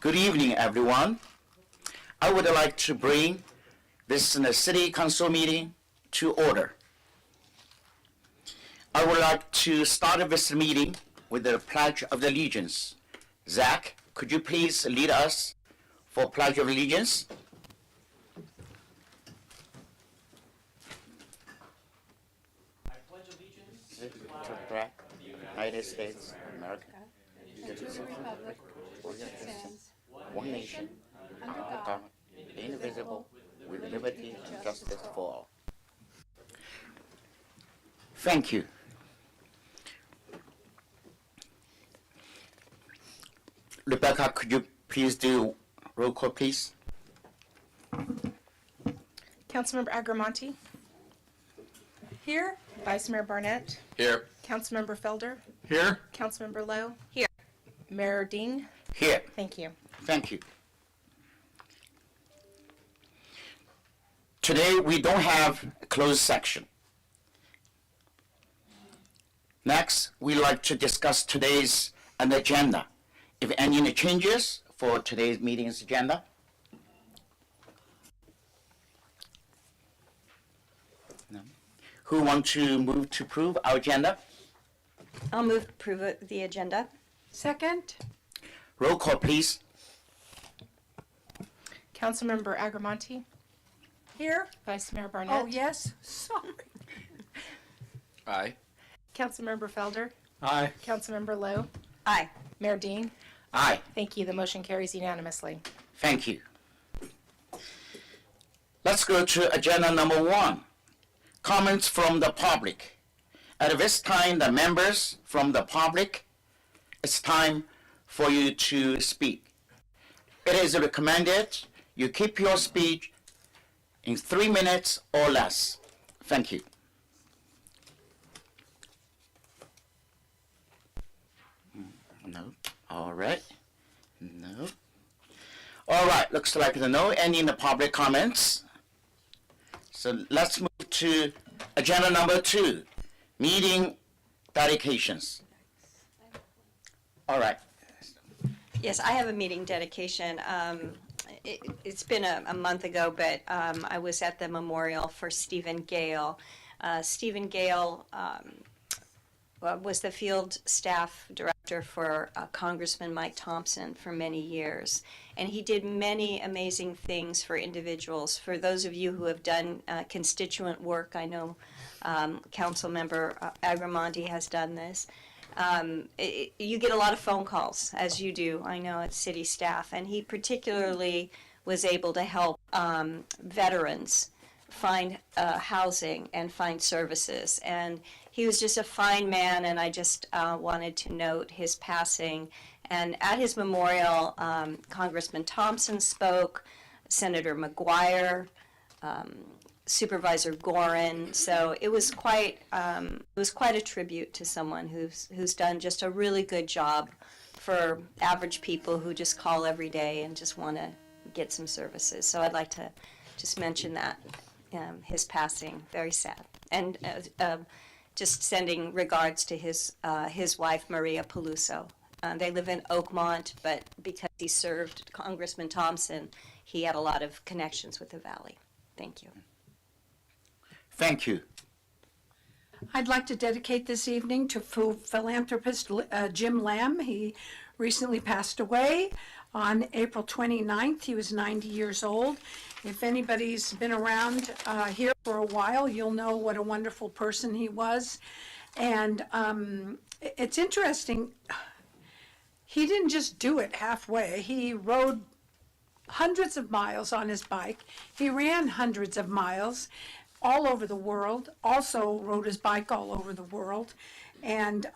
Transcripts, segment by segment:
Good evening, everyone. I would like to bring this City Council meeting to order. I would like to start this meeting with the Pledge of Allegiance. Zach, could you please lead us for Pledge of Allegiance? I pledge allegiance to the flag of the United States of America, and to the republic for which it stands, one nation, under God, indivisible, with liberty and justice for all. Thank you. Rebecca, could you please do roll call, please? Councilmember Agramonte? Here. Vice Mayor Barnett? Here. Councilmember Felder? Here. Councilmember Lowe? Here. Mayor Dean? Here. Thank you. Thank you. Today, we don't have a closed section. Next, we'd like to discuss today's agenda. If any changes for today's meeting's agenda? No. Who want to move to approve our agenda? I'll move to approve the agenda. Second. Roll call, please. Councilmember Agramonte? Here. Vice Mayor Barnett? Oh, yes. Sorry. Aye. Councilmember Felder? Aye. Councilmember Lowe? Aye. Mayor Dean? Aye. Thank you. The motion carries unanimously. Thank you. Let's go to agenda number 1, comments from the public. At this time, the members from the public, it's time for you to speak. It is recommended you keep your speech in 3 minutes or less. Thank you. No. All right. No. All right. Looks like no. Any in the public comments? So let's move to agenda number 2, meeting dedications. All right. Yes, I have a meeting dedication. It's been a month ago, but I was at the memorial for Stephen Gale. Stephen Gale was the field staff director for Congressman Mike Thompson for many years. And he did many amazing things for individuals. For those of you who have done constituent work, I know Councilmember Agramonte has done this. You get a lot of phone calls, as you do, I know, at city staff. And he particularly was able to help veterans find housing and find services. And he was just a fine man, and I just wanted to note his passing. And at his memorial, Congressman Thompson spoke, Senator McGuire, Supervisor Gorin. So it was quite a tribute to someone who's done just a really good job for average people who just call every day and just want to get some services. So I'd like to just mention that, his passing, very sad. And just sending regards to his wife, Maria Peluso. They live in Oakmont, but because he served Congressman Thompson, he had a lot of connections with the Valley. Thank you. Thank you. I'd like to dedicate this evening to philanthropist Jim Lamb. He recently passed away on April 29th. He was 90 years old. If anybody's been around here for a while, you'll know what a wonderful person he was. And it's interesting, he didn't just do it halfway. He rode hundreds of miles on his bike. He ran hundreds of miles all over the world, also rode his bike all over the world, and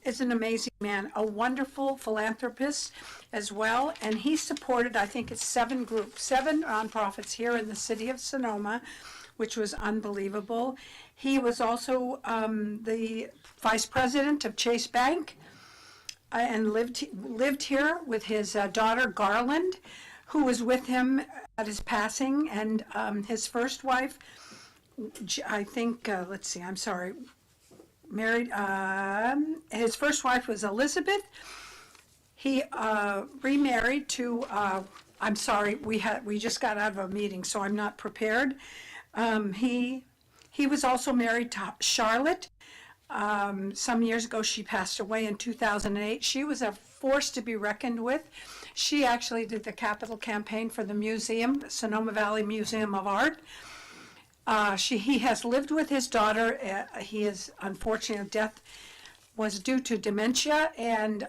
is an amazing man, a wonderful philanthropist as well. And he supported, I think it's 7 nonprofits here in the city of Sonoma, which was unbelievable. He was also the vice president of Chase Bank and lived here with his daughter Garland, who was with him at his passing, and his first wife, I think, married, his first wife was Elizabeth. He remarried to, I'm sorry, we just got out of a meeting, so I'm not prepared. He was also married to Charlotte. Some years ago, she passed away in 2008. She was a force to be reckoned with. She actually did the capital campaign for the museum, Sonoma Valley Museum of Art. He has lived with his daughter. He is, unfortunately, death was due to dementia, and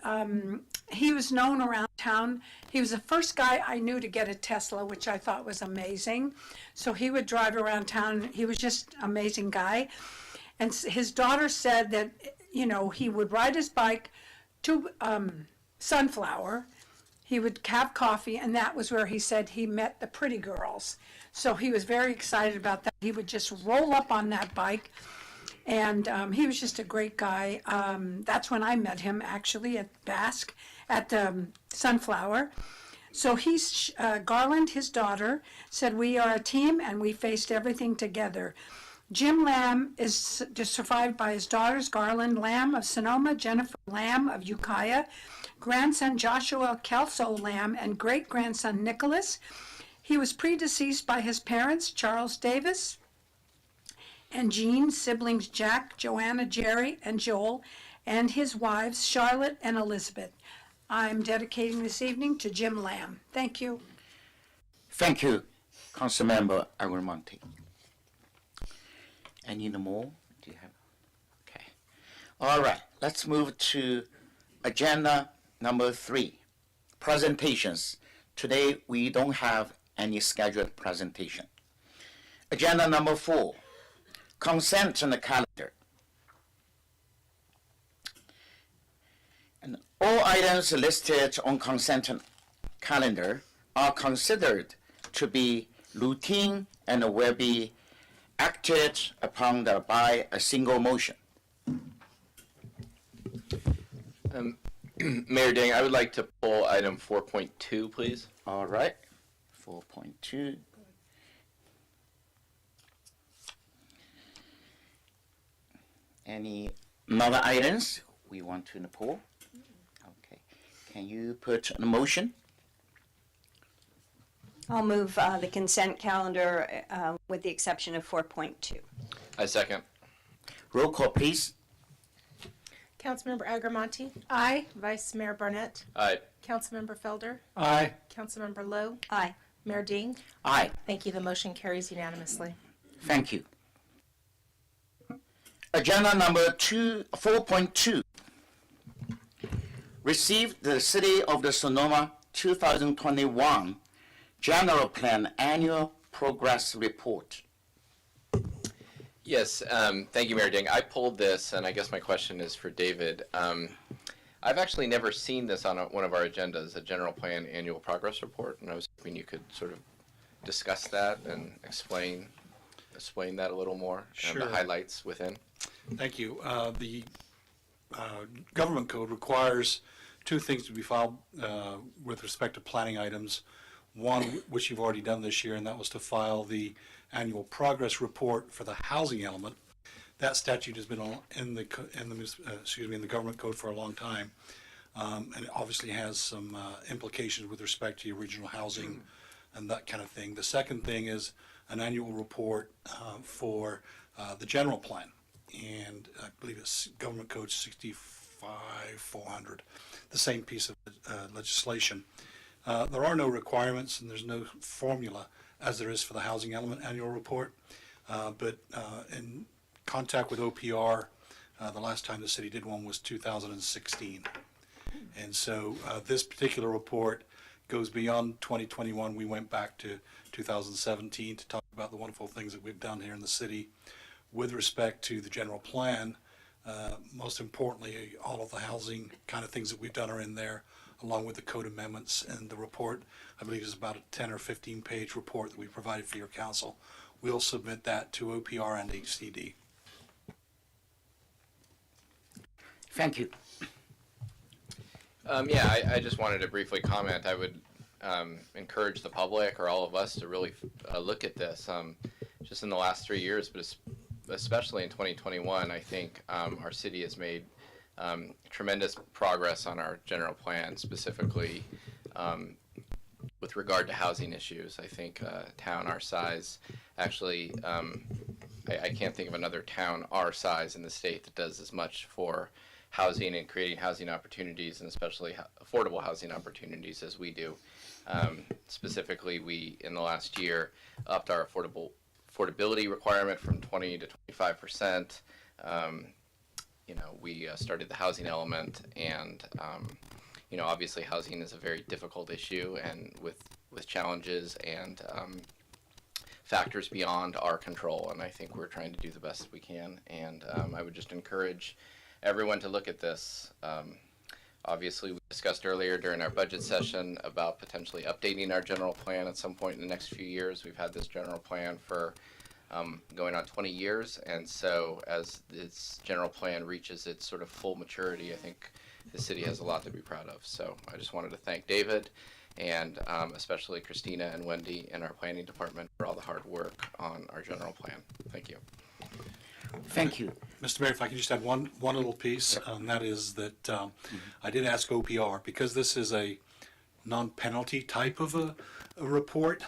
he was known around town. He was the first guy I knew to get a Tesla, which I thought was amazing. So he would drive around town. He was just an amazing guy. And his daughter said that, you know, he would ride his bike to Sunflower. He would have coffee, and that was where he said he met the pretty girls. So he was very excited about that. He would just roll up on that bike, and he was just a great guy. That's when I met him, actually, at Basque, at Sunflower. So Garland, his daughter, said, "We are a team, and we faced everything together." Jim Lamb is just survived by his daughters, Garland Lamb of Sonoma, Jennifer Lamb of Ukiah, grandson Joshua Kelso Lamb, and great-grandson Nicholas. He was predeceased by his parents, Charles Davis and Jean, siblings Jack, Joanna, Jerry, and Joel, and his wives, Charlotte and Elizabeth. I'm dedicating this evening to Jim Lamb. Thank you. Thank you, Councilmember Aguirre-Monte. Any more? Do you have? Okay. All right. Let's move to agenda number 3, presentations. Today we don't have any scheduled presentation. Agenda number 4, consent on the calendar. And all items listed on consent calendar are considered to be routine and will be acted upon by a single motion. Mayor Ding, I would like to pull item 4.2, please. All right, 4.2. Any other items we want to pull? Okay, can you put a motion? I'll move the consent calendar with the exception of 4.2. I second. Roll call, please. Councilmember Aguirre-Monte, Aye. Vice Mayor Barnett, Aye. Councilmember Felder, Aye. Councilmember Lowe, Aye. Mayor Ding. Aye. Thank you. The motion carries unanimously. Thank you. Agenda number 4.2. Received the City of the Sonoma 2021 General Plan Annual Progress Report. Yes, thank you, Mayor Ding. I pulled this, and I guess my question is for David. I've actually never seen this on one of our agendas, a General Plan Annual Progress Report, and I was hoping you could sort of discuss that and explain that a little more, and the Sure. highlights within. Thank you. The government code requires two things to be filed with respect to planning items. One, which you've already done this year, and that was to file the annual progress report for the housing element. That statute has been in the government code for a long time, and it obviously has some implications with respect to original housing and that kind of thing. The second thing is an annual report for the general plan, and I believe it's government code 65-400, the same piece of legislation. There are no requirements and there's no formula as there is for the housing element annual report, but in contact with OPR, the last time the city did one was 2016. And so this particular report goes beyond 2021. We went back to 2017 to talk about the wonderful things that we've done here in the city with respect to the general plan. Most importantly, all of the housing kind of things that we've done are in there, along with the code amendments, and the report, I believe, is about a 10 or 15 page report that we provided for your council. We'll submit that to OPR and HCD. Thank you. I just wanted to briefly comment. I would encourage the public or all of us to really look at this. Just in the last 3 years, but especially in 2021, I think our city has made tremendous progress on our general plan, specifically with regard to housing issues. I think a town our size, actually, I can't think of another town our size in the state that does as much for housing and creating housing opportunities, and especially affordable housing opportunities as we do. Specifically, we, in the last year, upped our affordability requirement from 20 to 25%. We started the housing element, and obviously housing is a very difficult issue, and with challenges and factors beyond our control. And I think we're trying to do the best we can. And I would just encourage everyone to look at this. Obviously, we discussed earlier during our budget session about potentially updating our general plan at some point in the next few years. We've had this general plan for going on 20 years, and so as this general plan reaches its sort of full maturity, I think the city has a lot to be proud of. So I just wanted to thank David and especially Christina and Wendy in our planning department for all the hard work on our general plan. Thank you. Thank you. Mr. Mayor, if I could just add one little piece, and that is that I did ask OPR, because this is a non-penalty type of a report.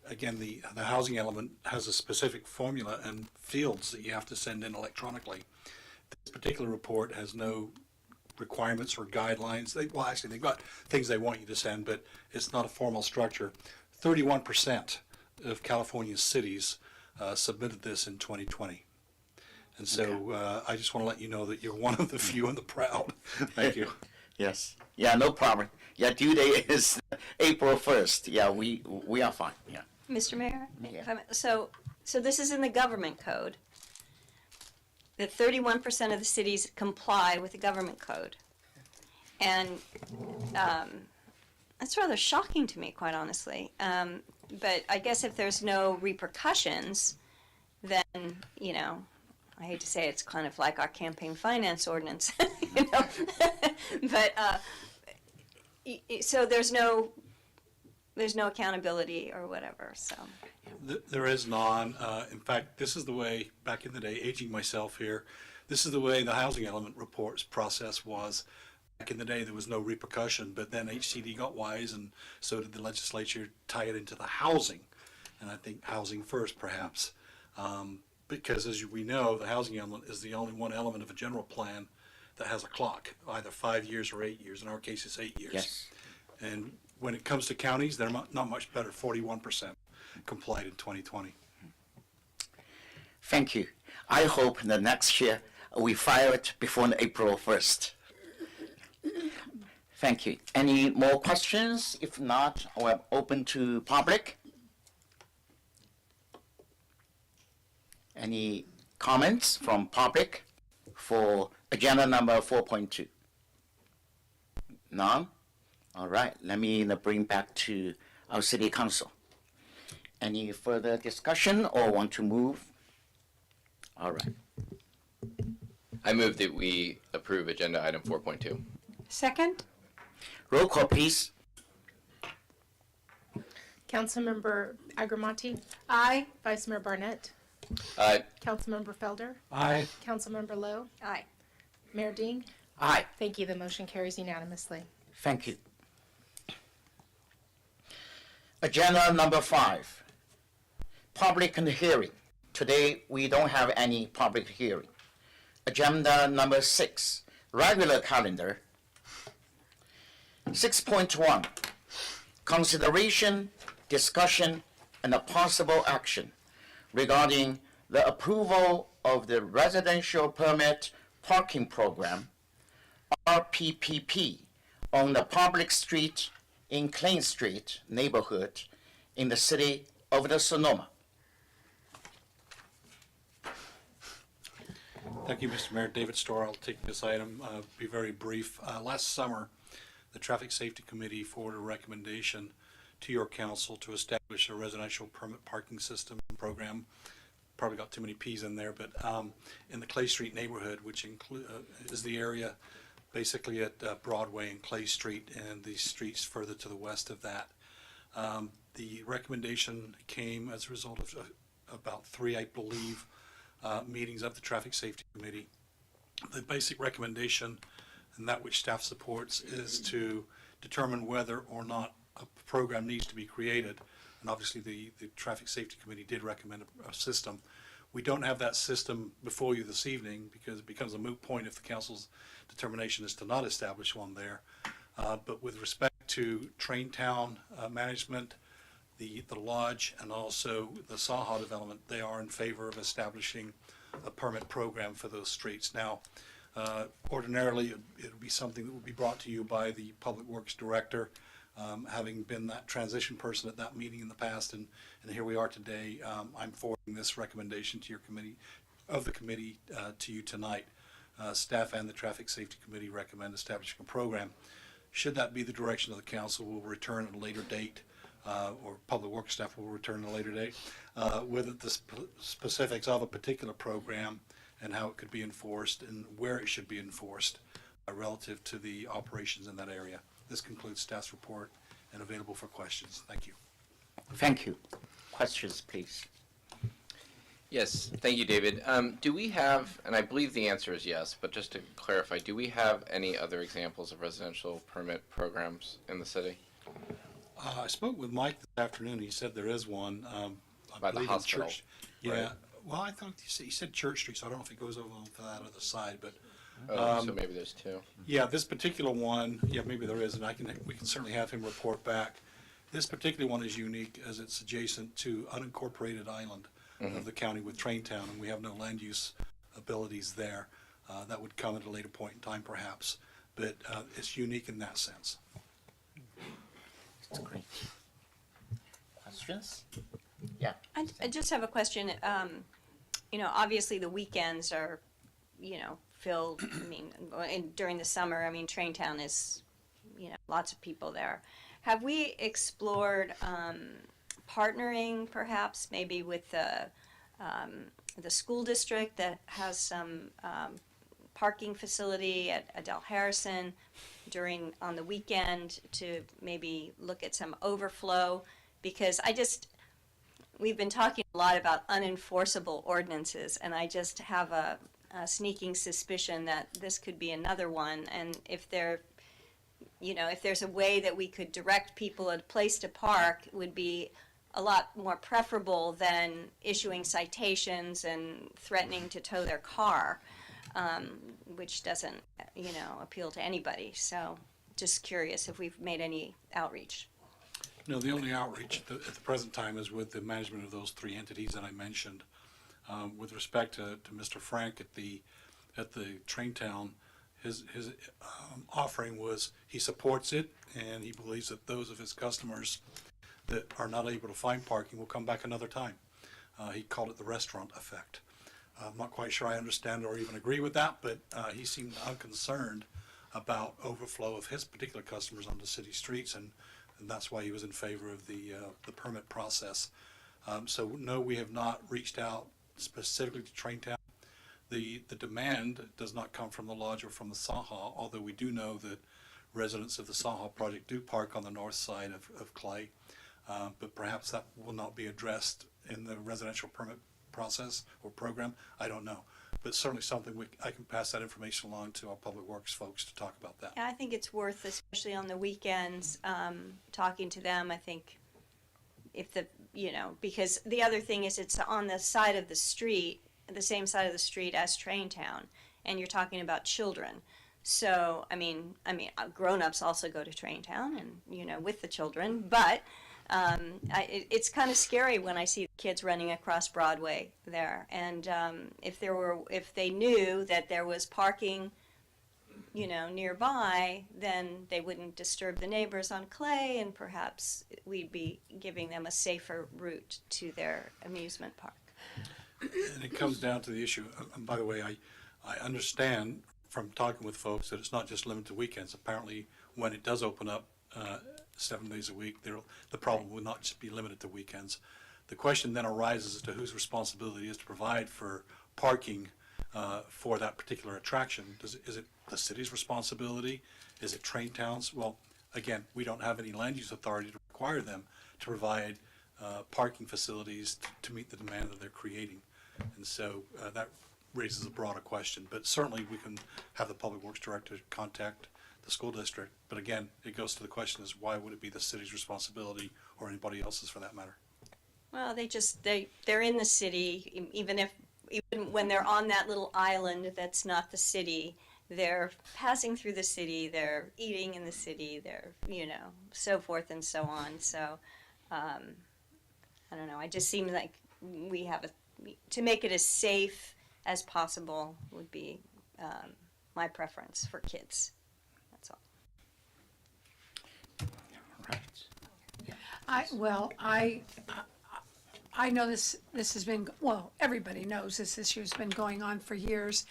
Again, the housing element has a specific formula and fields that you have to send in electronically. This particular report has no requirements or guidelines. They've got things they want you to send, but it's not a formal structure. 31% of California's cities submitted this in 2020. And so I just want to let you know that you're one of the few and the proud. Thank you. Yes. Yeah, no problem. Yeah, due date is April 1st. Yeah, we are fine. Yeah. Mr. Mayor? Yeah. If I may- So this is in the government code, that 31% of the cities comply with the government code. And that's rather shocking to me, quite honestly. But I guess if there's no repercussions, then, I hate to say it's kind of like our campaign finance ordinance, But, so there's no accountability or whatever, so. There is none. In fact, this is the way, back in the day, aging myself here, this is the way the housing element reports process was. Back in the day, there was no repercussion, but then HCD got wise, and so did the legislature, tie it into the housing. And I think housing first, perhaps. Because as we know, the housing element is the only one element of a general plan that has a clock, either 5 years or 8 years. In our case, it's 8 years. Yes. And when it comes to counties, they're not much better. 41% complied in 2020. Thank you. I hope the next year we file it before April 1st. Thank you. Any more questions? If not, we're open to public. Any comments from public for agenda number 4.2? None? All right, let me bring back to our city council. Any further discussion or want to move? All right. I move that we approve agenda item 4.2. Second? Roll call, please. Councilmember Agramonte, Aye. Vice Mayor Barnett, Aye. Councilmember Felder, Aye. Councilmember Lowe, Aye. Mayor Ding. Aye. Thank you. The motion carries unanimously. Thank you. Agenda number 5, public hearing. Today, we don't have any public hearing. Agenda number 6, regular calendar. 6.1, consideration, discussion, and a possible action regarding the approval of the residential permit parking program, RPPP, on the public street in Klein Street neighborhood in the city of the Sonoma. Thank you, Mr. Mayor. David Storr. I'll take this item, be very brief. Last summer, the Traffic Safety Committee forwarded a recommendation to your council to establish a residential permit parking system program. Probably got too many P's in there, but in the Clay Street neighborhood, which is the area basically at Broadway and Clay Street and the streets further to the west of that. The recommendation came as a result of about 3, I believe, meetings of the Traffic Safety Committee. The basic recommendation, and that which staff supports, is to determine whether or not a program needs to be created. And obviously, the Traffic Safety Committee did recommend a system. We don't have that system before you this evening because it becomes a moot point if the council's determination is to not establish one there. But with respect to Train Town management, the lodge, and also the Saha development, they are in favor of establishing a permit program for those streets. Now, ordinarily, it would be something that would be brought to you by the Public Works Director, having been that transition person at that meeting in the past, and here we are today. I'm forwarding this recommendation to your committee, to you tonight. Staff and the Traffic Safety Committee recommend establishing a program. Should that be the direction of the council, we'll return at a later date, or Public Works staff will return at a later date, with the specifics of a particular program and how it could be enforced and where it should be enforced relative to the operations in that area. This concludes staff's report and available for questions. Thank you. Thank you. Questions, please. Yes, thank you, David. Do we have, and I believe the answer is yes, but just to clarify, do we have any other examples of residential permit programs in the city? I spoke with Mike this afternoon. He said there is one. I By the believe in hospital, Church. Yeah. right? Well, I thought he said Church Street, so I don't know if it goes over on that other side, but Oh, so maybe there's two. yeah, this particular one, yeah, maybe there is, and we can certainly have him report back. This particular one is unique as it's adjacent to unincorporated island of the county with Train Town, and we have no land use abilities there. That would come at a later point in time, perhaps, but it's unique in that sense. That's great. Questions? Yeah. I just have a question. Obviously the weekends are, filled. I mean, during the summer, Train Town is, lots of people there. Have we explored partnering, perhaps, maybe with the school district that has some parking facility at Adele Harrison on the weekend to maybe look at some overflow? Because we've been talking a lot about unenforceable ordinances, and I just have a sneaking suspicion that this could be another one. And if there's a way that we could direct people a place to park, it would be a lot more preferable than issuing citations and threatening to tow their car, which doesn't, appeal to anybody. So just curious if we've made any outreach. No, the only outreach at the present time is with the management of those three entities that I mentioned. With respect to Mr. Frank at the Train Town, his offering was he supports it, and he believes that those of his customers that are not able to find parking will come back another time. He called it the restaurant effect. I'm not quite sure I understand or even agree with that, but he seemed unconcerned about overflow of his particular customers onto city streets, and that's why he was in favor of the permit process. So no, we have not reached out specifically to Train Town. The demand does not come from the lodge or from the Saha, although we do know that residents of the Saha project do park on the north side of Clay, but perhaps that will not be addressed in the residential permit process or program. I don't know, but certainly something I can pass that information along to our Public Works folks to talk about that. Yeah, I think it's worth, especially on the weekends, talking to them. I think because the other thing is it's on the side of the street, the same side of the street as Train Town, and you're talking about children. So, grown-ups also go to Train Town and, with the children, but it's kind of scary when I see kids running across Broadway there. And if they knew that there was parking, nearby, then they wouldn't disturb the neighbors on Clay, and perhaps we'd be giving them a safer route to their amusement park. And it comes down to the issue, and by the way, I understand from talking with folks that it's not just limited to weekends. Apparently, when it does open up 7 days a week, the problem will not just be limited to weekends. The question then arises as to whose responsibility it is to provide for parking for that particular attraction. Is it the city's responsibility? Is it Train Town's? Well, again, we don't have any land use authority to require them to provide parking facilities to meet the demand that they're creating. And so that raises a broader question, but certainly we can have the Public Works Director contact the school district. But again, it goes to the question is why would it be the city's responsibility or anybody else's for that matter? Well, they're in the city, even when they're on that little island that's not the city, they're passing through the city, they're eating in the city, they're, so forth and so on. So, I don't know, it just seems like to make it as safe as possible would be my preference for kids. That's all. I know this has been, well, everybody knows this issue's been going on for years.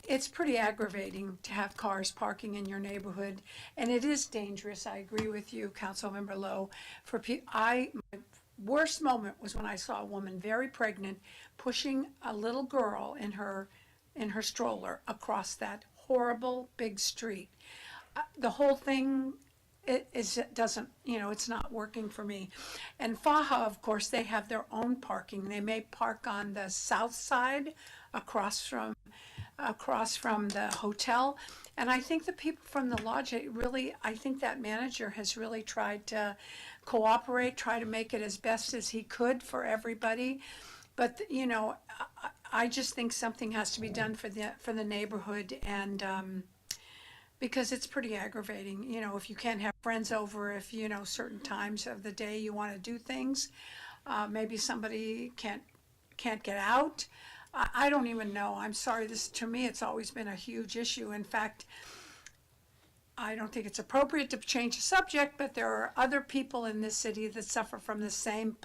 It's pretty aggravating to have cars parking in your neighborhood, and it is dangerous. I agree with you, Councilmember Lowe. My worst moment was when I saw a woman very pregnant pushing a little girl in her stroller across that horrible big street. The whole thing doesn't, it's not working for me. And Faja, of course, they have their own parking. They may park on the south side across from the hotel. And I think the people from the lodge I think that manager has really tried to cooperate, try to make it as best as he could for everybody. But, I just think something has to be done for the neighborhood, and because it's pretty aggravating, if you can't have friends over, if, certain times of the day you want to do things, maybe somebody can't get out. I don't even know. I'm sorry. To me, it's always been a huge issue. In fact, I don't think it's appropriate to change the subject, but there are other people in this city that suffer from the same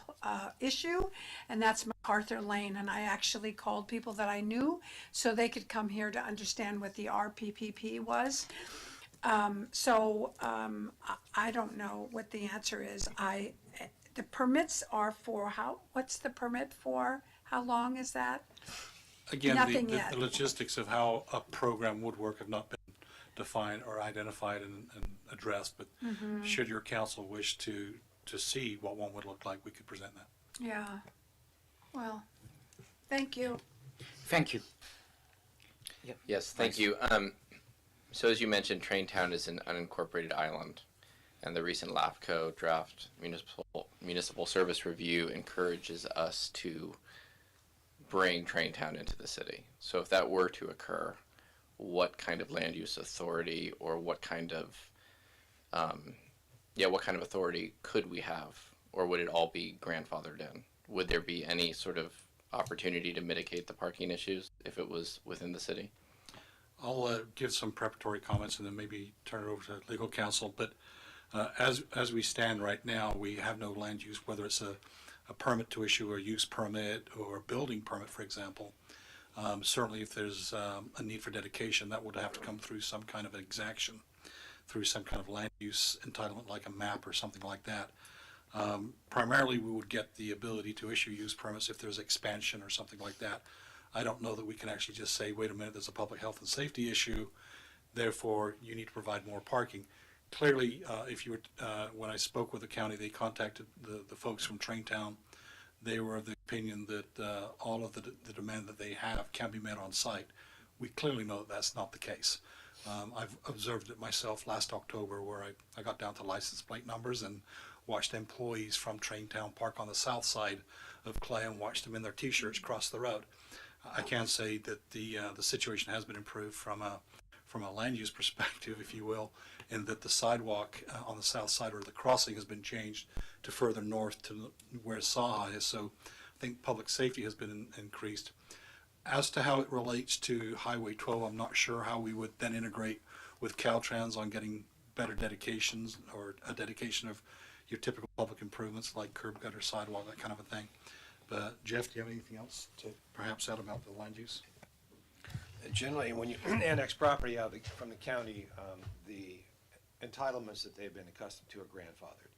issue, and that's MacArthur Lane. And I actually called people that I knew so they could come here to understand what the RPPP was. I don't know what the answer is. The permits are for what's the permit for? How long is that? Again, Nothing yet. the logistics of how a program would work have not been defined or identified and addressed, but should your council wish to see what one would look like, we could present that. Yeah. Well, thank you. Thank you. Yes, thank you. So as you mentioned, Traintown is an unincorporated island, and the recent LAFCO draft municipal service review encourages us to bring Traintown into the city. So if that were to occur, what kind of land use authority or what kind of authority could we have, or would it all be grandfathered in? Would there be any sort of opportunity to mitigate the parking issues if it was within the city? I'll give some preparatory comments and then maybe turn it over to legal counsel. But as we stand right now, we have no land use, whether it's a permit to issue or use permit or a building permit, for example. Certainly if there's a need for dedication, that would have to come through some kind of exaction, through some kind of land use entitlement like a map or something like that. Primarily we would get the ability to issue use permits if there's expansion or something like that. I don't know that we can actually just say, wait a minute, there's a public health and safety issue, therefore you need to provide more parking. Clearly, when I spoke with the county, they contacted the folks from Traintown. They were of the opinion that all of the demand that they have can be met on site. We clearly know that that's not the case. I've observed it myself last October where I got down to license plate numbers and watched employees from Traintown park on the south side of Clay and watched them in their t-shirts cross the road. I can say that the situation has been improved from a land use perspective, if you will, in that the sidewalk on the south side or the crossing has been changed to further north to where Saha is. So I think public safety has been increased. As to how it relates to Highway 12, I'm not sure how we would then integrate with Caltrans on getting better dedications or a dedication of your typical public improvements like curb, gutter, sidewalk, that kind of a thing. But Jeff, do you have anything else to perhaps add about the land use? Generally, when you annex property out from the county, the entitlements that they've been accustomed to are grandfathered.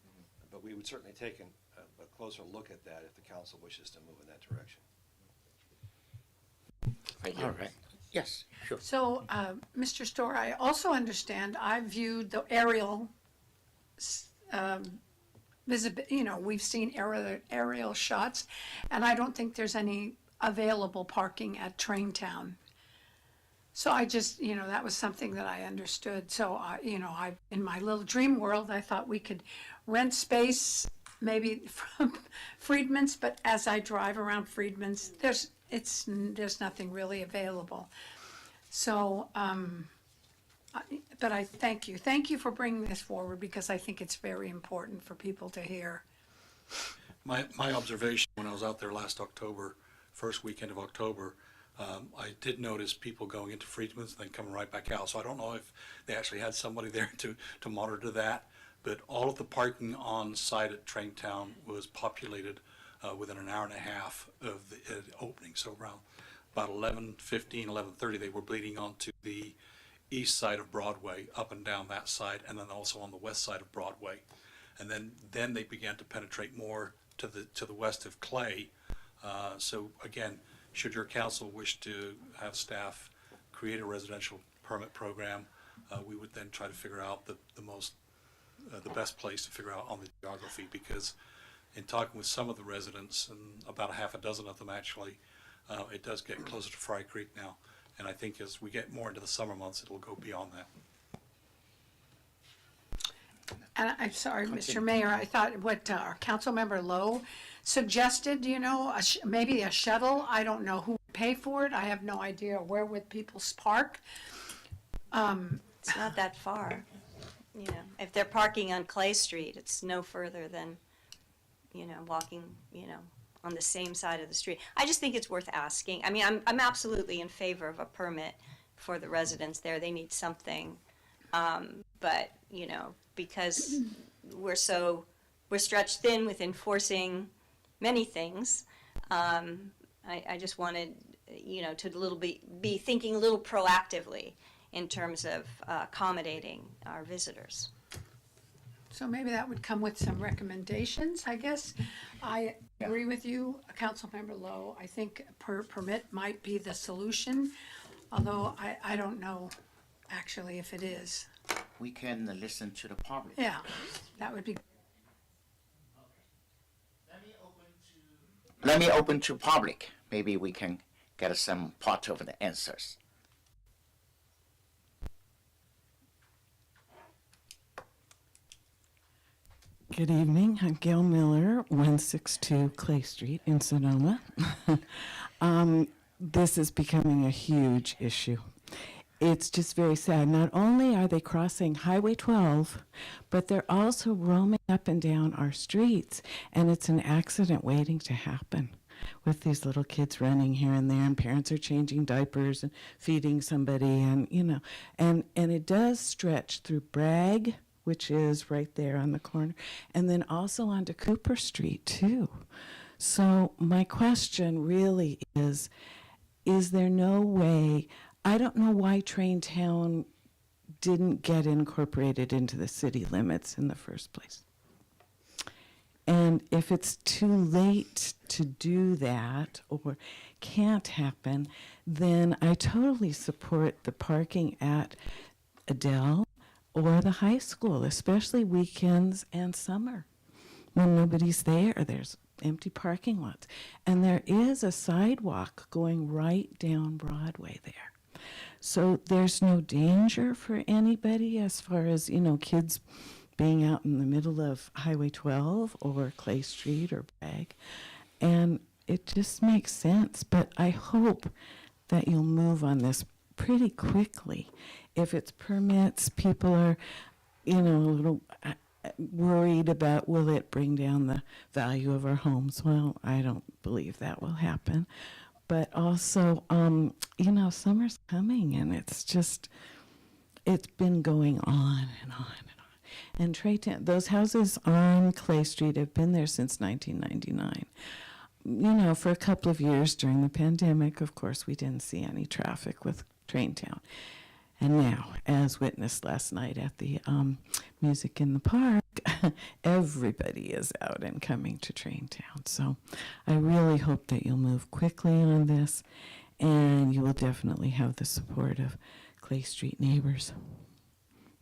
But we would certainly take a closer look at that if the council wishes to move in that direction. Thank you. All right. Yes, sure. So, Mr. Storr, I also understand, I viewed the aerial we've seen aerial shots, and I don't think there's any available parking at Traintown. So I just, that was something that I understood. So in my little dream world, I thought we could rent space maybe from Friedman's, but as I drive around Friedman's, there's nothing really available. So, but I thank you. Thank you for bringing this forward because I think it's very important for people to hear. My observation when I was out there last October, first weekend of October, I did notice people going into Friedman's and then coming right back out. So I don't know if they actually had somebody there to monitor that, but all of the parking on site at Traintown was populated within an hour and a half of the opening. So around about 11:15, 11:30, they were bleeding onto the east side of Broadway, up and down that side, and then also on the west side of Broadway. And then they began to penetrate more to the west of Clay. So again, should your council wish to have staff create a residential permit program, we would then try to figure out the best place to figure out on the geography, because in talking with some of the residents, and about a half a dozen of them actually, it does get closer to Fry Creek now. And I think as we get more into the summer months, it'll go beyond that. And I'm sorry, Mr. Mayor, I thought what our Councilmember Lowe suggested, maybe a shuttle. I don't know who would pay for it. I have no idea where would people park. It's not that far. If they're parking on Clay Street, it's no further than, walking, on the same side of the street. I just think it's worth asking. I mean, I'm absolutely in favor of a permit for the residents there. They need something. But, because we're stretched thin with enforcing many things, I just wanted, to be thinking a little proactively in terms of accommodating our visitors. So maybe that would come with some recommendations, I guess. I agree with you, Councilmember Lowe. I think permit might be the solution, although I don't know actually if it is. We can listen to the public. Yeah, that would be. Let me open to public. Maybe we can get some part of the answers. Good evening. I'm Gail Miller, 162 Clay Street in Sonoma. This is becoming a huge issue. It's just very sad. Not only are they crossing Highway 12, but they're also roaming up and down our streets, and it's an accident waiting to happen with these little kids running here and there, and parents are changing diapers and feeding somebody, and and it does stretch through Bragg, which is right there on the corner, and then also onto Cooper Street too. So my question really is there no way, I don't know why Traintown didn't get incorporated into the city limits in the first place. And if it's too late to do that or can't happen, then I totally support the parking at Adele or the high school, especially weekends and summer when nobody's there. There's empty parking lots. And there is a sidewalk going right down Broadway there. So there's no danger for anybody as far as, kids being out in the middle of Highway 12 or Clay Street or Bragg. And it just makes sense. But I hope that you'll move on this pretty quickly. If it's permits, people are, a little worried about will it bring down the value of our homes. Well, I don't believe that will happen. But also, summer's coming, and it's been going on and on and on. And Traintown, those houses on Clay Street have been there since 1999. For a couple of years during the pandemic, of course, we didn't see any traffic with Traintown. And now, as witnessed last night at the Music in the Park, everybody is out and coming to Traintown. So I really hope that you'll move quickly on this, and you will definitely have the support of Clay Street neighbors.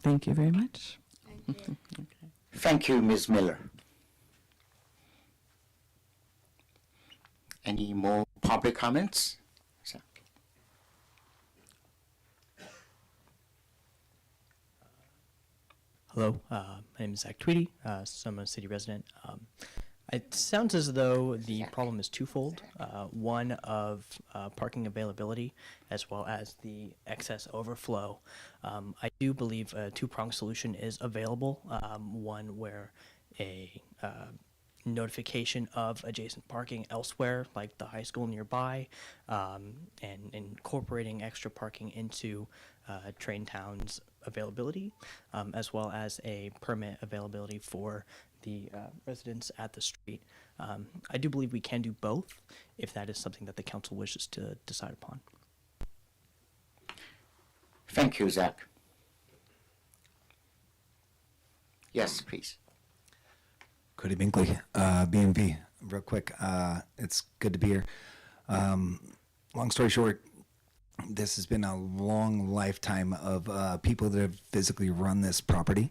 Thank you very much. Thank you. Okay. Thank you, Ms. Miller. Any more public comments? So- Hello, my name is Zach Tweedy, Sonoma City resident. It sounds as though the problem is twofold. One of parking availability as well as the excess overflow. I do believe a two-pronged solution is available. One where a notification of adjacent parking elsewhere, like the high school nearby, and incorporating extra parking into Train Town's availability, as well as a permit availability for the residents at the street. I do believe we can do both if that is something that the council wishes to decide upon. Thank you, Zach. Yes, please. Cody Binkley, BMV. Real quick, it's good to be here. Long story short, this has been a long lifetime of people that have physically run this property,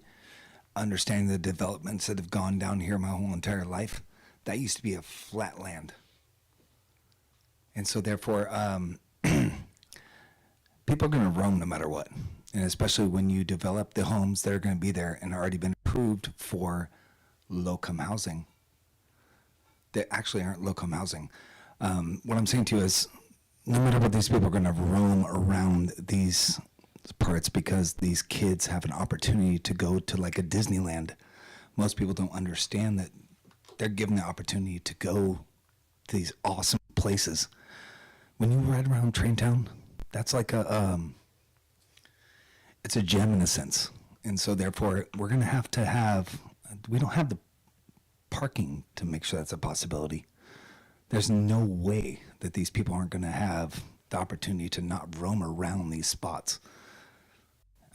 understanding the developments that have gone down here my whole entire life. That used to be a flat land. And so therefore, people are going to roam no matter what. And especially when you develop the homes that are going to be there and already been approved for low-income housing. They actually aren't low-income housing. What I'm saying to you is, no matter what, these people are going to roam around these parts because these kids have an opportunity to go to like a Disneyland. Most people don't understand that they're given the opportunity to go to these awesome places. When you ride around Train Town, that's like it's a gem in a sense. And so therefore, we're going to have, we don't have the parking to make sure that's a possibility. There's no way that these people aren't going to have the opportunity to not roam around these spots.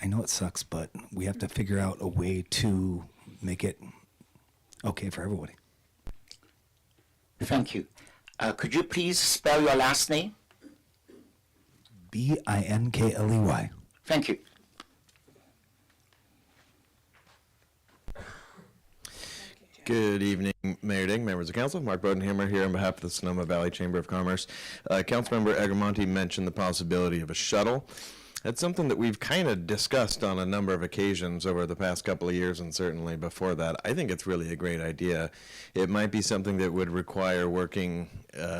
I know it sucks, but we have to figure out a way to make it okay for everybody. Thank you. Could you please spell your last name? Binkley. Thank you. Good evening, Mayor Ding, members of council. Mark Bodenhammer here on behalf of the Sonoma Valley Chamber of Commerce. Councilmember Agramonte mentioned the possibility of a shuttle. That's something that we've kind of discussed on a number of occasions over the past couple of years, and certainly before that. I think it's really a great idea. It might be something that would require working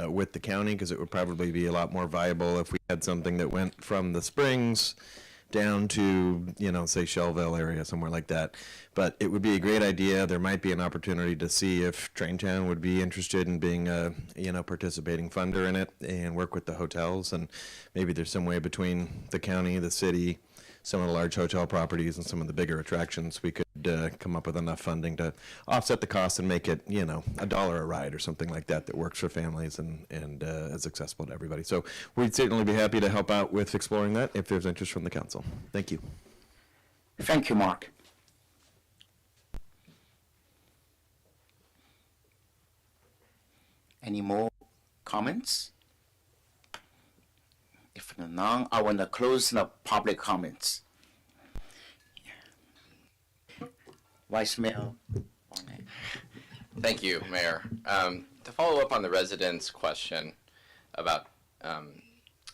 with the county, because it would probably be a lot more viable if we had something that went from the Springs down to, say Shelville area, somewhere like that. But it would be a great idea. There might be an opportunity to see if Traintown would be interested in being a, participating funder in it and work with the hotels. And maybe there's some way between the county, the city, some of the large hotel properties and some of the bigger attractions, we could come up with enough funding to offset the cost and make it, $1 a ride or something like that that works for families and is accessible to everybody. So we'd certainly be happy to help out with exploring that if there's interest from the council. Thank you. Thank you, Mark. Any more comments? If none, I want to close the public comments. Vice Mayor Barnett. Thank you, Mayor. To follow up on the residents' question about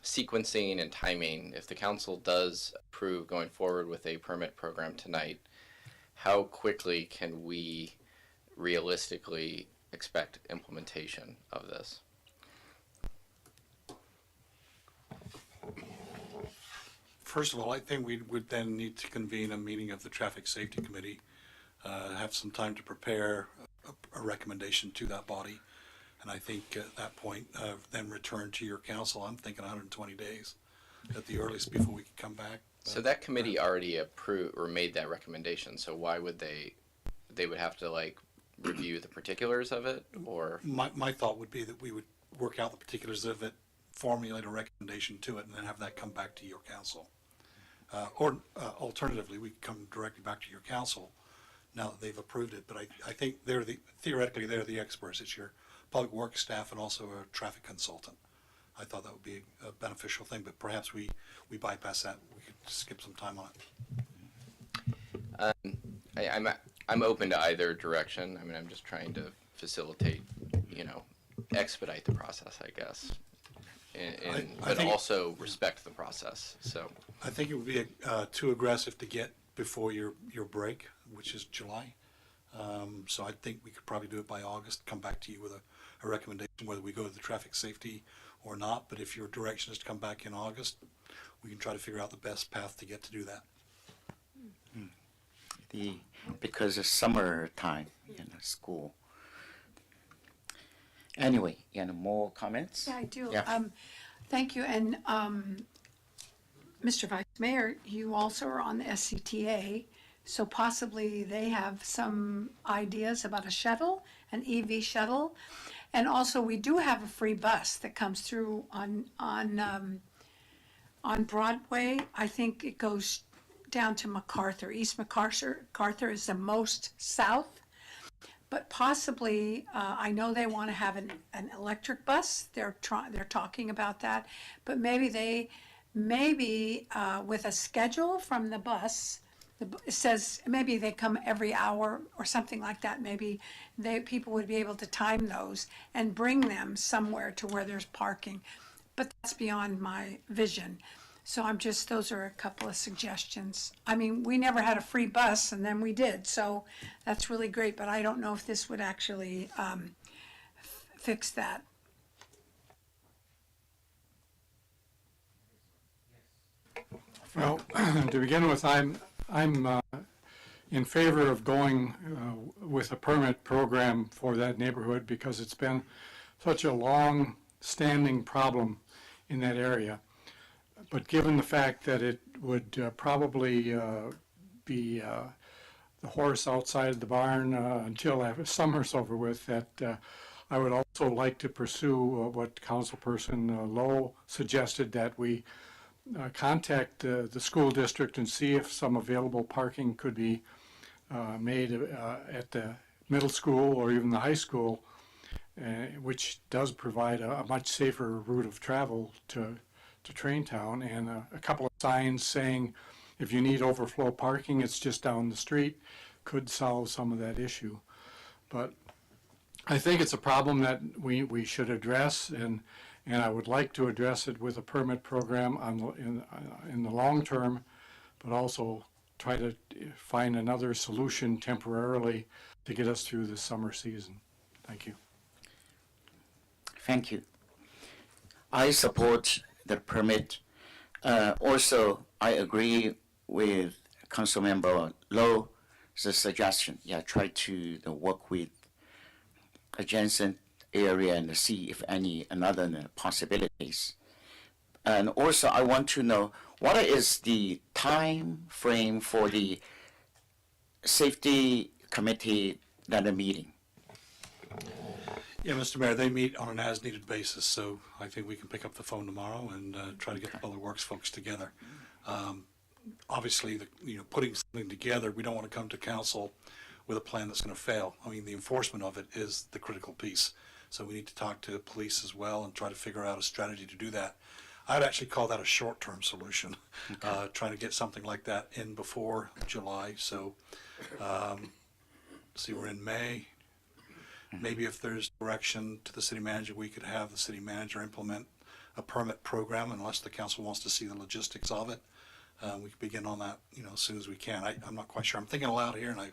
sequencing and timing, if the council does approve going forward with a permit program tonight, how quickly can we realistically expect implementation of this? First of all, I think we would then need to convene a meeting of the Traffic Safety Committee, have some time to prepare a recommendation to that body. And I think at that point, then return to your council. I'm thinking 120 days at the earliest before we can come back. So that committee already approved or made that recommendation. So why would they would have to review the particulars of it, or? My thought would be that we would work out the particulars of it, formulate a recommendation to it, and then have that come back to your council. Or alternatively, we could come directly back to your council now that they've approved it. But I think theoretically they're the experts. It's your public works staff and also a traffic consultant. I thought that would be a beneficial thing, but perhaps we bypass that. We could skip some time on it. I'm open to either direction. I mean, I'm just trying to facilitate, expedite the process, I guess, I but think- also respect the process. So I think it would be too aggressive to get before your break, which is July. So I think we could probably do it by August, come back to you with a recommendation whether we go to the traffic safety or not. But if your direction is to come back in August, we can try to figure out the best path to get to do that. Because it's summertime in the school. Anyway, more comments? Yeah, I do. Yeah. Thank you. And Mr. Vice Mayor, you also are on the SCTA, so possibly they have some ideas about a shuttle, an EV shuttle. And also, we do have a free bus that comes through on Broadway. I think it goes down to MacArthur. East MacArthur is the most south. But possibly, I know they want to have an electric bus. They're talking about that. But maybe with a schedule from the bus, it says maybe they come every hour or something like that. Maybe people would be able to time those and bring them somewhere to where there's parking. But that's beyond my vision. So those are a couple of suggestions. I mean, we never had a free bus, and then we did, so that's really great, but I don't know if this would actually fix that. Well, to begin with, I'm in favor of going with a permit program for that neighborhood because it's been such a long-standing problem in that area. But given the fact that it would probably be the horse outside the barn until summer's over with, that I would also like to pursue what Councilperson Lowe suggested, that we contact the school district and see if some available parking could be made at the middle school or even the high school, which does provide a much safer route of travel to Traintown, and a couple of signs saying if you need overflow parking, it's just down the street, could solve some of that issue. But I think it's a problem that we should address, and I would like to address it with a permit program in the long term, but also try to find another solution temporarily to get us through the summer season. Thank you. Thank you. I support the permit. Also, I agree with Councilmember Lowe's suggestion. Yeah, try to work with adjacent area and see if any another possibilities. And also, I want to know what is the time frame for the safety committee meeting? Yeah, Mr. Mayor, they meet on an as-needed basis, so I think we can pick up the phone tomorrow and try to get the Public Works folks together. Obviously, putting something together, we don't want to come to council with a plan that's going to fail. I mean, the enforcement of it is the critical piece. So we need to talk to police as well and try to figure out a strategy to do that. I'd actually call that a short-term solution, trying to get something like that in before July. So, see, we're in May. Maybe if there's direction to the city manager, we could have the city manager implement a permit program, unless the council wants to see the logistics of it. We could begin on that, as soon as we can. I'm not quite sure. I'm thinking aloud here, and I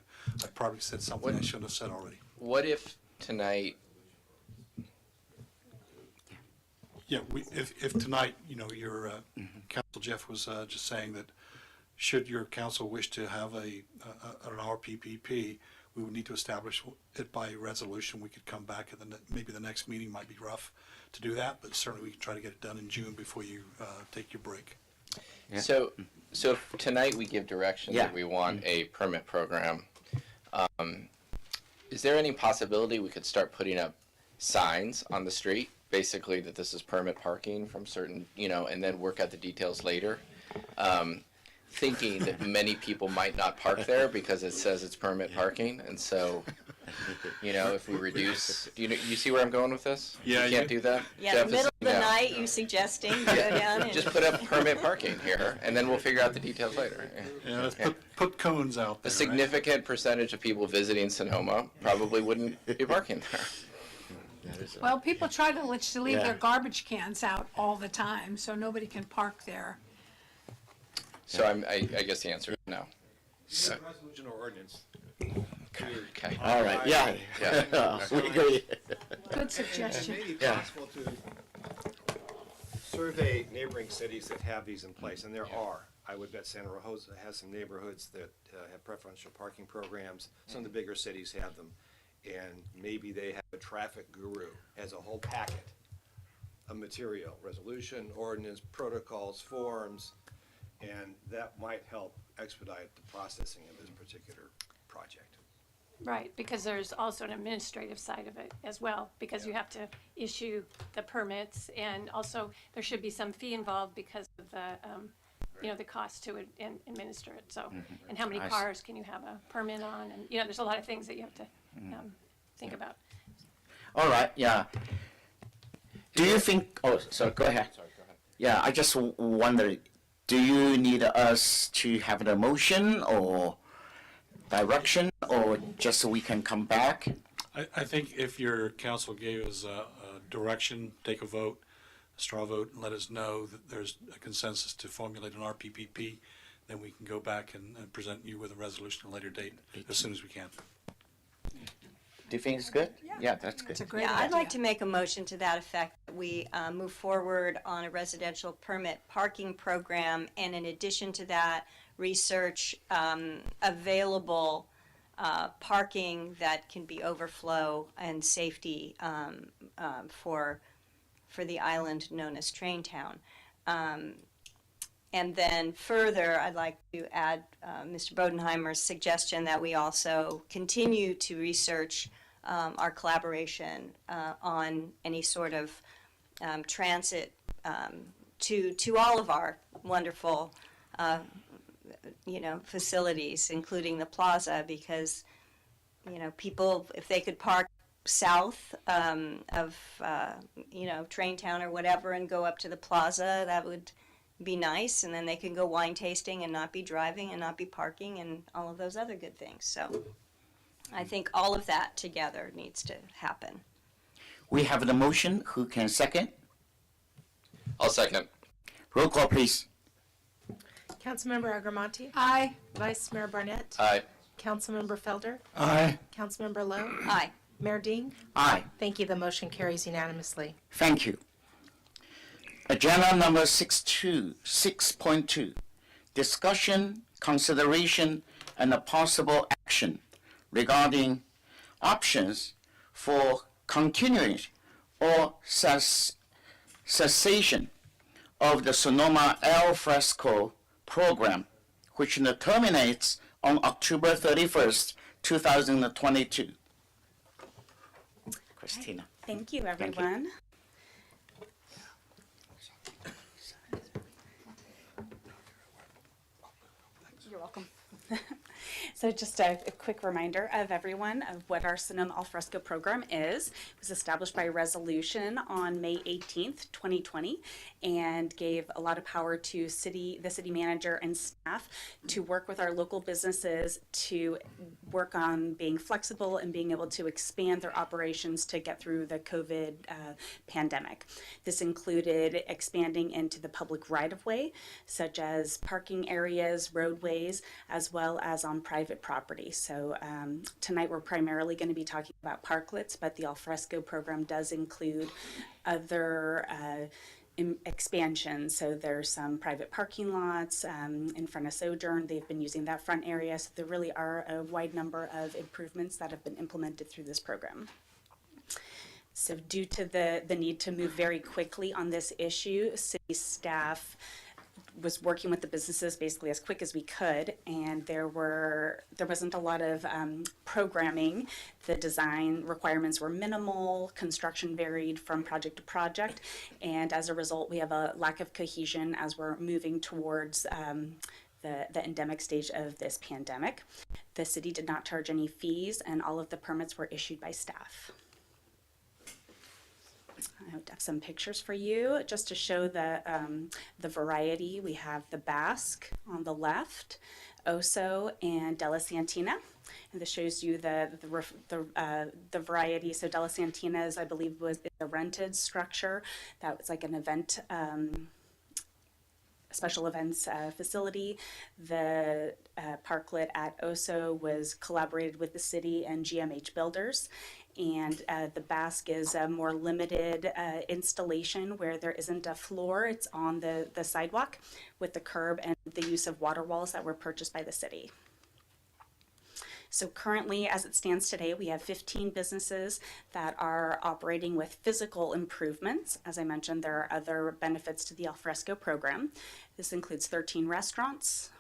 probably said something I shouldn't have said already. what if tonight? Yeah, if tonight, your Council Jeff was just saying that should your council wish to have an RPPP, we would need to establish it by resolution. We could come back at maybe the next meeting might be rough to do that, but certainly we can try to get it done in June before you take your break. Yeah. So if tonight we give direction Yeah. that we want a permit program. Is there any possibility we could start putting up signs on the street, basically that this is permit parking from certain, and then work out the details later? Thinking that many people might not park there because it says it's permit parking, and so, if we reduce, you see where I'm going with this? Yeah, You can't do that? Yeah, Jeff the is middle of the saying no. night, you suggesting you go down and. Just put up permit parking here, and then we'll figure out the details later. Yeah, let's put cones out A there. significant percentage of people visiting Sonoma probably wouldn't be parking there. Well, people try to leave their Yeah. garbage cans out all the time, so nobody can park there. So I guess the answer is no. Resolution or ordinance. Okay. All right, yeah. Yeah. We agree. Good And suggestion. it may be Yeah. possible to survey neighboring cities that have these in place, and there are. I would bet Santa Rosa has some neighborhoods that have preferential parking programs. Some of the bigger cities have them. And maybe they have a traffic guru as a whole packet of material, resolution, ordinance, protocols, forms, and that might help expedite the processing of this particular project. Right, because there's also an administrative side of it as well, because you have to issue the permits, and also there should be some fee involved because of the, the cost to administer it, so. And how many I see. cars can you have a permit on, and, there's a lot of things that you have to think about. All right, yeah. Do you think, oh, sorry, go ahead. Sorry, go ahead. Yeah, I just wonder, do you need us to have a motion or direction, or just so we can come back? I think if your council gave us a direction, take a vote, a straw vote, and let us know that there's a consensus to formulate an RPPP, then we can go back and present you with a resolution at a later date as soon as we can. Do you think it's good? Yeah, that's good. It's a great Yeah, idea. I'd like to make a motion to that effect, that we move forward on a residential permit parking program, and in addition to that, research available parking that can be overflow and safety for the island known as Train Town. And then further, I'd like to add Mr. Bodenheimer's suggestion that we also continue to research our collaboration on any sort of transit to all of our wonderful, facilities, including the plaza, because, people, if they could park south of, Train Town or whatever and go up to the plaza, that would be nice, and then they can go wine tasting and not be driving and not be parking and all of those other good things. So I think all of that together needs to happen. We have the motion. Who can second? I'll second. Roll call, please. Councilmember Agramonte, Aye. Vice Mayor Barnett, Aye. Councilmember Felder, Aye. Councilmember Lowe, Aye. Mayor Ding. Aye. Thank you. The motion carries unanimously. Thank you. Agenda number 6.2, discussion, consideration, and a possible action regarding options for continuing or cessation of the Sonoma al fresco program, which terminates on October 31st, 2022. Christina. Thank you, everyone. You're welcome. So just a quick reminder of everyone of what our Sonoma Alfresco program is. It was established by resolution on May 18th, 2020, and gave a lot of power to the city manager and staff to work with our local businesses to work on being flexible and being able to expand their operations to get through the COVID pandemic. This included expanding into the public right-of-way, such as parking areas, roadways, as well as on private property. So tonight we're primarily going to be talking about parklets, but the Alfresco program does include other expansion. So there's some private parking lots in front of Sojourn. They've been using that front area. So there really are a wide number of improvements that have been implemented through this program. So due to the need to move very quickly on this issue, city staff was working with the businesses basically as quick as we could, and there wasn't a lot of programming. The design requirements were minimal, construction varied from project to project, and as a result we have a lack of cohesion as we're moving towards the endemic stage of this pandemic. The city did not charge any fees, and all of the permits were issued by staff. I have some pictures for you just to show the variety. We have the Basque on the left, Oso and Della Santina. And this shows you the variety. So Della Santina's, I believe, was a rented structure that was like an event, special events facility. The parklet at Oso was collaborated with the city and GMH Builders. And the Basque is a more limited installation where there isn't a floor. It's on the sidewalk with the curb and the use of water walls that were purchased by the city. So currently, as it stands today, we have 15 businesses that are operating with physical improvements. As I mentioned, there are other benefits to the Alfresco program. This includes 13 restaurants,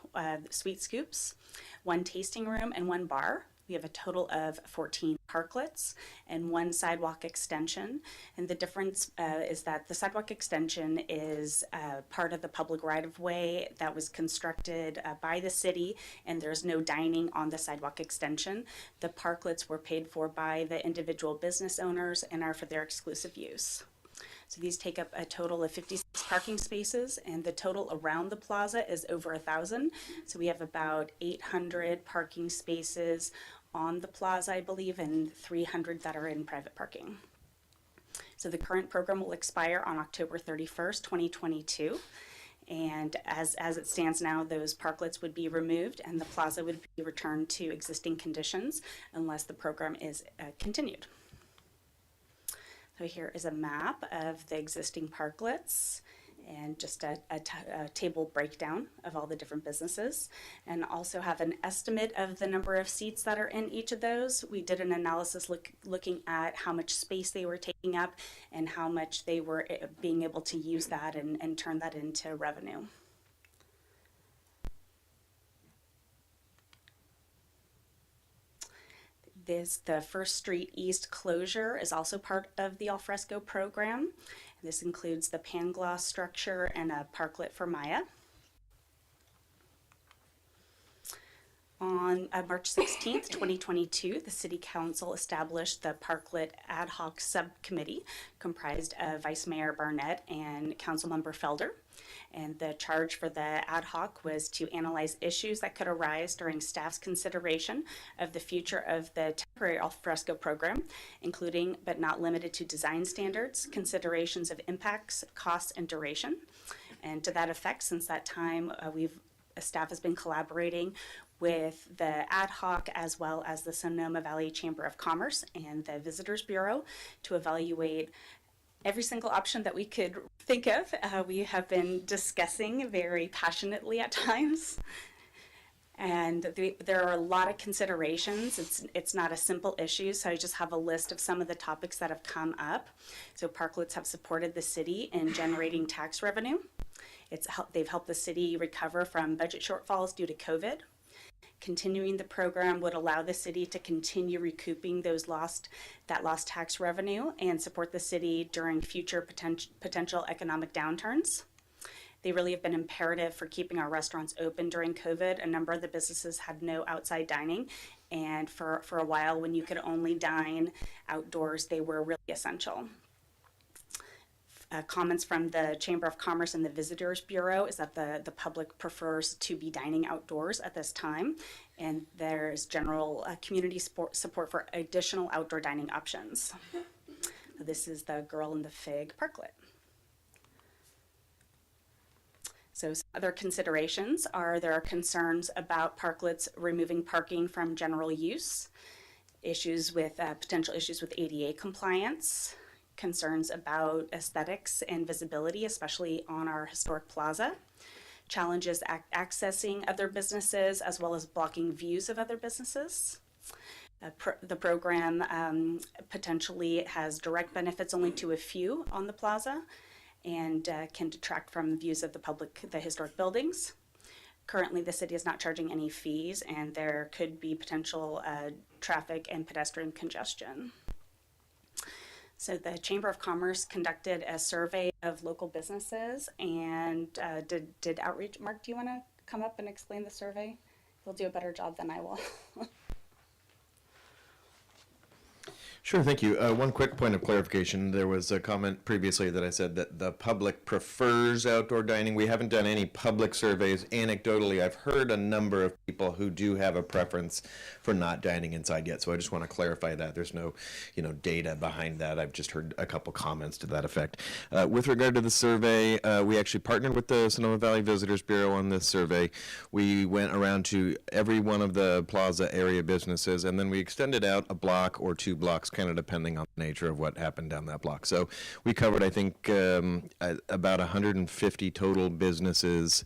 Sweet Scoops, 1 tasting room, and 1 bar. We have a total of 14 parklets and 1 sidewalk extension. And the difference is that the sidewalk extension is part of the public right-of-way that was constructed by the city, and there's no dining on the sidewalk extension. The parklets were paid for by the individual business owners and are for their exclusive use. So these take up a total of 56 parking spaces, and the total around the plaza is over 1,000. So we have about 800 parking spaces on the plaza, I believe, and 300 that are in private parking. So the current program will expire on October 31st, 2022. And as it stands now, those parklets would be removed and the plaza would be returned to existing conditions unless the program is continued. So here is a map of the existing parklets and just a table breakdown of all the different businesses, and also have an estimate of the number of seats that are in each of those. We did an analysis looking at how much space they were taking up and how much they were being able to use that and turn that into revenue. The First Street East closure is also part of the Alfresco program. This includes the Pangloss structure and a parklet for Maya. On March 16th, 2022, the City Council established the Parklet Ad Hoc Subcommittee comprised of Vice Mayor Barnett and Councilmember Felder. And the charge for the ad hoc was to analyze issues that could arise during staff's consideration of the future of the temporary alfresco program, including but not limited to design standards, considerations of impacts, costs, and duration. And to that effect, since that time, staff has been collaborating with the ad hoc as well as the Sonoma Valley Chamber of Commerce and the Visitors Bureau to evaluate every single option that we could think of. We have been discussing very passionately at times. And there are a lot of considerations. It's not a simple issue, so I just have a list of some of the topics that have come up. So parklets have supported the city in generating tax revenue. They've helped the city recover from budget shortfalls due to COVID. Continuing the program would allow the city to continue recouping that lost tax revenue and support the city during future potential economic downturns. They really have been imperative for keeping our restaurants open during COVID. A number of the businesses had no outside dining, and for a while when you could only dine outdoors, they were really essential. Comments from the Chamber of Commerce and the Visitors Bureau is that the public prefers to be dining outdoors at this time, and there's general community support for additional outdoor dining options. This is the Girl in the Fig parklet. So some other considerations are there are concerns about parklets removing parking from general use, potential issues with ADA compliance, concerns about aesthetics and visibility, especially on our historic plaza, challenges accessing other businesses as well as blocking views of other businesses. The program potentially has direct benefits only to a few on the plaza and can detract from views of the historic buildings. Currently, the city is not charging any fees, and there could be potential traffic and pedestrian congestion. So the Chamber of Commerce conducted a survey of local businesses and did outreach. Mark, do you want to come up and explain the survey? You'll do a better job than I will. Sure, thank you. One quick point of clarification. There was a comment previously that I said that the public prefers outdoor dining. We haven't done any public surveys. Anecdotally, I've heard a number of people who do have a preference for not dining inside yet. So I just want to clarify that. There's no, data behind that. I've just heard a couple comments to that effect. With regard to the survey, we actually partnered with the Sonoma Valley Visitors Bureau on this survey. We went around to every one of the plaza area businesses, and then we extended out a block or 2 blocks, kind of depending on the nature of what happened down that block. So we covered, I think, about 150 total businesses.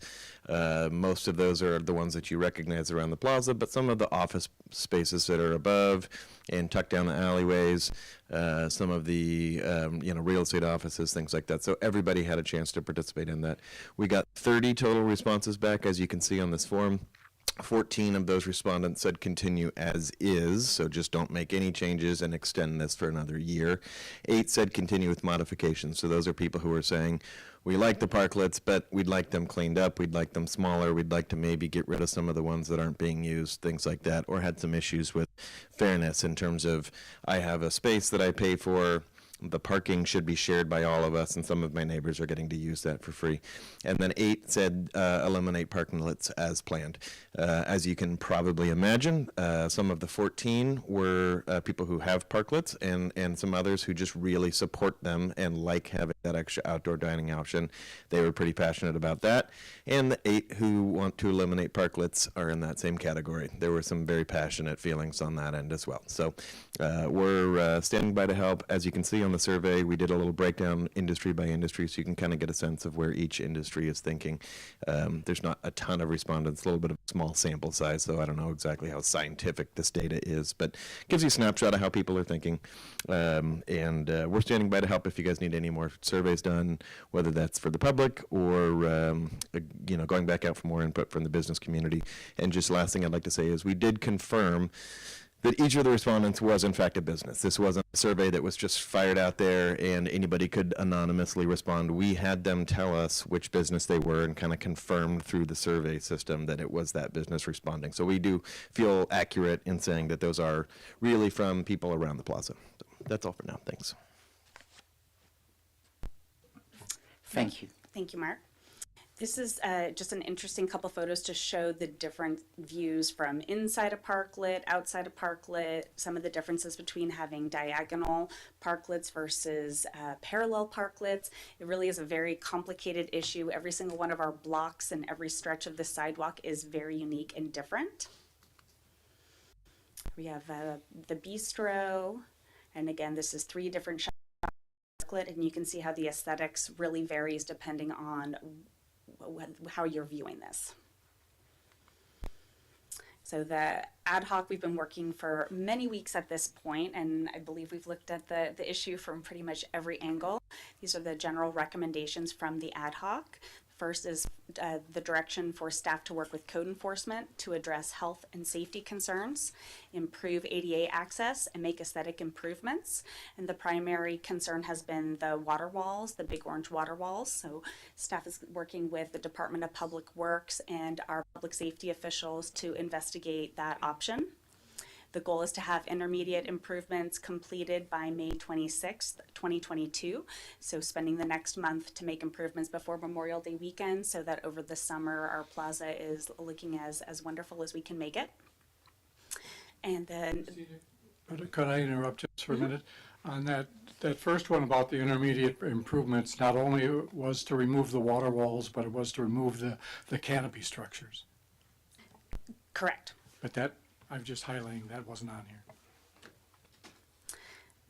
Most of those are the ones that you recognize around the plaza, but some of the office spaces that are above and tucked down the alleyways, some of the real estate offices, things like that. So everybody had a chance to participate in that. We got 30 total responses back, as you can see on this form. 14 of those respondents said continue as is, so just don't make any changes and extend this for another year. 8 said continue with modifications, so those are people who are saying, we like the parklets, but we'd like them cleaned up, we'd like them smaller, we'd like to maybe get rid of some of the ones that aren't being used, things like that, or had some issues with fairness in terms of, I have a space that I pay for, the parking should be shared by all of us, and some of my neighbors are getting to use that for free. And then 8 said eliminate parklets as planned. As you can probably imagine, some of the 14 were people who have parklets, and some others who just really support them and like having that extra outdoor dining option. They were pretty passionate about that. And the 8 who want to eliminate parklets are in that same category. There were some very passionate feelings on that end as well. So we're standing by to help. As you can see on the survey, we did a little breakdown industry by industry, so you can kind of get a sense of where each industry is thinking. There's not a ton of respondents, a little bit of a small sample size, so I don't know exactly how scientific this data is, but gives you a snapshot of how people are thinking. And we're standing by to help if you guys need any more surveys done, whether that's for the public or going back out for more input from the business community. And just last thing I'd like to say is we did confirm that each of the respondents was in fact a business. This wasn't a survey that was just fired out there and anybody could anonymously respond. We had them tell us which business they were and kind of confirmed through the survey system that it was that business responding. So we do feel accurate in saying that those are really from people around the plaza. So that's all for now. Thanks. Thank you. Thank you, Mark. This is just an interesting couple photos to show the different views from inside a parklet, outside a parklet, some of the differences between having diagonal parklets versus parallel parklets. It really is a very complicated issue. Every single one of our blocks and every stretch of the sidewalk is very unique and different. We have the bistro, and again, this is 3 different shops, and you can see how the aesthetics really varies depending on how you're viewing this. So the ad hoc, we've been working for many weeks at this point, and I believe we've looked at the issue from pretty much every angle. These are the general recommendations from the ad hoc. First is the direction for staff to work with code enforcement to address health and safety concerns, improve ADA access, and make aesthetic improvements. And the primary concern has been the water walls, the big orange water walls. So staff is working with the Department of Public Works and our public safety officials to investigate that option. The goal is to have intermediate improvements completed by May 26th, 2022. So spending the next month to make improvements before Memorial Day weekend so that over the summer our plaza is looking as wonderful as we can make it. And then... Could I interrupt just for a minute? On that first one about the intermediate improvements, not only was to remove the water walls, but it was to remove the canopy structures. Correct. But that, I'm just highlighting, that wasn't on here.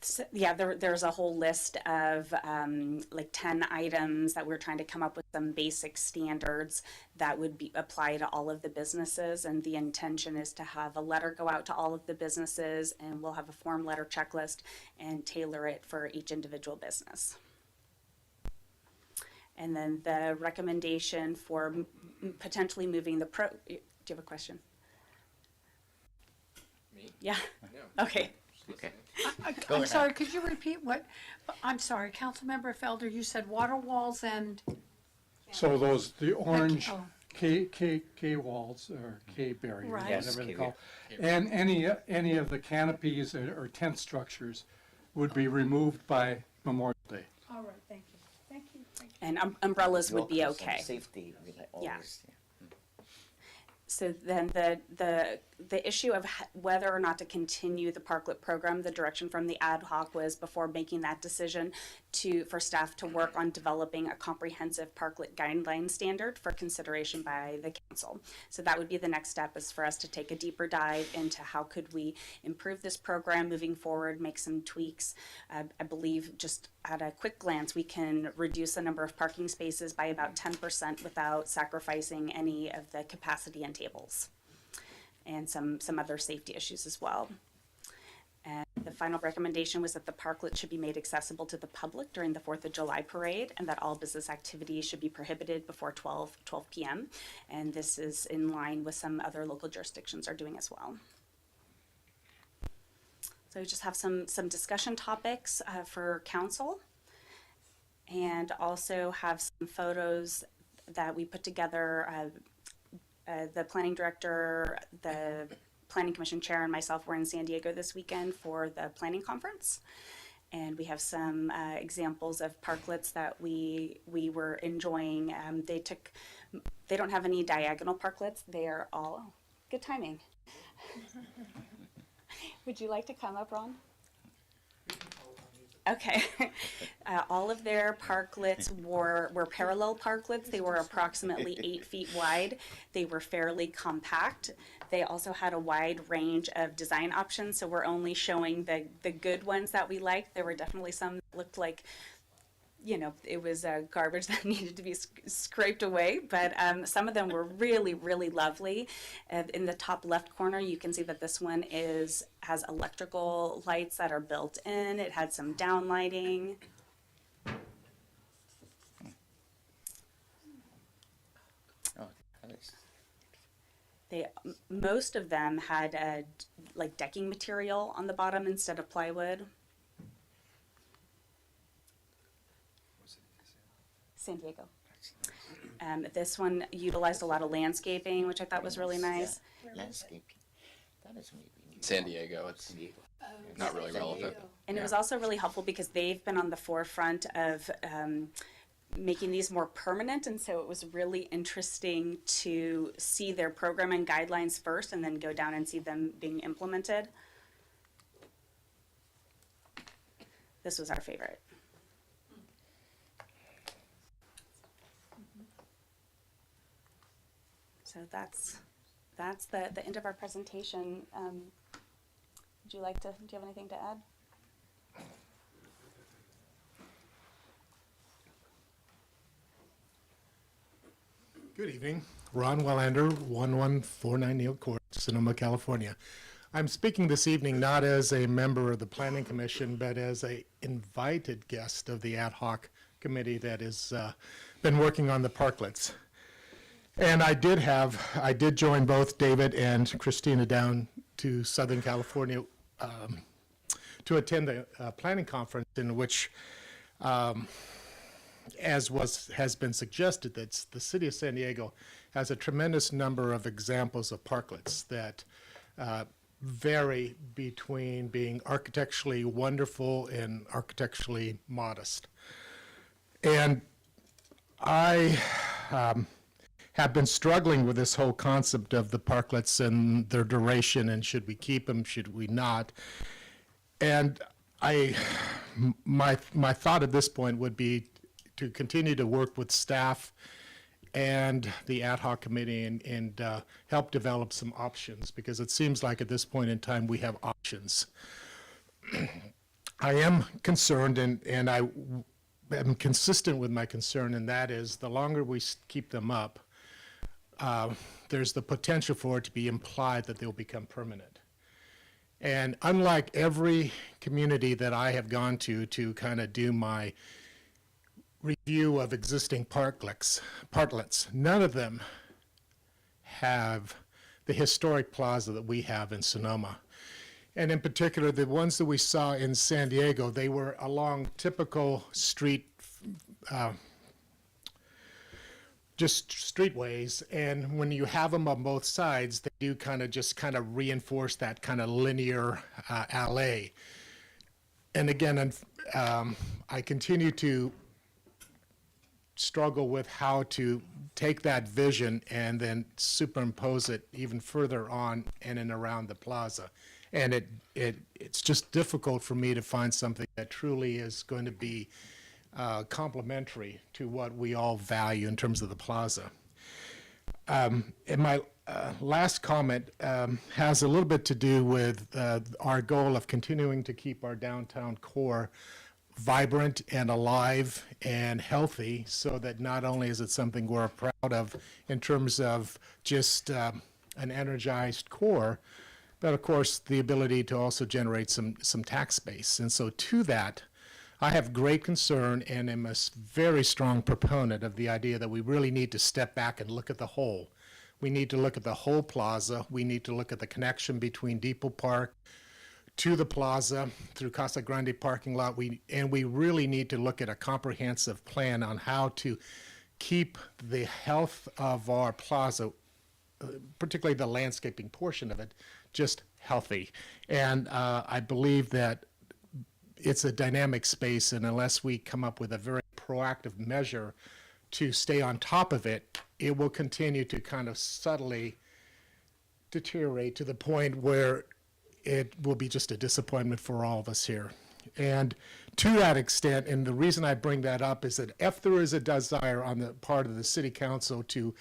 So, yeah, there's a whole list of like 10 items that we're trying to come up with some basic standards that would be apply to all of the businesses, and the intention is to have a letter go out to all of the businesses, and we'll have a form letter checklist and tailor it for each individual business. And then the recommendation for potentially moving the do you have a question? Me? Yeah. No. Okay. Okay. I'm sorry, could you repeat what? I'm sorry, Councilmember Felder, you said water walls and, So the orange, oh. K walls or K barriers, Right. Yes, whatever they K call. And any of the canopies or tent structures would be removed by Memorial Day. All right, thank you. Thank you. And umbrellas would be Your concern, okay. Safety, we like Yeah. always. So then the issue of whether or not to continue the parklet program, the direction from the ad hoc was before making that decision for staff to work on developing a comprehensive parklet guideline standard for consideration by the council. So that would be the next step, is for us to take a deeper dive into how could we improve this program moving forward, make some tweaks. I believe just at a quick glance, we can reduce the number of parking spaces by about 10% without sacrificing any of the capacity and tables, and some other safety issues as well. And the final recommendation was that the parklet should be made accessible to the public during the 4th of July parade, and that all business activities should be prohibited before 12 p.m. And this is in line with some other local jurisdictions are doing as well. So we just have some discussion topics for council, and also have some photos that we put together. The planning director, the planning commission chair, and myself were in San Diego this weekend for the planning conference. And we have some examples of parklets that we were enjoying. They don't have any diagonal parklets. They are all, good timing. Would you like to come up, Ron? Okay. All of their parklets were parallel parklets. They were approximately 8 feet wide. They were fairly compact. They also had a wide range of design options, so we're only showing the good ones that we liked. There were definitely some that looked like, you know, it was garbage that needed to be scraped away, but some of them were really, really lovely. In the top left corner, you can see that this one has electrical lights that are built in. It had some down lighting. Oh, that is- Most of them had like decking material on the bottom instead of plywood. San Diego. This one utilized a lot of landscaping, which I thought was really nice. Landscaping. That is maybe. San Diego, it's not really relevant. And it was also really helpful because they've been on the forefront of making these more permanent, and so it was really interesting to see their program and guidelines first and then go down and see them being implemented. This was our favorite. So that's the end of our presentation. Do you have anything to add? Good evening. Ron Wellander, 1149 Neal Court, Sonoma, California. I'm speaking this evening not as a member of the Planning Commission, but as an invited guest of the ad hoc committee that has been working on the parklets. And I did join both David and Christina down to Southern California to attend the planning conference, in which, as has been suggested, that the city of San Diego has a tremendous number of examples of parklets that vary between being architecturally wonderful and architecturally modest. And I have been struggling with this whole concept of the parklets and their duration, and should we keep them, should we not? And my thought at this point would be to continue to work with staff and the ad hoc committee and help develop some options, because it seems like at this point in time we have options. I am concerned, and I am consistent with my concern, and that is the longer we keep them up, there's the potential for it to be implied that they'll become permanent. And unlike every community that I have gone to kind of do my review of existing parklets, none of them have the historic plaza that we have in Sonoma. And in particular, the ones that we saw in San Diego, they were along typical street just streetways, and when you have them on both sides, they do kind of reinforce that kind of linear alley. And again, I continue to struggle with how to take that vision and then superimpose it even further on in and around the plaza. And it's just difficult for me to find something that truly is going to be complementary to what we all value in terms of the plaza. And my last comment has a little bit to do with our goal of continuing to keep our downtown core vibrant and alive and healthy, so that not only is it something we're proud of in terms of just an energized core, but of course the ability to also generate some tax base. And so to that, I have great concern and am a very strong proponent of the idea that we really need to step back and look at the whole. We need to look at the whole plaza. We need to look at the connection between Depot Park to the plaza through Casa Grande parking lot. And we really need to look at a comprehensive plan on how to keep the health of our plaza, particularly the landscaping portion of it, just healthy. And I believe that it's a dynamic space, and unless we come up with a very proactive measure to stay on top of it, it will continue to kind of subtly deteriorate to the point where it will be just a disappointment for all of us here. And to that extent, and the reason I bring that up is that if there is a desire on the part of the city council to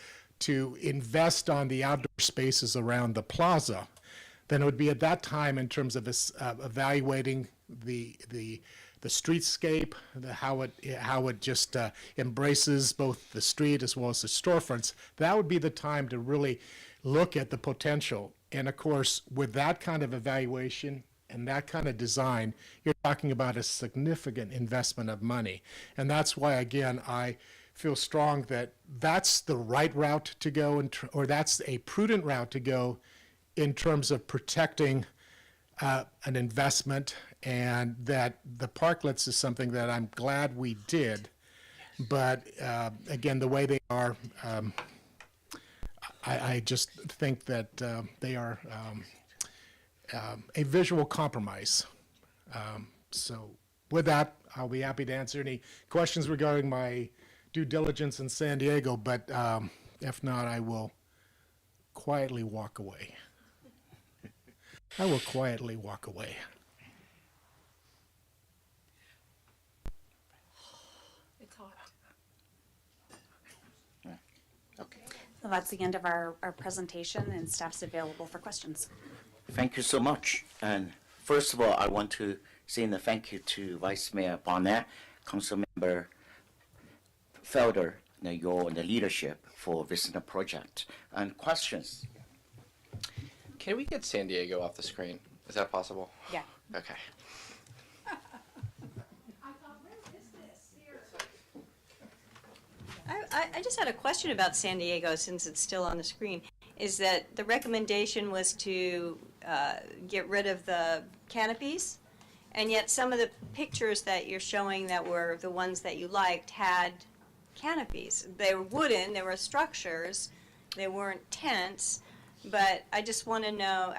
invest on the outdoor spaces around the plaza, then it would be at that time, in terms of this, evaluating the streetscape, how it just embraces both the street as well as the storefronts. That would be the time to really look at the potential. And of course, with that kind of evaluation and that kind of design, you're talking about a significant investment of money. And that's why, again, I feel strong that that's the right route to go, or that's a prudent route to go in terms of protecting an investment, and that the parklets is something that I'm glad we did. But again, the way they are, I just think that they are a visual compromise. So with that, I'll be happy to answer any questions regarding my due diligence in San Diego, but if not, I will quietly walk away. I will quietly walk away. It's hot. Okay. So that's the end of our presentation, and staff's available for questions. Thank you so much. And first of all, I want to say a thank you to Vice Mayor Barnett, Councilmember Felder, your leadership for this project. And questions? Can we get San Diego off the screen? Is that possible? Yeah. Okay. I just had a question about San Diego, since it's still on the screen. Is that the recommendation was to get rid of the canopies, and yet some of the pictures that you're showing that were the ones that you liked had canopies. They were wooden, they were structures, they weren't tents, but I just want to know,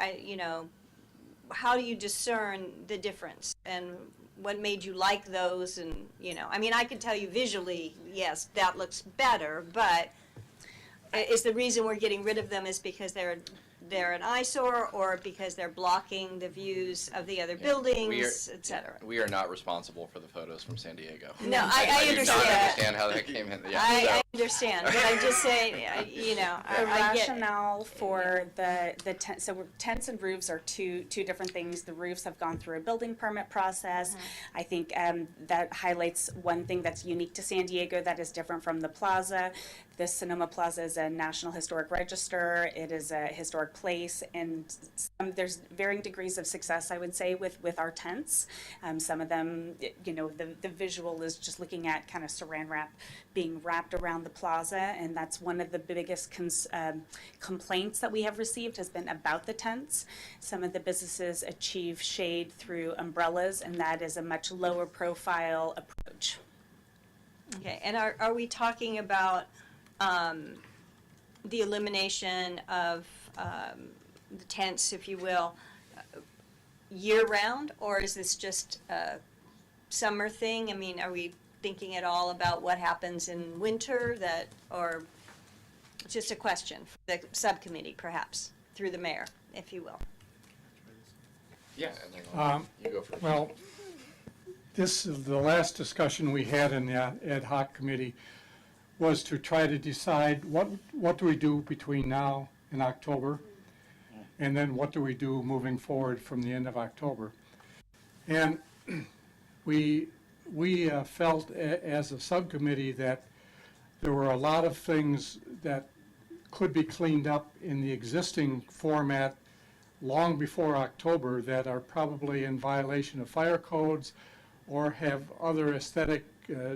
how do you discern the difference, and what made you like those? And I mean, I could tell you visually, yes, that looks better, but is the reason we're getting rid of them is because they're an eyesore, or because they're blocking the views of the other buildings, et cetera? We are not responsible for the photos from San Diego. No, I do understand. not understand how that came in. Yeah, I understand, but I just say, The I get. rationale for the tent, so tents and roofs are two different things. The roofs have gone through a building permit process. I think that highlights one thing that's unique to San Diego that is different from the plaza. The Sonoma Plaza is a National Historic Register. It is a historic place, and there's varying degrees of success, I would say, with our tents. Some of them, the visual is just looking at kind of saran wrap being wrapped around the plaza, and that's one of the biggest complaints that we have received has been about the tents. Some of the businesses achieve shade through umbrellas, and that is a much lower profile approach. Okay, and are we talking about the elimination of the tents, if you will, year-round, or is this just a summer thing? I mean, are we thinking at all about what happens in winter or just a question for the subcommittee, perhaps, through the mayor, if you will? Yeah, and then you go first. Well, this is the last discussion we had in the ad hoc committee was to try to decide what do we do between now and October, and then what do we do moving forward from the end of October. And we felt as a subcommittee that there were a lot of things that could be cleaned up in the existing format long before October that are probably in violation of fire codes or have other aesthetic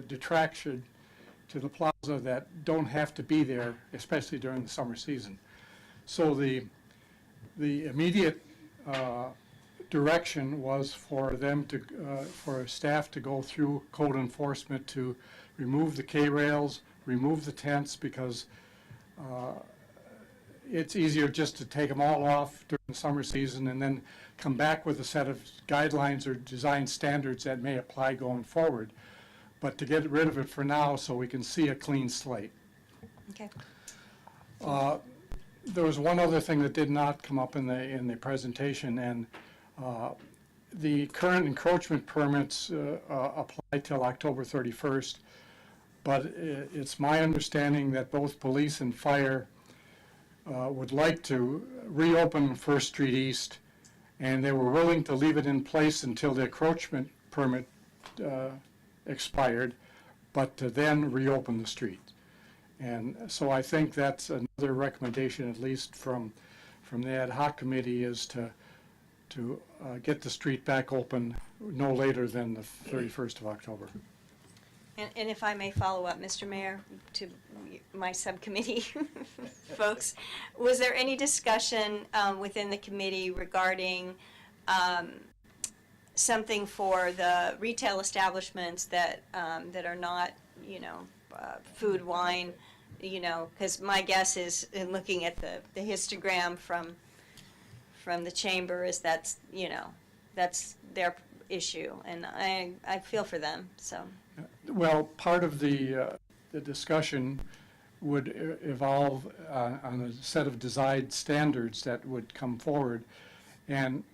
detraction to the plaza that don't have to be there, especially during the summer season. So the immediate direction was for them to, for staff to go through code enforcement to remove the K-rails, remove the tents, because it's easier just to take them all off during the summer season and then come back with a set of guidelines or design standards that may apply going forward. But to get rid of it for now so we can see a clean slate. Okay. There was one other thing that did not come up in the presentation, and the current encroachment permits apply till October 31st, but it's my understanding that both police and fire would like to reopen First Street East, and they were willing to leave it in place until the encroachment permit expired, but to then reopen the street. And so I think that's another recommendation, at least from the ad hoc committee, is to get the street back open no later than the 31st of October. And if I may follow up, Mr. Mayor, to my subcommittee folks, was there any discussion within the committee regarding something for the retail establishments that are not, food, wine, because my guess is, in looking at the histogram from the chamber, is that's their issue, and I feel for them, so. Well, part of the discussion would evolve on a set of design standards that would come forward, and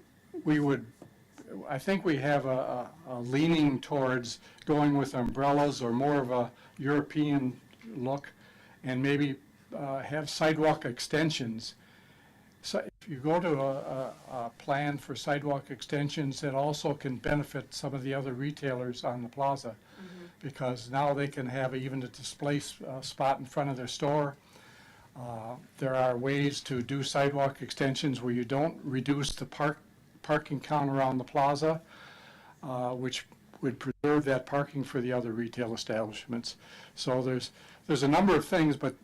I think we have a leaning towards going with umbrellas or more of a European look, and maybe have sidewalk extensions. So if you go to a plan for sidewalk extensions, it also can benefit some of the other retailers on the plaza, because now they can have even a display spot in front of their store. There are ways to do sidewalk extensions where you don't reduce the parking count around the plaza, which would preserve that parking for the other retail establishments. So there's a number of things, but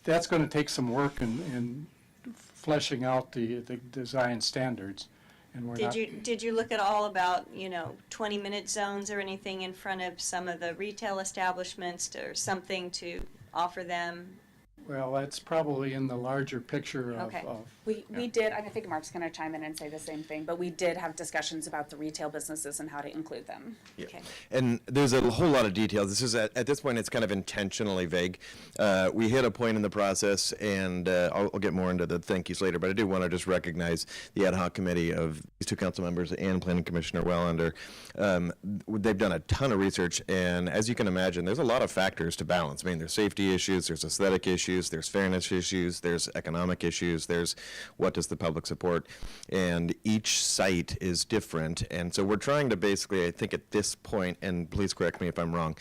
that's going to take some work in fleshing out the design standards. And we're not. Did you look at all about 20-minute zones or anything in front of some of the retail establishments, or something to offer them? Well, that's probably in the larger picture of. Okay. We did, and I think Mark's going to chime in and say the same thing, but we did have discussions about the retail businesses and how to include them. Yeah. Okay. And there's a whole lot of details. This is at this point, it's kind of intentionally vague. We hit a point in the process, and I'll get more into the thank yous later, but I do want to just recognize the ad hoc committee of these two council members and planning commissioner Wellander. They've done a ton of research, and as you can imagine, there's a lot of factors to balance. I mean, there's safety issues, there's aesthetic issues, there's fairness issues, there's economic issues, there's what does the public support, and each site is different. And so we're trying to basically, I think at this point, and please correct me if I'm wrong,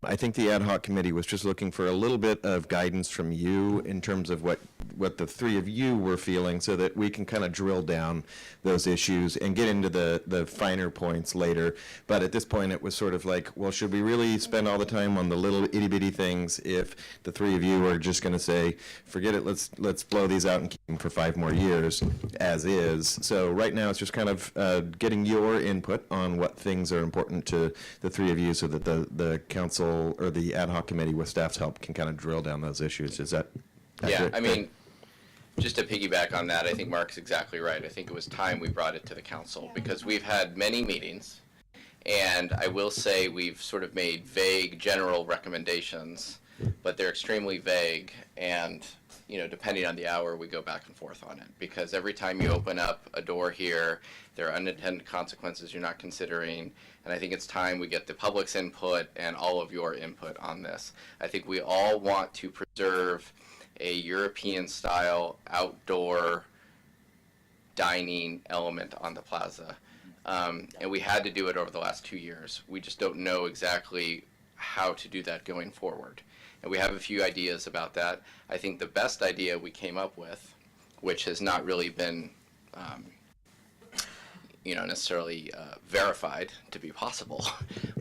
I think the ad hoc committee was just looking for a little bit of guidance from you in terms of what the three of you were feeling, so that we can kind of drill down those issues and get into the finer points later. But at this point, it was sort of like, well, should we really spend all the time on the little itty-bitty things if the three of you are just going to say, forget it, let's blow these out and keep them for 5 more years as is. So right now, it's just kind of getting your input on what things are important to the three of you, so that the council council or the ad hoc committee with staff's help can kind of drill down those issues. Is that Yeah, accurate? I mean, just to piggyback on that, I think Mark's exactly right. I think it was time we brought it to the council because we've had many meetings, and I will say we've sort of made vague general recommendations, but they're extremely vague, and depending on the hour, we go back and forth on it. Because every time you open up a door here, there are unintended consequences you're not considering, and I think it's time we get the public's input and all of your input on this. I think we all want to preserve a European-style outdoor dining element on the plaza. And we had to do it over the last 2 years. We just don't know exactly how to do that going forward. And we have a few ideas about that. I think the best idea we came up with, which has not really been necessarily verified to be possible,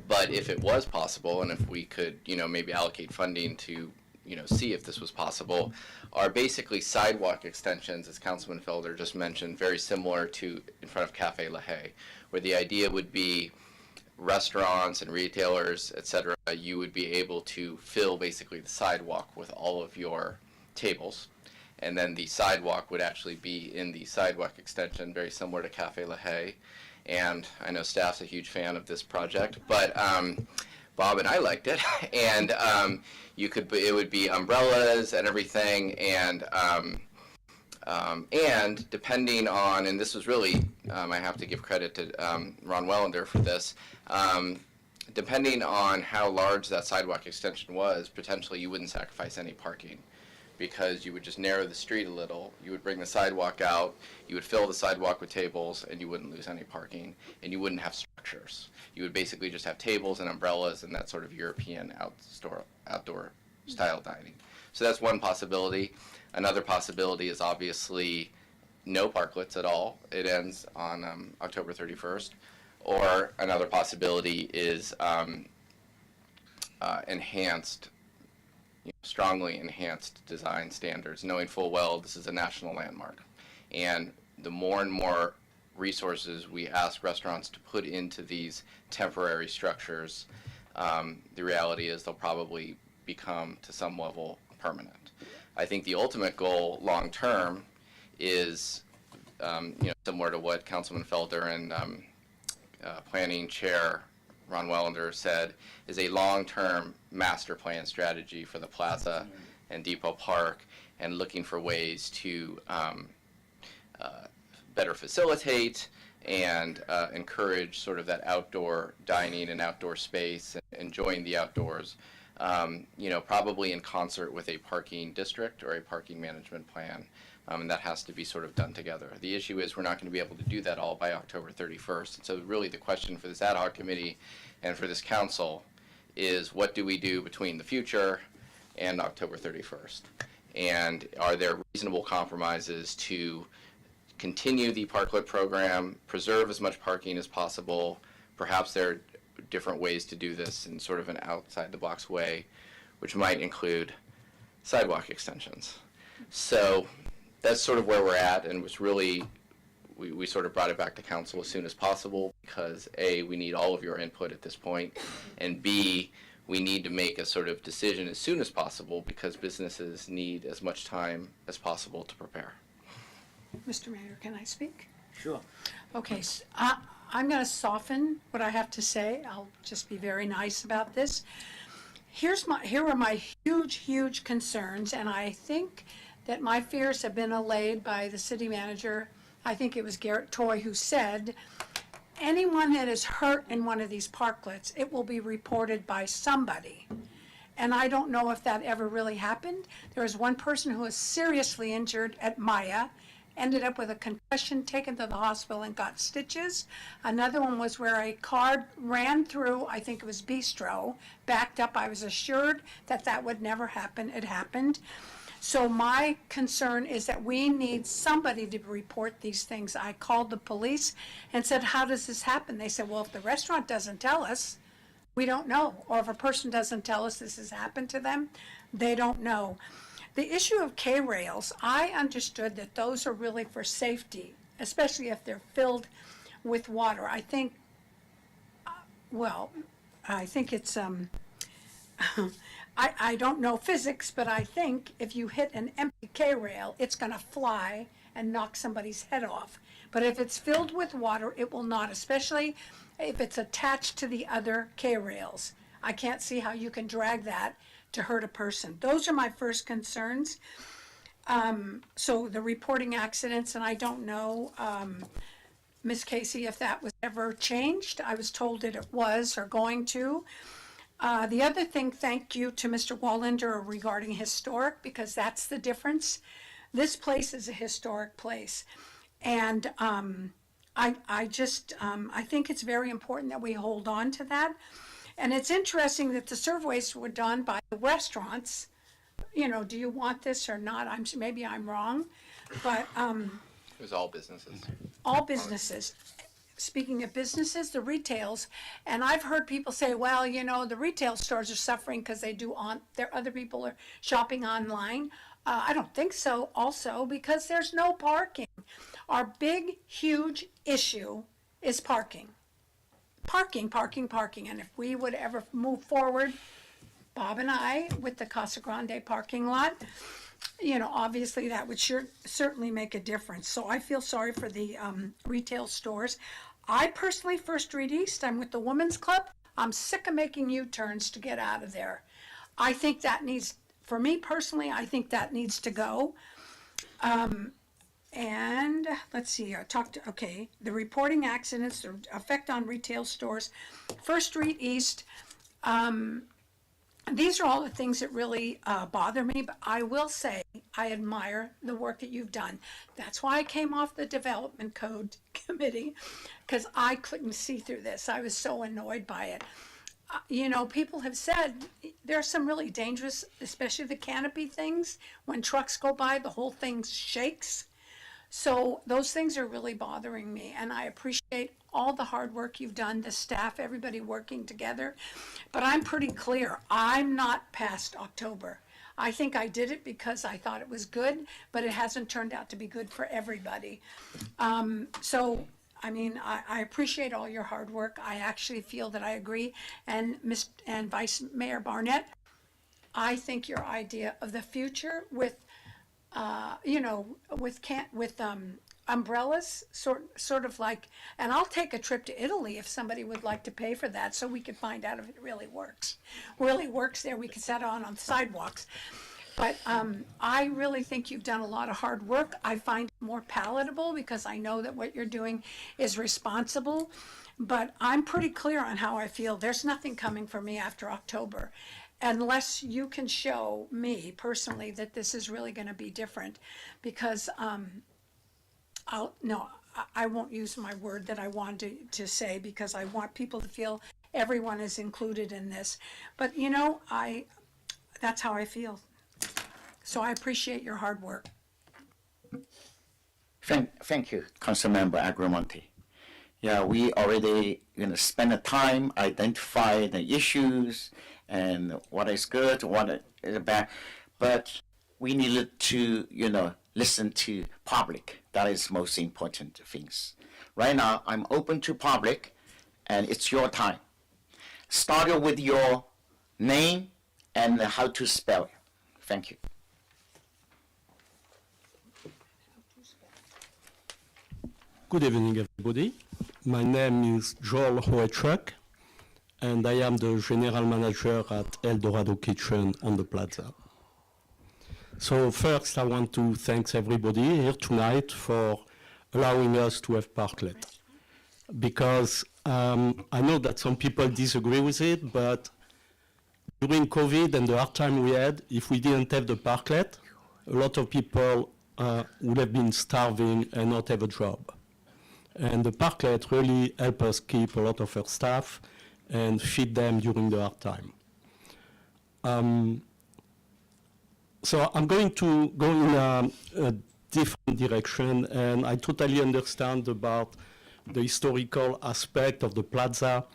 but if it was possible and if we could maybe allocate funding to see if this was possible, are basically sidewalk extensions, as Councilman Felder just mentioned, very similar to in front of Cafe La Haye, where the idea would be restaurants and retailers, etc., you would be able to fill basically the sidewalk with all of your tables, and then the sidewalk would actually be in the sidewalk extension, very similar to Cafe La Haye. And I know staff's a huge fan of this project, but Bob and I liked it, and it would be umbrellas and everything, and depending on, and this was really, I have to give credit to Ron Wellender for this, depending on how large that sidewalk extension was, potentially you wouldn't sacrifice any parking, because you would just narrow the street a little, you would bring the sidewalk out, you would fill the sidewalk with tables, and you wouldn't lose any parking, and you wouldn't have structures. You would basically just have tables and umbrellas and that sort of European outdoor style dining. So that's one possibility. Another possibility is obviously no parklets at all. It ends on October 31st. Or another possibility is enhanced, strongly enhanced design standards, knowing full well this is a national landmark. And the more and more resources we ask restaurants to put into these temporary structures, the reality is they'll probably become, to some level, permanent. I think the ultimate goal, long term, is similar to what Councilman Felder and Planning Chair Ron Wellender said, is a long-term master plan strategy for the plaza and Depot Park, and looking for ways to better facilitate and encourage sort of that outdoor dining and outdoor space and enjoying the outdoors, probably in concert with a parking district or a parking management plan. And that has to be sort of done together. The issue is we're not going to be able to do that all by October 31st. And so really the question for this ad hoc committee and for this council is, what do we do between the future and October 31st? And are there reasonable compromises to continue the parklet program, preserve as much parking as possible? Perhaps there are different ways to do this in sort of an outside-the-box way, which might include sidewalk extensions. So that's sort of where we're at, and was really, we sort of brought it back to council as soon as possible because A, we need all of your input at this point, and B, we need to make a sort of decision as soon as possible because businesses need as much time as possible to prepare. Mr. Mayor, can I speak? Sure. Okay, I'm going to soften what I have to say. I'll just be very nice about this. Here are my huge concerns, and I think that my fears have been allayed by the city manager. I think it was Garrett Toy who said, anyone that is hurt in one of these parklets, it will be reported by somebody. And I don't know if that ever really happened. There was one person who was seriously injured at Maya, ended up with a concussion, taken to the hospital and got stitches. Another one was where a car ran through, I think it was Bistro, backed up. I was assured that that would never happen. It happened. So my concern is that we need somebody to report these things. I called the police and said, how does this happen? They said, well, if the restaurant doesn't tell us, we don't know. Or if a person doesn't tell us this has happened to them, they don't know. The issue of K-rails, I understood that those are really for safety, especially if they're filled with water. I think, I think it's I don't know physics, but I think if you hit an empty K-rail, it's gonna fly and knock somebody's head off. But if it's filled with water, it will not, especially if it's attached to the other K-rails. I can't see how you can drag that to hurt a person. Those are my first concerns. So the reporting accidents, and I don't know, Ms. Casey, if that was ever changed. I was told that it was or going to. The other thing, thank you to Mr. Wallander regarding historic, because that's the difference. This place is a historic place. And I think it's very important that we hold on to that. And it's interesting that the surveys were done by the restaurants. You know, do you want this or not? Maybe I'm wrong, but It was all businesses. all businesses. Speaking of businesses, the retails, and I've heard people say, well, you know, the retail stores are suffering because their other people are shopping online. I don't think so also, because there's no parking. Our big, huge issue is parking. Parking. And if we would ever move forward, Bob and I, with the Casa Grande parking lot, you know, obviously that would certainly make a difference. So I feel sorry for the retail stores. I personally, First Street East, I'm with the Women's Club. I'm sick of making U-turns to get out of there. I think that needs, for me personally, I think that needs to go. And let's see, the reporting accidents, the effect on retail stores, First Street East. These are all the things that really bother me, but I will say I admire the work that you've done. That's why I came off the Development Code Committee, because I couldn't see through this. I was so annoyed by it. You know, people have said there's some really dangerous, especially the canopy things. When trucks go by, the whole thing shakes. So those things are really bothering me, and I appreciate all the hard work you've done, the staff, everybody working together. But I'm pretty clear, I'm not past October. I think I did it because I thought it was good, but it hasn't turned out to be good for everybody. I mean, I appreciate all your hard work. I actually feel that I agree. And Vice Mayor Barnett, I think your idea of the future with with umbrellas, sort of like, and I'll take a trip to Italy if somebody would like to pay for that, so we can find out if it really works. There, we can set on sidewalks. But I really think you've done a lot of hard work. I find it more palatable because I know that what you're doing is responsible. But I'm pretty clear on how I feel. There's nothing coming for me after October, unless you can show me personally that this is really going to be different, because I won't use my word that I wanted to say, because I want people to feel everyone is included in this. But you know, that's how I feel. So I appreciate your hard work. Thank you, Councilmember Agramonte. Yeah, we already spend the time identify the issues and what is good, what is bad, but we needed to listen to public. That is most important things. Right now, I'm open to public, and it's your time. Start with your name and how to spell it. Thank you. Good evening, everybody. My name is Joel Hoechuk, and I am the general manager at El Dorado Kitchen on the plaza. So first, I want to thank everybody here tonight for allowing us to have parklet, because I know that some people disagree with it, but during COVID and the hard time we had, if we didn't have the parklet, a lot of people would have been starving and not have a job. And the parklet really helped us keep a lot of our staff and feed them during the hard time. So I'm going to go in a different direction, and I totally understand about the historical aspect of the plaza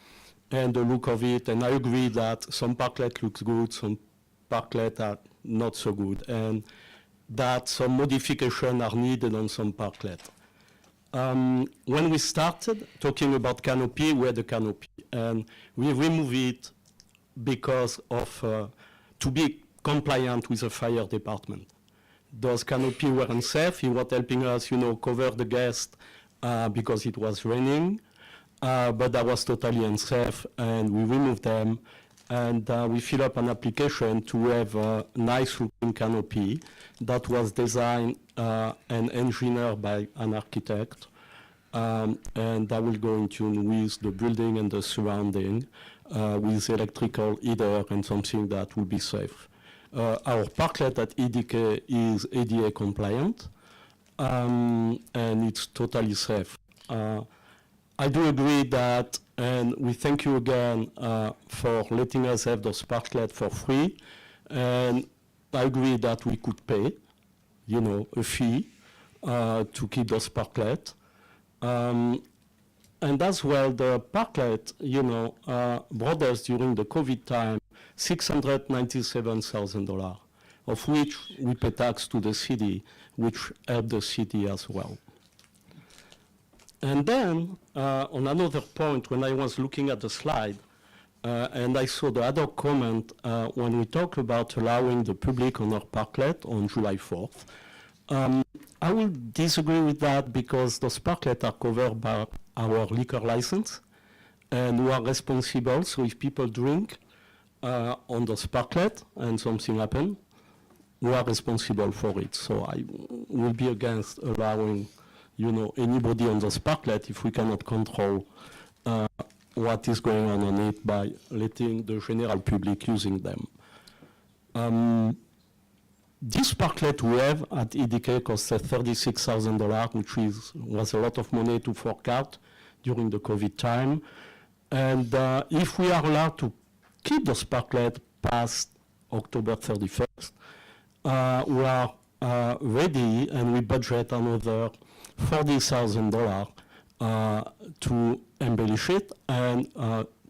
and the look of it, and I agree that some parklet looks good, some parklet are not so good, and that some modifications are needed on some parklet. When we started talking about canopy, we had a canopy, and we removed it because of to be compliant with the fire department. Those canopies were unsafe. He was helping us, cover the guests because it was raining, but that was totally unsafe, and we removed them. And we fill up an application to have a nice-looking canopy that was designed and engineered by an architect, and that will go in tune with the building and the surrounding, with electrical heater and something that will be safe. Our parklet at EDK is ADA compliant, and it's totally safe. I do agree that, and we thank you again for letting us have those parklets for free. And I agree that we could pay, a fee to keep those parklets. And as well, the parklet, brought us during the COVID time $697,000, of which we pay tax to the city, which helped the city as well. And then, on another point, when I was looking at the slide, and I saw the other comment when we talk about allowing the public on our parklet on July 4th, I will disagree with that because those parklets are covered by our liquor license, and we are responsible. So if people drink on those parklets and something happens, we are responsible for it. So I will be against allowing anybody on those parklets if we cannot control what is going on it by letting the general public using them. This parklet we have at EDK costs $36,000, which was a lot of money to fork out during the COVID time. And if we are allowed to keep those parklets past October 31st, we are ready, and we budget another $40,000 to embellish it and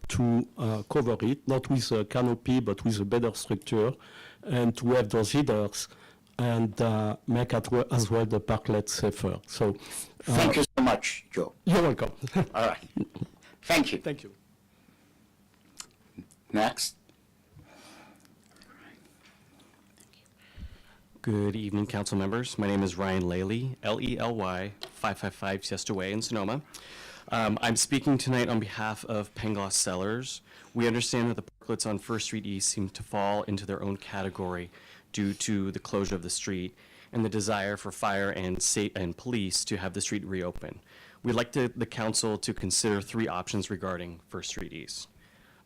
to cover it, not with a canopy, but with a better structure, and to have those heaters and make as well the parklet safer. So, Thank you so much, Joe. You're welcome. All right. Thank you. Thank you. Next. Good evening, council members. My name is Ryan Laley, Lely, 555 Siesta Way in Sonoma. I'm speaking tonight on behalf of Pangloss Cellars. We understand that the parklets on First Street East seem to fall into their own category due to the closure of the street and the desire for fire and police to have the street reopen. We'd like the council to consider three options regarding First Street East.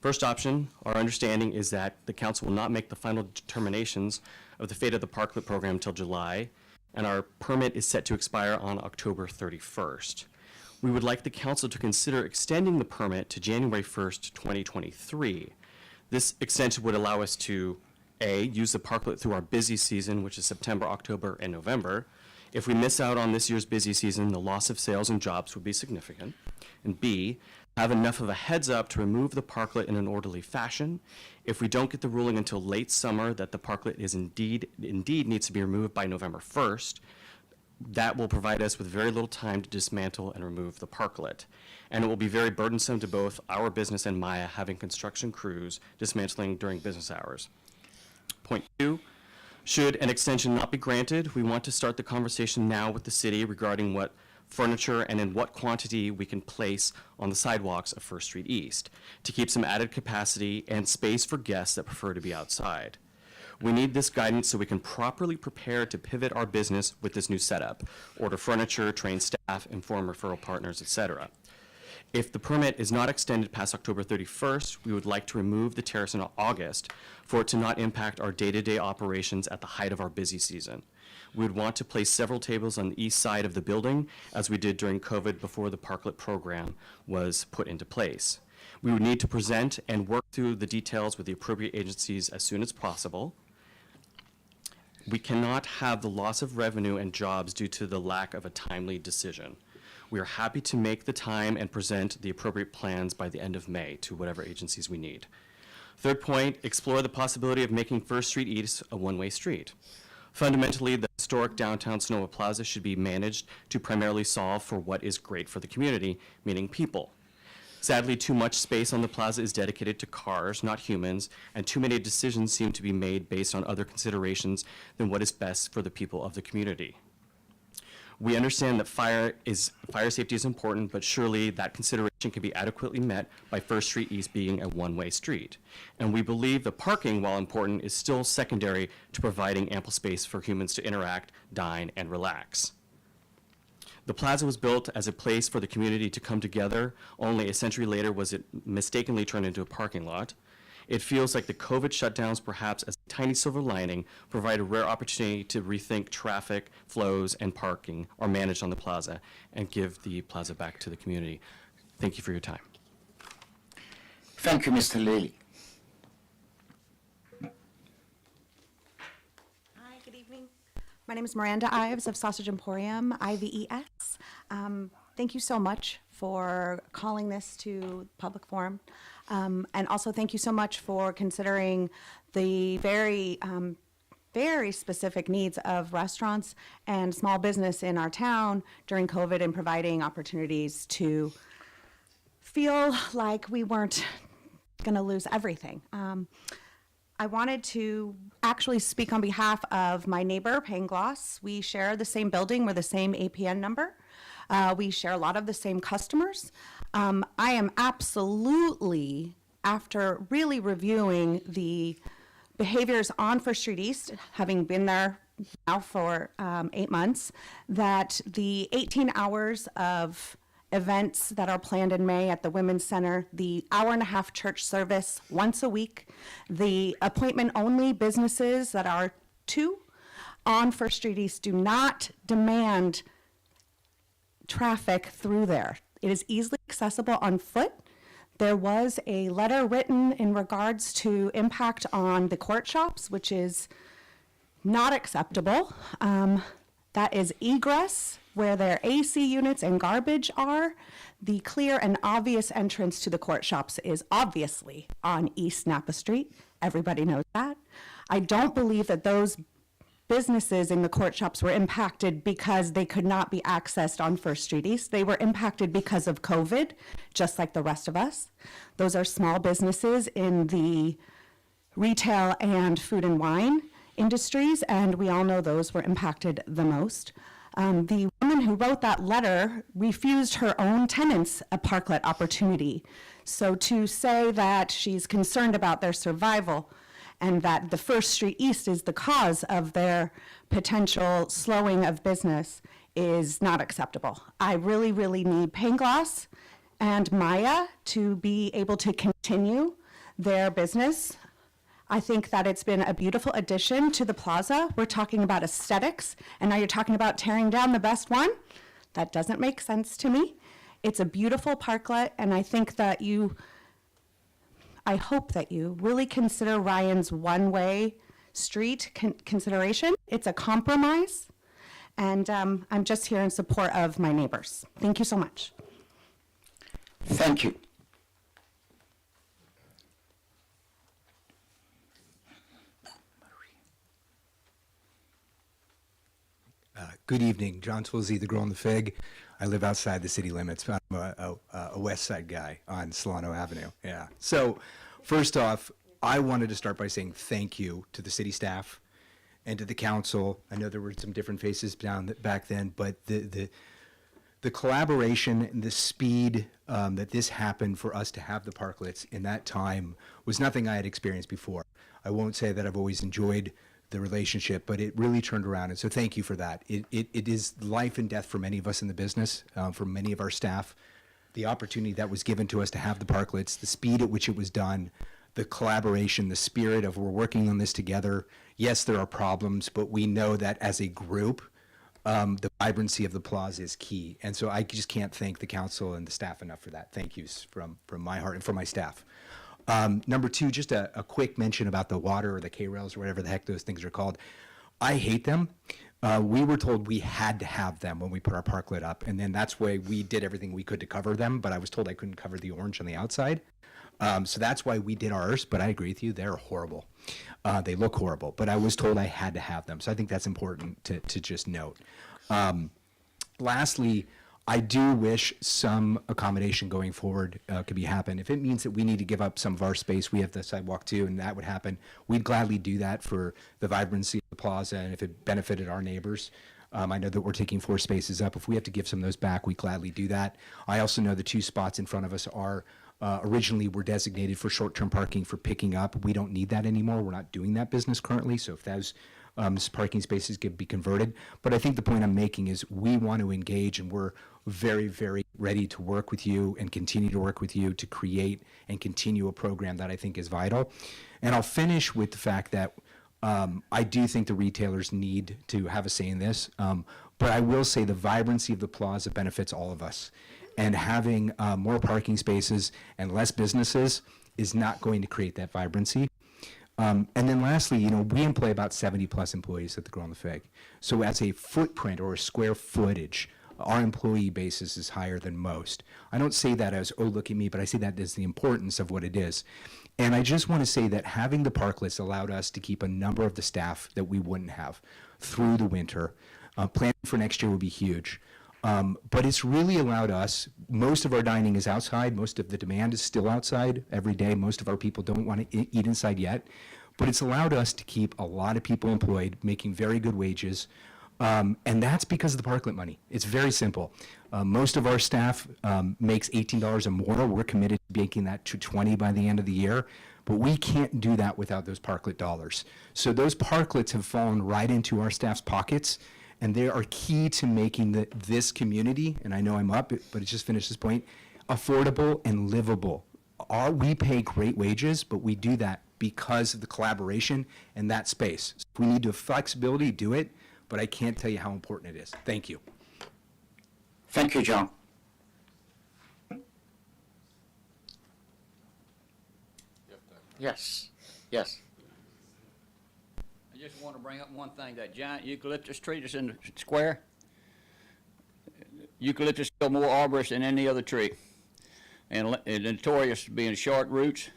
First option, our understanding is that the council will not make the final determinations of the fate of the parklet program until July, and our permit is set to expire on October 31st. We would like the council to consider extending the permit to January 1st, 2023. This extension would allow us to, A, use the parklet through our busy season, which is September, October, and November. If we miss out on this year's busy season, the loss of sales and jobs would be significant. And B, have enough of a heads up to remove the parklet in an orderly fashion. If we don't get the ruling until late summer that the parklet is indeed needs to be removed by November 1st, that will provide us with very little time to dismantle and remove the parklet. And it will be very burdensome to both our business and Maya having construction crews dismantling during business hours. Point two, should an extension not be granted, we want to start the conversation now with the city regarding what furniture and in what quantity we can place on the sidewalks of First Street East to keep some added capacity and space for guests that prefer to be outside. We need this guidance so we can properly prepare to pivot our business with this new setup, order furniture, train staff, inform referral partners, etc. If the permit is not extended past October 31st, we would like to remove the terrace in August for it to not impact our day-to-day operations at the height of our busy season. We would want to place several tables on the east side of the building, as we did during COVID before the parklet program was put into place. We would need to present and work through the details with the appropriate agencies as soon as possible. We cannot have the loss of revenue and jobs due to the lack of a timely decision. We are happy to make the time and present the appropriate plans by the end of May to whatever agencies we need. Third point, explore the possibility of making First Street East a one-way street. Fundamentally, the historic downtown Sonoma Plaza should be managed to primarily solve for what is great for the community, meaning people. Sadly, too much space on the plaza is dedicated to cars, not humans, and too many decisions seem to be made based on other considerations than what is best for the people of the community. We understand that fire safety is important, but surely that consideration can be adequately met by First Street East being a one-way street. And we believe the parking, while important, is still secondary to providing ample space for humans to interact, dine, and relax. The plaza was built as a place for the community to come together. Only a century later was it mistakenly turned into a parking lot. It feels like the COVID shutdowns, perhaps as a tiny silver lining, provide a rare opportunity to rethink traffic flows and parking are managed on the plaza and give the plaza back to the community. Thank you for your time. Thank you, Mr. Lilly. Hi, good evening. My name is Miranda Ives of Sausage Emporium, IVES. Thank you so much for calling this to public forum. And also thank you so much for considering the very specific needs of restaurants and small business in our town during COVID and providing opportunities to feel like we weren't going to lose everything. I wanted to actually speak on behalf of my neighbor, Pangloss. We share the same building, we're the same APN number. We share a lot of the same customers. I am absolutely, after really reviewing the behaviors on First Street East, having been there now for 8 months, that the 18 hours of events that are planned in May at the Women's Center, the hour-and-a-half church service once a week, the appointment-only businesses that are 2 on First Street East do not demand traffic through there. It is easily accessible on foot. There was a letter written in regards to impact on the court shops, which is not acceptable. That is egress, where their AC units and garbage are. The clear and obvious entrance to the court shops is obviously on East Napa Street. Everybody knows that. I don't believe that those businesses in the court shops were impacted because they could not be accessed on First Street East. They were impacted because of COVID, just like the rest of us. Those are small businesses in the retail and food and wine industries, and we all know those were impacted the most. The woman who wrote that letter refused her own tenants a parklet opportunity. So to say that she's concerned about their survival and that the First Street East is the cause of their potential slowing of business is not acceptable. I really, really need Pangloss and Maya to be able to continue their business. I think that it's been a beautiful addition to the plaza. We're talking about aesthetics, and now you're talking about tearing down the best one? That doesn't make sense to me. It's a beautiful parklet, and I think that I hope that you really consider Ryan's one-way street consideration. It's a compromise, and I'm just here in support of my neighbors. Thank you so much. Thank you. Good evening, John Twilsey, the Girl and the Fig. I live outside the city limits. I'm a West Side guy on Solano Avenue. Yeah. So, first off, I wanted to start by saying thank you to the city staff and to the council. I know there were some different faces back then, but the collaboration and the speed that this happened for us to have the parklets in that time was nothing I had experienced before. I won't say that I've always enjoyed the relationship, but it really turned around, and so thank you for that. It is life and death for many of us in the business, for many of our staff. The opportunity that was given to us to have the parklets, the speed at which it was done, the collaboration, the spirit of we're working on this together. Yes, there are problems, but we know that as a group, the vibrancy of the plaza is key, and so I just can't thank the council and the staff enough for that. Thank yous from my heart and from my staff. Number 2, just a quick mention about the water or the K-rails or whatever the heck those things are called. I hate them. We were told we had to have them when we put our parklet up, and then that's why we did everything we could to cover them, but I was told I couldn't cover the orange on the outside. So that's why we did ours, but I agree with you, they're horrible. They look horrible, but I was told I had to have them, so I think that's important to just note. Lastly, I do wish some accommodation going forward could be happen. If it means that we need to give up some of our space, we have the sidewalk too, and that would happen, we'd gladly do that for the vibrancy of the plaza and if it benefited our neighbors. I know that we're taking 4 spaces up. If we have to give some of those back, we gladly do that. I also know the 2 spots in front of us are originally were designated for short-term parking for picking up. We don't need that anymore. We're not doing that business currently. So if those parking spaces could be converted. But I think the point I'm making is we want to engage, and we're very, very ready to work with you and continue to work with you to create and continue a program that I think is vital. And I'll finish with the fact that I do think the retailers need to have a say in this, but I will say the vibrancy of the plaza benefits all of us. And having more parking spaces and less businesses is not going to create that vibrancy. And then lastly, you know, we employ about 70 plus employees at the Grow on the Fig. So as a footprint or a square footage, our employee basis is higher than most. I don't say that as, oh, look at me, but I say that as the importance of what it is. And I just want to say that having the parklets allowed us to keep a number of the staff that we wouldn't have through the winter. Planning for next year will be huge. But it's really allowed us, most of our dining is outside, most of the demand is still outside every day. Most of our people don't want to eat inside yet. But it's allowed us to keep a lot of people employed, making very good wages. And that's because of the parklet money. It's very simple. Most of our staff makes $18 or more. We're committed to making that to $20 by the end of the year. But we can't do that without those parklet dollars. So those parklets have fallen right into our staff's pockets. And they are key to making this community, and I know I'm up, but it's just finished this point, affordable and livable. We pay great wages, but we do that because of the collaboration and that space. So if we need the flexibility, do it, but I can't tell you how important it is. Thank you. Thank you, John. Yes, yes. I just want to bring up one thing, that giant eucalyptus tree that's in the square. Eucalyptus kill more arborists than any other tree. And notorious for being short roots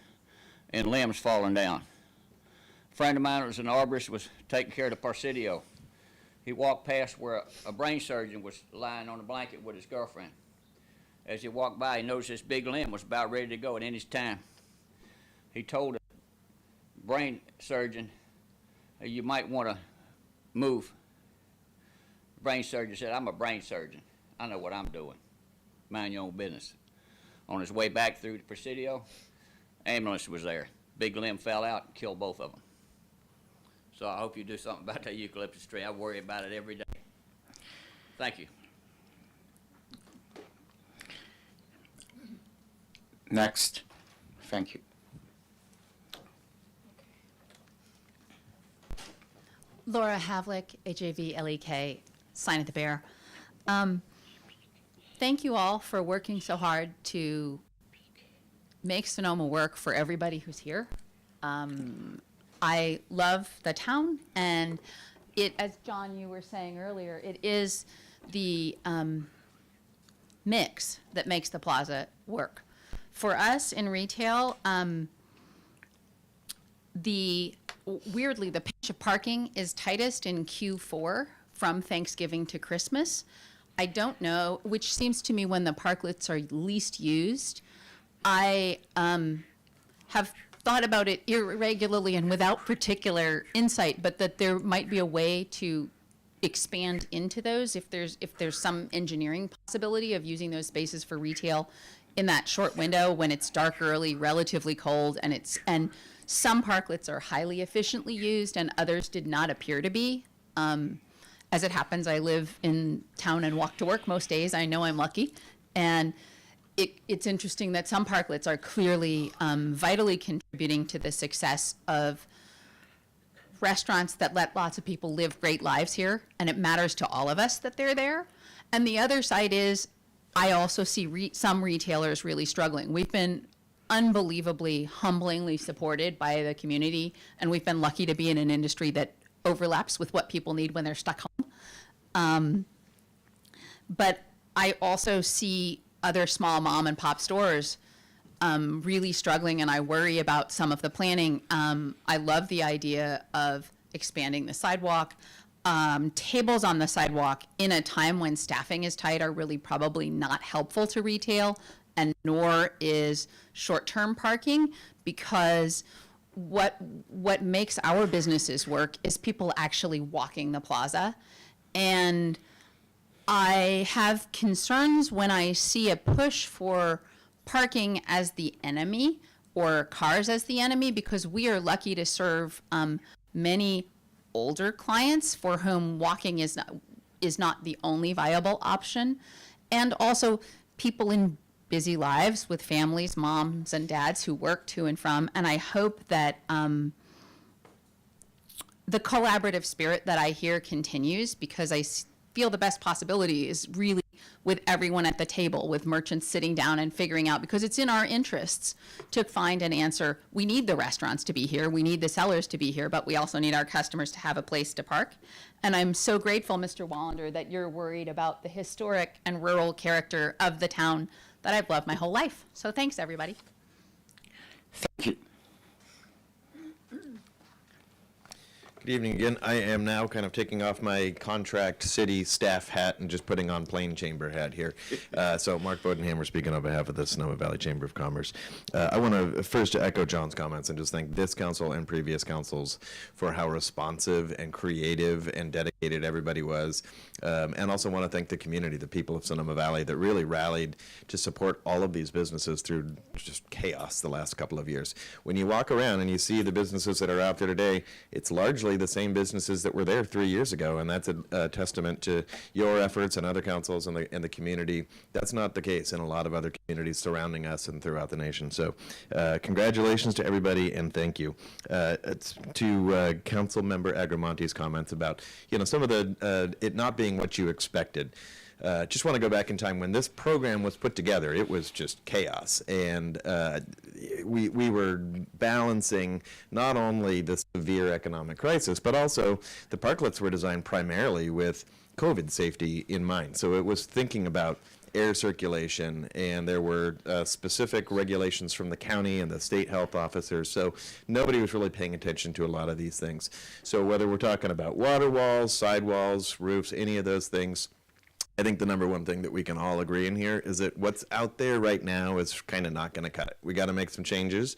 and limbs falling down. A friend of mine that was an arborist was taking care of the Presidio. He walked past where a brain surgeon was lying on a blanket with his girlfriend. As he walked by, he noticed this big limb was about ready to go at any time. He told the brain surgeon, you might want to move. The brain surgeon said, I'm a brain surgeon. I know what I'm doing. Mind your own business. On his way back through the Presidio, ambulance was there. Big limb fell out and killed both of them. So I hope you do something about that eucalyptus tree. I worry about it every day. Thank you. Next. Thank you. Laura Havlick, HAVLEK, Sign of the Bear. Thank you all for working so hard to make Sonoma work for everybody who's here. I love the town, and it, as John, you were saying earlier, it is the mix that makes the plaza work. For us in retail, weirdly, the pitch of parking is tightest in Q4 from Thanksgiving to Christmas. I don't know, which seems to me when the parklets are least used. I have thought about it irregularly and without particular insight, but that there might be a way to expand into those if there's some engineering possibility of using those spaces for retail in that short window when it's dark early, relatively cold, and some parklets are highly efficiently used and others did not appear to be. As it happens, I live in town and walk to work most days. I know I'm lucky. And it's interesting that some parklets are clearly vitally contributing to the success of restaurants that let lots of people live great lives here, and it matters to all of us that they're there. And the other side is I also see some retailers really struggling. We've been unbelievably, humblingly supported by the community, and we've been lucky to be in an industry that overlaps with what people need when they're stuck home. But I also see other small mom and pop stores really struggling, and I worry about some of the planning. I love the idea of expanding the sidewalk. tables on the sidewalk in a time when staffing is tight are really probably not helpful to retail, and nor is short-term parking, because what makes our businesses work is people actually walking the plaza. And I have concerns when I see a push for parking as the enemy or cars as the enemy, because we are lucky to serve many older clients for whom walking is not the only viable option, and also people in busy lives with families, moms and dads who work to and from. And I hope that the collaborative spirit that I hear continues, because I feel the best possibility is really with everyone at the table, with merchants sitting down and figuring out, because it's in our interests to find an answer. We need the restaurants to be here, we need the sellers to be here, but we also need our customers to have a place to park. And I'm so grateful, Mr. Wallander, that you're worried about the historic and rural character of the town that I've loved my whole life. So thanks, everybody. Thank you. Good evening again. I am now kind of taking off my contract city staff hat and just putting on plain chamber hat here. So Mark Bodenhammer speaking on behalf of the Sonoma Valley Chamber of Commerce. I want to first echo John's comments and just thank this council and previous councils for how responsive and creative and dedicated everybody was. And also want to thank the community, the people of Sonoma Valley, that really rallied to support all of these businesses through just chaos the last couple of years. When you walk around and you see the businesses that are out there today, it's largely the same businesses that were there 3 years ago, and that's a testament to your efforts and other councils and the community. That's not the case in a lot of other communities surrounding us and throughout the nation. So congratulations to everybody, and thank you. To Council Member Agramonte's comments about, some of the it not being what you expected. Just want to go back in time when this program was put together. It was just chaos, and we were balancing not only the severe economic crisis, but also the parklets were designed primarily with COVID safety in mind. So it was thinking about air circulation, and there were specific regulations from the county and the state health officers, so nobody was really paying attention to a lot of these things. So whether we're talking about water walls, sidewalls, roofs, any of those things, I think the number one thing that we can all agree in here is that what's out there right now is kind of not going to cut it. We got to make some changes.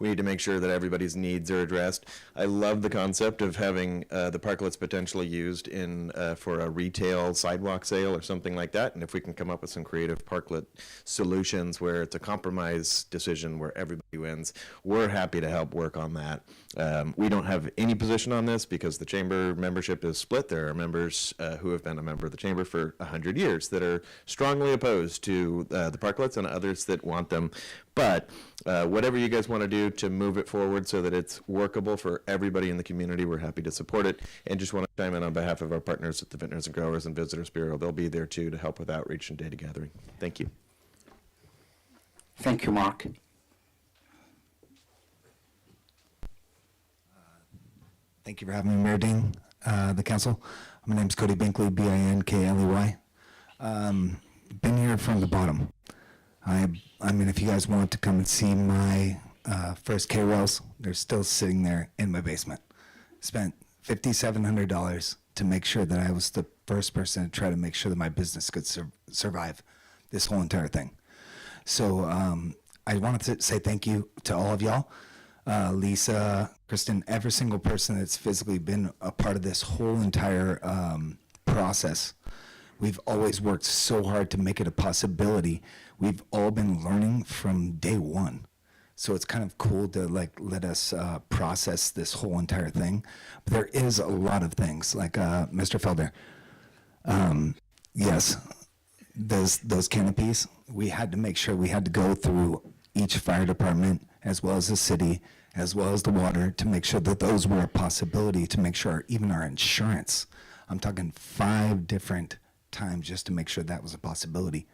We need to make sure that everybody's needs are addressed. I love the concept of having the parklets potentially used in for a retail sidewalk sale or something like that. And if we can come up with some creative parklet solutions where it's a compromise decision where everybody wins, we're happy to help work on that. We don't have any position on this because the chamber membership is split. There are members who have been a member of the chamber for 100 years that are strongly opposed to the parklets, and others that want them. But whatever you guys want to do to move it forward so that it's workable for everybody in the community, we're happy to support it. And just want to chime in on behalf of our partners at the Vintners and Growers and Visitors Bureau. They'll be there too to help with outreach and data gathering. Thank you. Thank you, Mark. Thank you for having me, Mayor Ding, the council. My name's Cody Binkley, Binkley. Been here from the bottom. I mean, if you guys want to come and see my first K-Wells, they're still sitting there in my basement. Spent $5,700 to make sure that I was the first person to try to make sure that my business could survive this whole entire thing. So I wanted to say thank you to all of y'all. Lisa, Kristen, every single person that's physically been a part of this whole entire process. We've always worked so hard to make it a possibility. We've all been learning from day one. So it's kind of cool to let us process this whole entire thing. But there is a lot of things, like Mr. Felder. Yes, those canopies, we had to make sure we had to go through each fire department, as well as the city, as well as the water, to make sure that those were a possibility, to make sure even our insurance, I'm talking 5 different times just to make sure that was a possibility.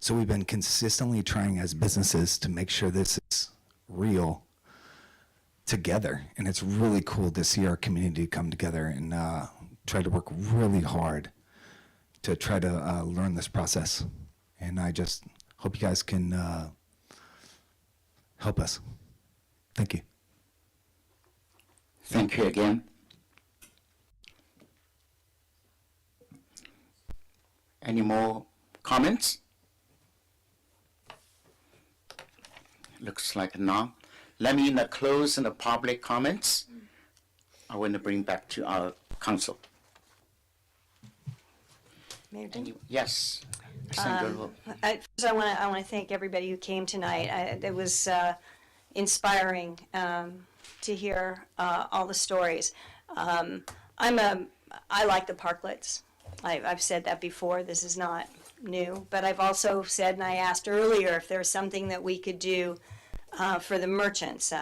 So we've been consistently trying as businesses to make sure this is real together. And it's really cool to see our community come together and try to work really hard to try to learn this process. And I just hope you guys can help us. Thank you. Thank you again. Any more comments? Looks like none. Let me now close the public comments. I want to bring back to our council. Mayor Dean? Yes. First, I want to thank everybody who came tonight. It was inspiring to hear all the stories. I like the parklets. I've said that before. This is not new, but I've also said, and I asked earlier, if there's something that we could do for the merchants.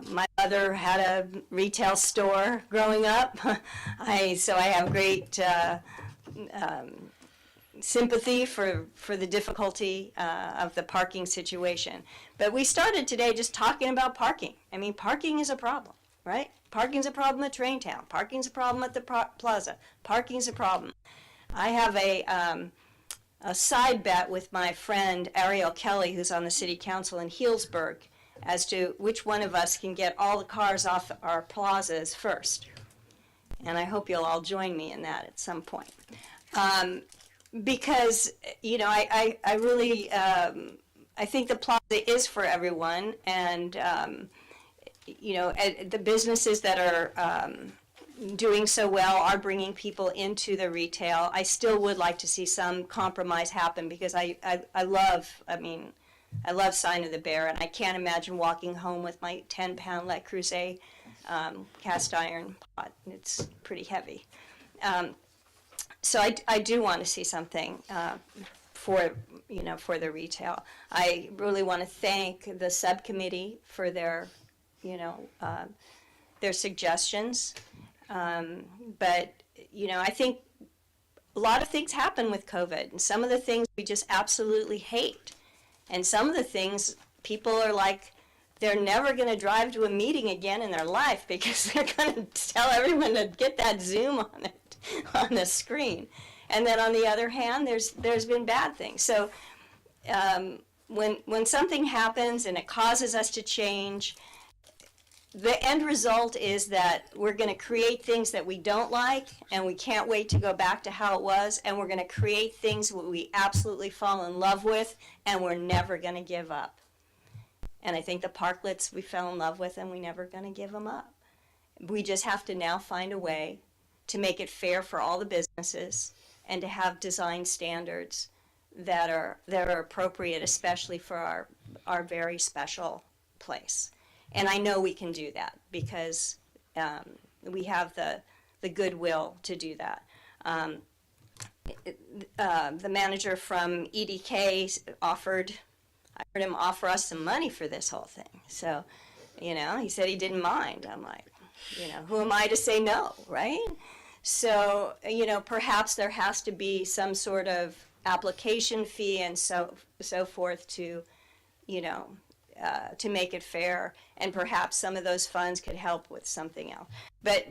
My mother had a retail store growing up, so I have great sympathy for the difficulty of the parking situation. But we started today just talking about parking. I mean, parking is a problem, right? Parking's a problem at Traintown. Parking's a problem at the plaza. Parking's a problem. I have a side bet with my friend Ariel Kelly, who's on the city council in Healdsburg, as to which one of us can get all the cars off our plazas first. And I hope you'll all join me in that at some point. Because, you know, I really, I think the plaza is for everyone, and, you know, the businesses that are doing so well are bringing people into the retail. I still would like to see some compromise happen, because I love Sign of the Bear, and I can't imagine walking home with my 10-pound Le Creuset cast iron pot. It's pretty heavy. So I do want to see something for the retail. I really want to thank the subcommittee for their suggestions. But I think a lot of things happen with COVID, and some of the things we just absolutely hate, and some of the things people are like, they're never going to drive to a meeting again in their life because they're going to tell everyone to get that Zoom on the screen. And then on the other hand, there's been bad things. So when something happens and it causes us to change, the end result is that we're going to create things that we don't like, and we can't wait to go back to how it was, and we're going to create things that we absolutely fall in love with, and we're never going to give up. And I think the parklets we fell in love with, and we're never going to give them up. We just have to now find a way to make it fair for all the businesses, and to have design standards that are appropriate, especially for our very special place. And I know we can do that because we have the goodwill to do that. The manager from EDK I heard him offer us some money for this whole thing. So, he said he didn't mind. I'm like, who am I to say no, right? So, perhaps there has to be some sort of application fee and so forth to make it fair, and perhaps some of those funds could help with something else. But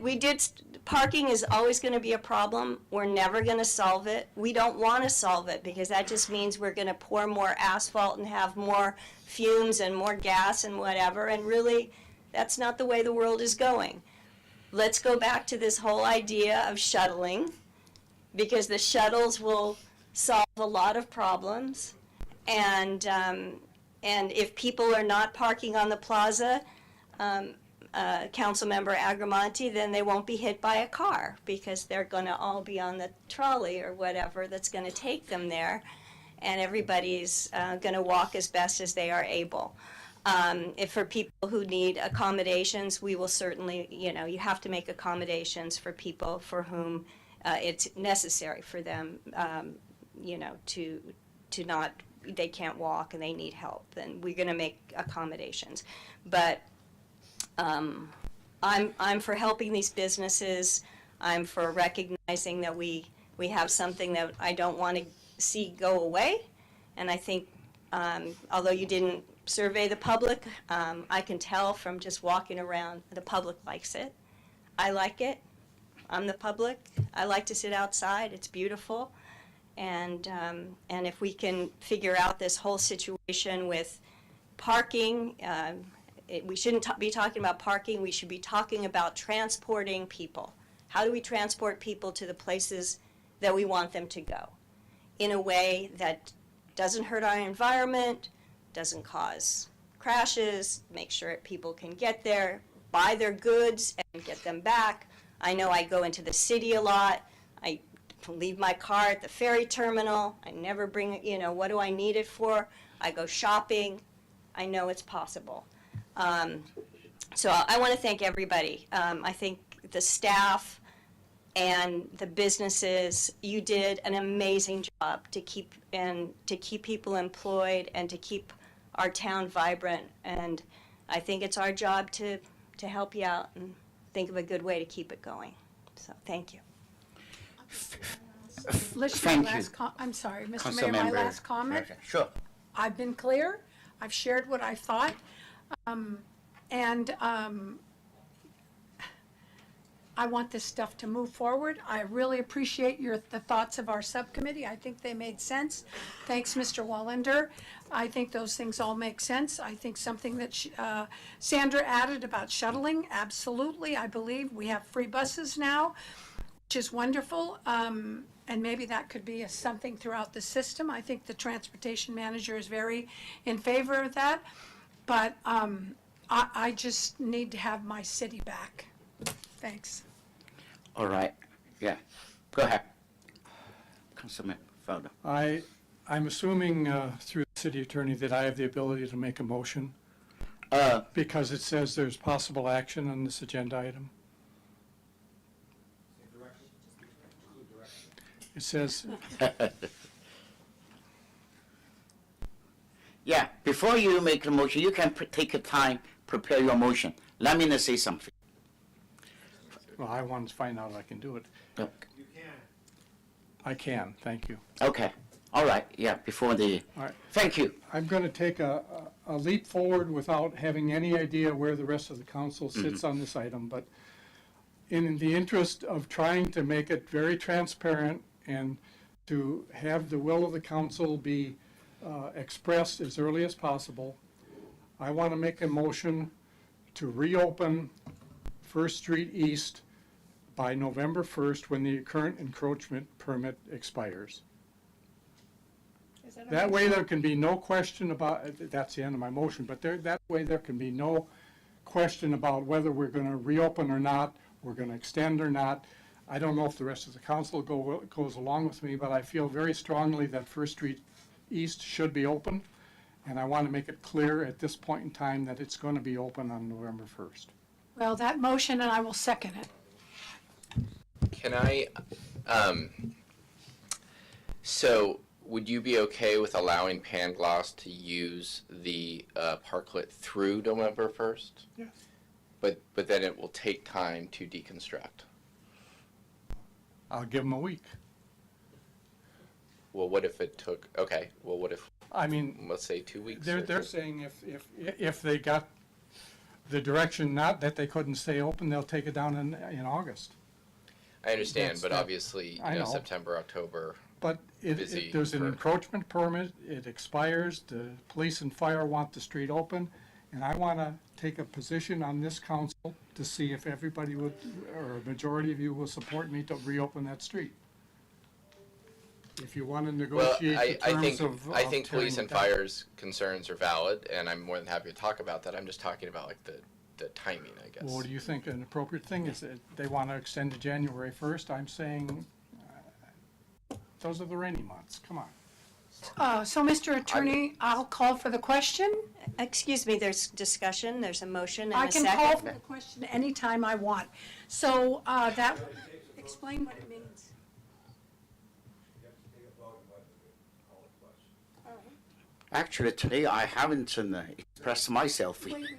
parking is always going to be a problem. We're never going to solve it. We don't want to solve it, because that just means we're going to pour more asphalt and have more fumes and more gas and whatever, and really, that's not the way the world is going. Let's go back to this whole idea of shuttling, because the shuttles will solve a lot of problems, and if people are not parking on the plaza, Councilmember Agramonte, then they won't be hit by a car, because they're going to all be on the trolley or whatever that's going to take them there, and everybody's going to walk as best as they are able. If for people who need accommodations, we will certainly, you have to make accommodations for people for whom it's necessary for them, to not, they can't walk and they need help, then we're going to make accommodations. But I'm for helping these businesses. I'm for recognizing that we have something that I don't want to see go away. And I think, although you didn't survey the public, I can tell from just walking around, the public likes it. I like it. I'm the public. I like to sit outside. It's beautiful. And if we can figure out this whole situation with parking, we shouldn't be talking about parking. We should be talking about transporting people. How do we transport people to the places that we want them to go in a way that doesn't hurt our environment, doesn't cause crashes, make sure people can get there, buy their goods and get them back. I know I go into the city a lot. I leave my car at the ferry terminal. I never bring it, what do I need it for? I go shopping. I know it's possible. So I want to thank everybody. I think the staff and the businesses, you did an amazing job to keep people employed and to keep our town vibrant. And I think it's our job to help you out and think of a good way to keep it going. So thank you. Thank you. I'm sorry, Mr. Mayor, my last comment. Sure. I've been clear. I've shared what I thought. I want this stuff to move forward. I really appreciate the thoughts of our subcommittee. I think they made sense. Thanks, Mr. Wallander. I think those things all make sense. I think something that Sandra added about shuttling, absolutely. I believe we have free buses now, which is wonderful. And maybe that could be something throughout the system. I think the transportation manager is very in favor of that. But I just need to have my city back. Thanks. All right. Yeah. Go ahead. Councilman Felder. I'm assuming through the city attorney that I have the ability to make a motion because it says there's possible action on this agenda item. It says, Yeah, before you make the motion, you can take your time, prepare your motion. Let me say something. well, I want to find out if I can do it. Okay. I can, thank you. Okay. All right. Yeah, before the... All right. Thank you. I'm going to take a leap forward without having any idea where the rest of the council sits on this item, but in the interest of trying to make it very transparent and to have the will of the council be expressed as early as possible, I want to make a motion to reopen First Street East by November 1st when the current encroachment permit expires. That way there can be no question about, that's the end of my motion, but that way there can be no question about whether we're going to reopen or not, we're going to extend or not. I don't know if the rest of the council goes along with me, but I feel very strongly that First Street East should be open, and I want to make it clear at this point in time that it's going to be open on November 1st. Well, that motion, and I will second it. Can I, so would you be okay with allowing Pangloss to use the parklet through November 1st? Yes. But then it will take time to deconstruct. I'll give them a week. Well, what if it took, okay, well, what if, I mean, let's say 2 weeks? or they're saying if they got the direction not that they couldn't stay open, they'll take it down in August. I understand, That's but that- obviously, I know. September, October, But busy there's an for- encroachment permit, it expires, the police and fire want the street open, and I want to take a position on this council to see if everybody would, or a majority of you will support me to reopen that street. If you want to well, negotiate the terms of I think tearing police it and down. fire's concerns are valid, and I'm more than happy to talk about that. I'm just talking about like the timing, I guess. Well, what do you think an appropriate thing is? That they want to extend to January 1st? I'm saying those are the rainy months. Come on. So, Mr. Attorney, I'll call for the question. Excuse me, there's discussion, there's a motion and I a can second. call for the question anytime I want. So explain what it means. Actually, today I haven't expressed myself. Wait, we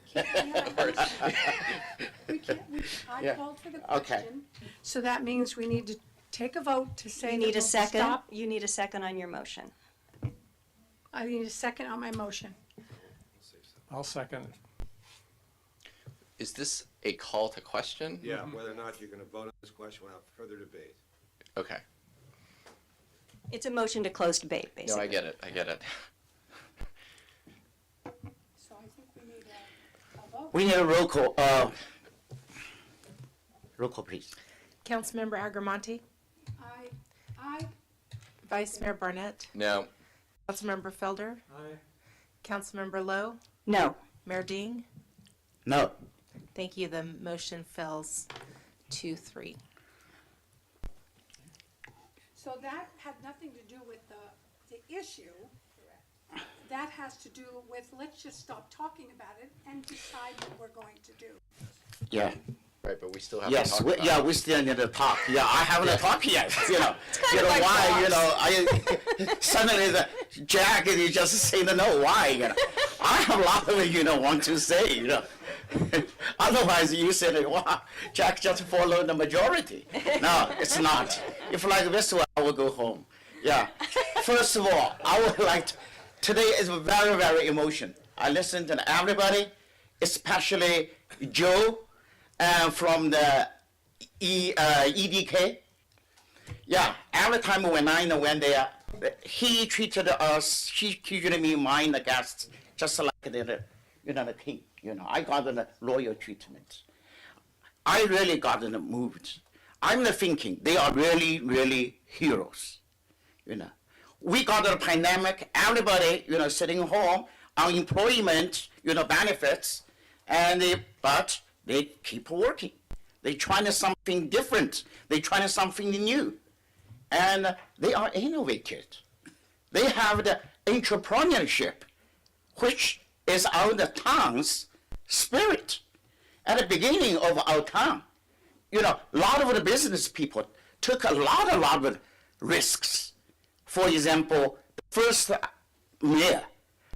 can't, I Yeah. called for the Okay. question. So that means we need to take a vote to say You that need a we'll second, stop. you need a second on your motion. I need a second on my motion. I'll second it. Is this a call to question? Yeah, whether or not you're going to vote on this question without further debate. Okay. It's a motion to close debate, basically. No, I get it. So I think we need a vote. We need a roll call. Roll call, please. Councilmember Agramonte, Aye. Vice Mayor Barnett, No. Councilmember Felder, Aye. Councilmember Lowe, No. Mayor Ding. No. Thank you. The motion fails 2-3. So that had nothing to do with the issue. That has to do with, let's just stop talking about it and decide what we're going to do. Yeah. Right, but we still have Yes, to talk we, about yeah, it. we still need to talk. Yeah, I haven't talked yet. You know, kind of like why? You Fox. know, I suddenly the Jack and you just say no. Why? You know, I have a lot of want to say. You know, otherwise you said wow, Jack just follow the majority. No, it's not. If like this one, I will go home. Yeah. First of all, I would like to, today is very very emotional. I listened to everybody, especially Joe. From the EDK. Yeah, every time when I went there, he treated us, he treated me, mine, the guests, just like the king. You know, I got the royal treatment. I really got moved. I'm thinking they are really, really heroes. You know, we got the pandemic, everybody, sitting home, unemployment, benefits, but they keep working. They trying something different. They trying something new. And they are innovative. They have the entrepreneurship, which is our town's spirit. At the beginning of our town, a lot of the business people took a lot of risks. For example, the first mayor,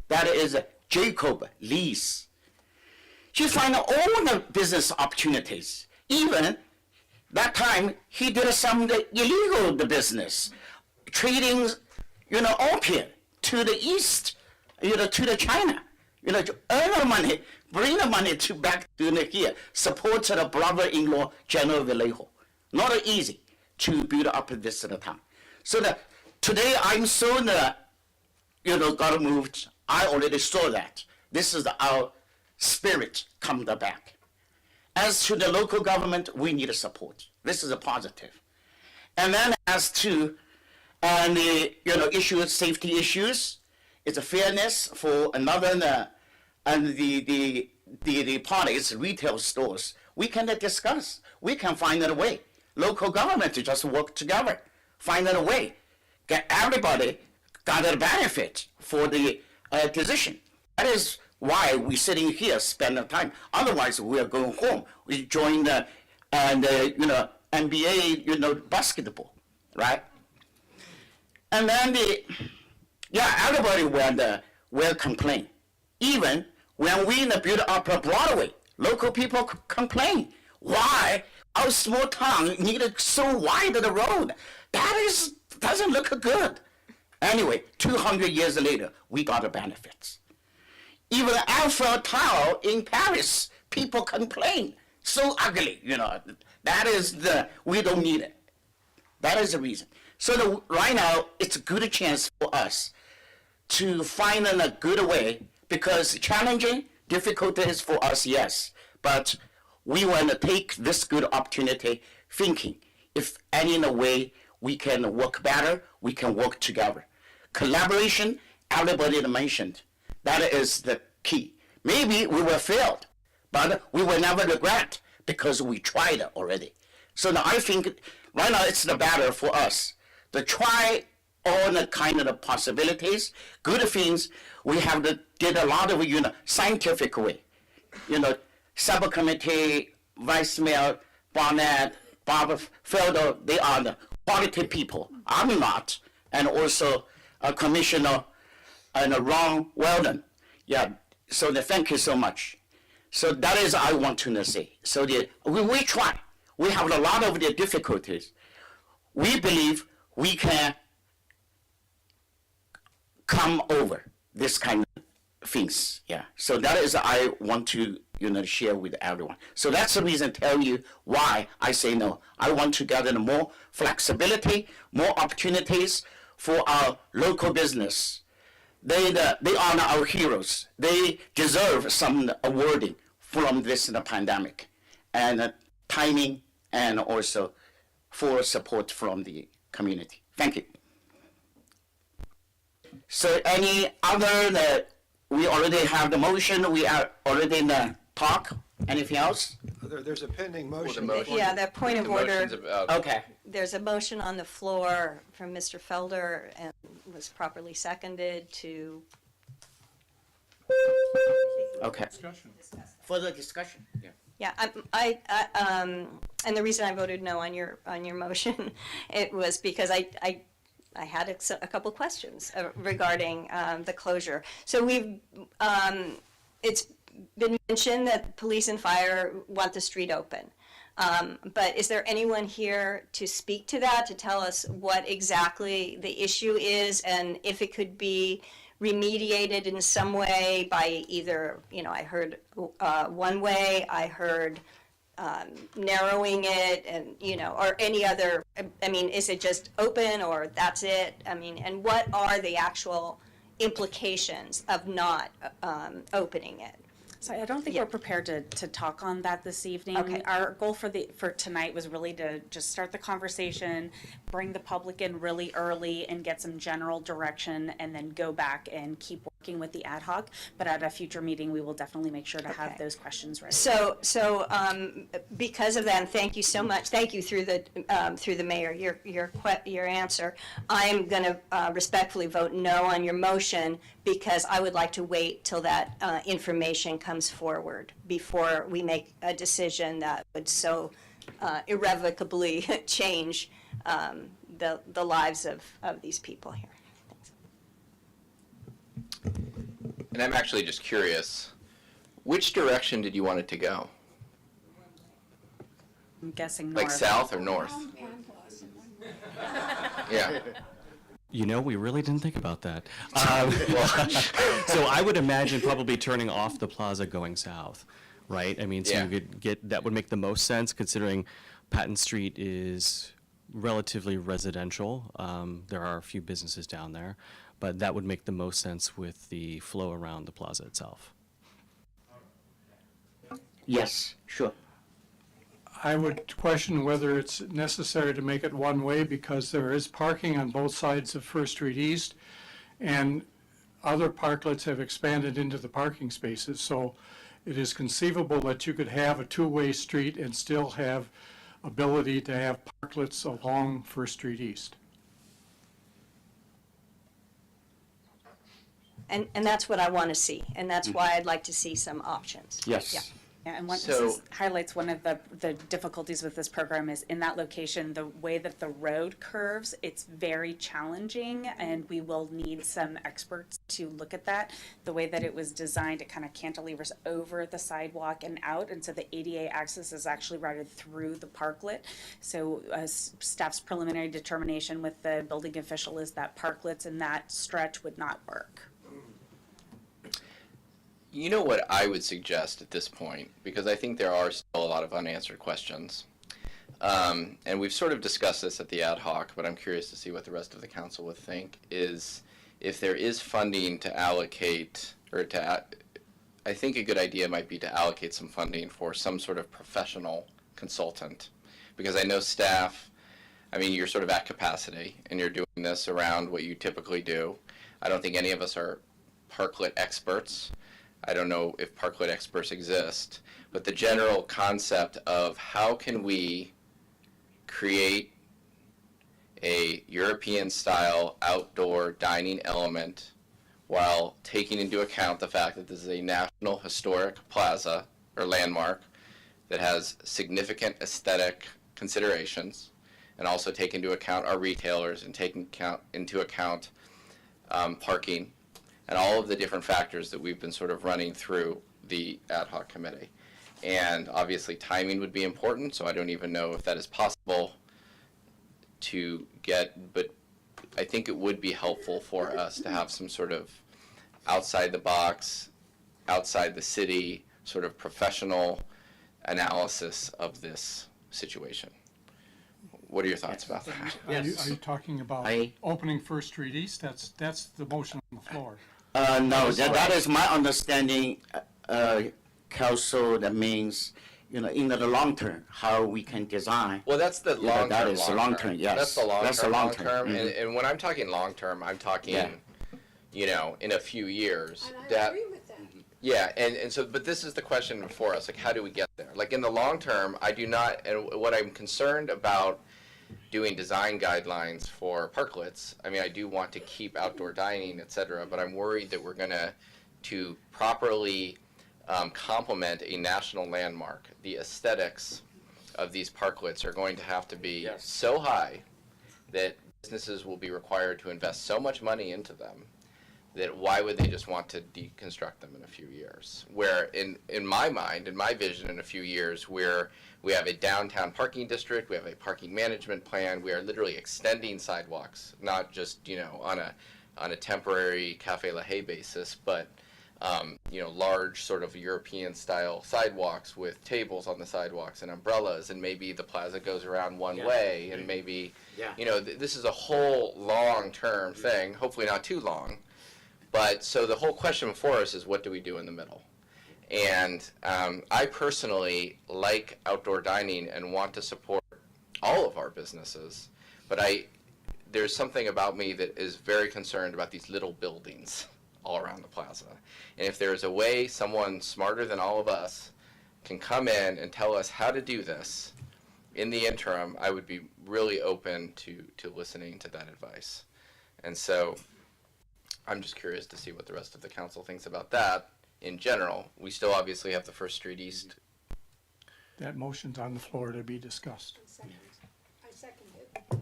that is Jacob Lees. He found all the business opportunities. Even that time, he did some illegal business, trading, opium to the east, to the China, to earn the money, bring the money back to here, support the brother-in-law, General Vallejo. Not easy to build up this town. So today I'm so, got moved. I already saw that. This is our spirit come back. As to the local government, we need support. This is a positive. And then as to the issues, safety issues, it's a fairness for another and the parties, retail stores. We can discuss. We can find a way. Local government to just work together, find a way, get everybody got a benefit for the position. That is why we sitting here spend the time. Otherwise, we are going home. We join the NBA, basketball, right? And then everybody will complain. Even when we build up Broadway, local people complain. Why our small town needed so wide the road? That doesn't look good. Anyway, 200 years later, we got the benefits. Even Eiffel Tower in Paris, people complain. So ugly, That is we don't need it. That is the reason. So right now, it's a good chance for us to find a good way, because challenging, difficulties for us, yes. But we want to take this good opportunity thinking, if any way we can work better, we can work together. Collaboration, everybody mentioned. That is the key. Maybe we were failed, but we will never regret because we tried it already. So now I think right now it's the better for us to try all the kind of possibilities, good things. We have did a lot of scientific way. Subcommittee, Vice Mayor Barnett, Bob Felder, they are the quality people. I'm not, and also Commissioner and Ron Weldon. Yeah, so thank you so much. So that is I want to say. So we try. We have a lot of the difficulties. We believe we can come over this kind of things. Yeah. So that is I want to share with everyone. So that's the reason tell you why I say no. I want to gather more flexibility, more opportunities for our local business. They are our heroes. They deserve some awarding from this pandemic, and timing, and also for support from the community. Thank you. So any other that we already have the motion, we are already in the talk, anything else? There's a pending motion. Yeah, that point of The order. motion's about- Okay. There's a motion on the floor from Mr. Felder and was properly seconded to, Okay. Further discussion? Yeah. yeah, and the reason I voted no on your motion, it was because I had a couple questions regarding the closure. So it's been mentioned that police and fire want the street open. But is there anyone here to speak to that, to tell us what exactly the issue is and if it could be remediated in some way by either, I heard one way, I heard narrowing it and, or any other, is it just open or that's it? And what are the actual implications of not opening it? So I don't think we're prepared to talk on that this evening. Okay. Our goal for tonight was really to just start the conversation, bring the public in really early and get some general direction, and then go back and keep working with the ad hoc. But at a future meeting, we will definitely make sure to have those questions ready. So because of that, and thank you so much. Thank you through the mayor. Your answer. I'm going to respectfully vote no on your motion because I would like to wait till that information comes forward before we make a decision that would so irrevocably change the lives of these people here. Thanks. And I'm actually just curious, which direction did you want it to go? I'm guessing Like north. south or north? Yeah. We really didn't think about that. So I would imagine probably turning off the plaza going south, right? So Yeah. you could that would make the most sense considering Patton Street is relatively residential. There are a few businesses down there, but that would make the most sense with the flow around the plaza itself. Yes, sure. I would question whether it's necessary to make it one way because there is parking on both sides of First Street East, and other parklets have expanded into the parking spaces. So it is conceivable that you could have a two-way street and still have ability to have parklets along First Street East. And that's what I want to see, and that's why I'd like to see some options. Yes. Yeah. Yeah, and So- this highlights one of the difficulties with this program is in that location, the way that the road curves, it's very challenging, and we will need some experts to look at that. The way that it was designed, it kind of cantilevers over the sidewalk and out, and so the ADA access is actually routed through the parklet. So staff's preliminary determination with the building official is that parklets in that stretch would not work. You know what I would suggest at this point, because I think there are still a lot of unanswered questions. And we've sort of discussed this at the ad hoc, but I'm curious to see what the rest of the council would think, is if there is funding to allocate, I think a good idea might be to allocate some funding for some sort of professional consultant. Because I know staff, you're sort of at capacity, and you're doing this around what you typically do. I don't think any of us are parklet experts. I don't know if parklet experts exist, but the general concept of how can we create a European-style outdoor dining element while taking into account the fact that this is a national historic plaza or landmark that has significant aesthetic considerations, and also take into account our retailers and take into account parking and all of the different factors that we've been sort of running through the ad hoc committee. And obviously timing would be important, so I don't even know if that is possible to get, but I think it would be helpful for us to have some sort of outside the box, outside the city, sort of professional analysis of this situation. What are your thoughts about that? Are you talking about opening First Street East? That's the motion on the floor. No, that is my understanding, Council. That means in the long term, how we can design. Well, that's the Yeah, long that term. is the long term, yes. That's the long That's the term. long Long term. term. Mhm. And when I'm talking long term, I'm talking, in a few years. That, with that. yeah, and so, but this is the question before us, like, how do we get there? Like, in the long term, I do not, and what I'm concerned about doing design guidelines for parklets, I mean, I do want to keep outdoor dining, et cetera, but I'm worried that we're gonna, to properly complement a national landmark, the aesthetics of these parklets are going to have to be so high that businesses will be required to invest so much money into them that why would they just want to deconstruct them in a few years? Where in my mind, in my vision, in a few years, where we have a downtown parking district, we have a parking management plan, we are literally extending sidewalks, not just on a temporary Cafe La Haye basis, but large sort of European style sidewalks with tables on the sidewalks and umbrellas, and maybe the plaza goes around one way, and maybe this is a whole long term thing, hopefully not too long. But so the whole question before us is, what do we do in the middle? And I personally like outdoor dining and want to support all of our businesses, but there's something about me that is very concerned about these little buildings all around the plaza. And if there is a way someone smarter than all of us can come in and tell us how to do this in the interim, I would be really open to listening to that advice. And so I'm just curious to see what the rest of the council thinks about that. In general, we still obviously have the First Street East. That motion's on the floor to be discussed. I second it.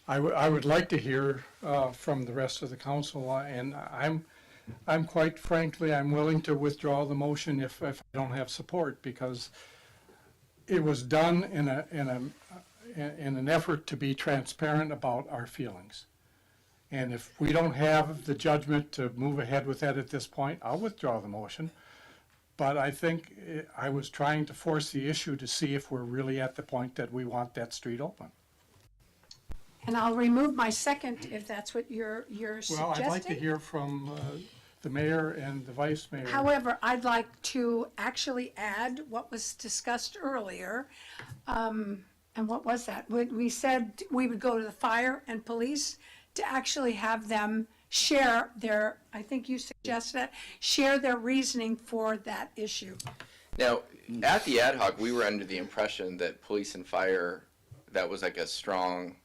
I would like to hear from the rest of the council, and I'm quite frankly, I'm willing to withdraw the motion if I don't have support, because it was done in an effort to be transparent about our feelings. And if we don't have the judgment to move ahead with that at this point, I'll withdraw the motion. But I think I was trying to force the issue to see if we're really at the point that we want that street open. And I'll remove my second if that's what you're suggesting. Well, I'd like to hear from the mayor and the vice mayor. However, I'd like to actually add what was discussed earlier. And what was that? We said we would go to the fire and police to actually have them share their, I think you suggested that, share their reasoning for that issue. Now, at the ad hoc, we were under the impression that police and fire, that was like a strong,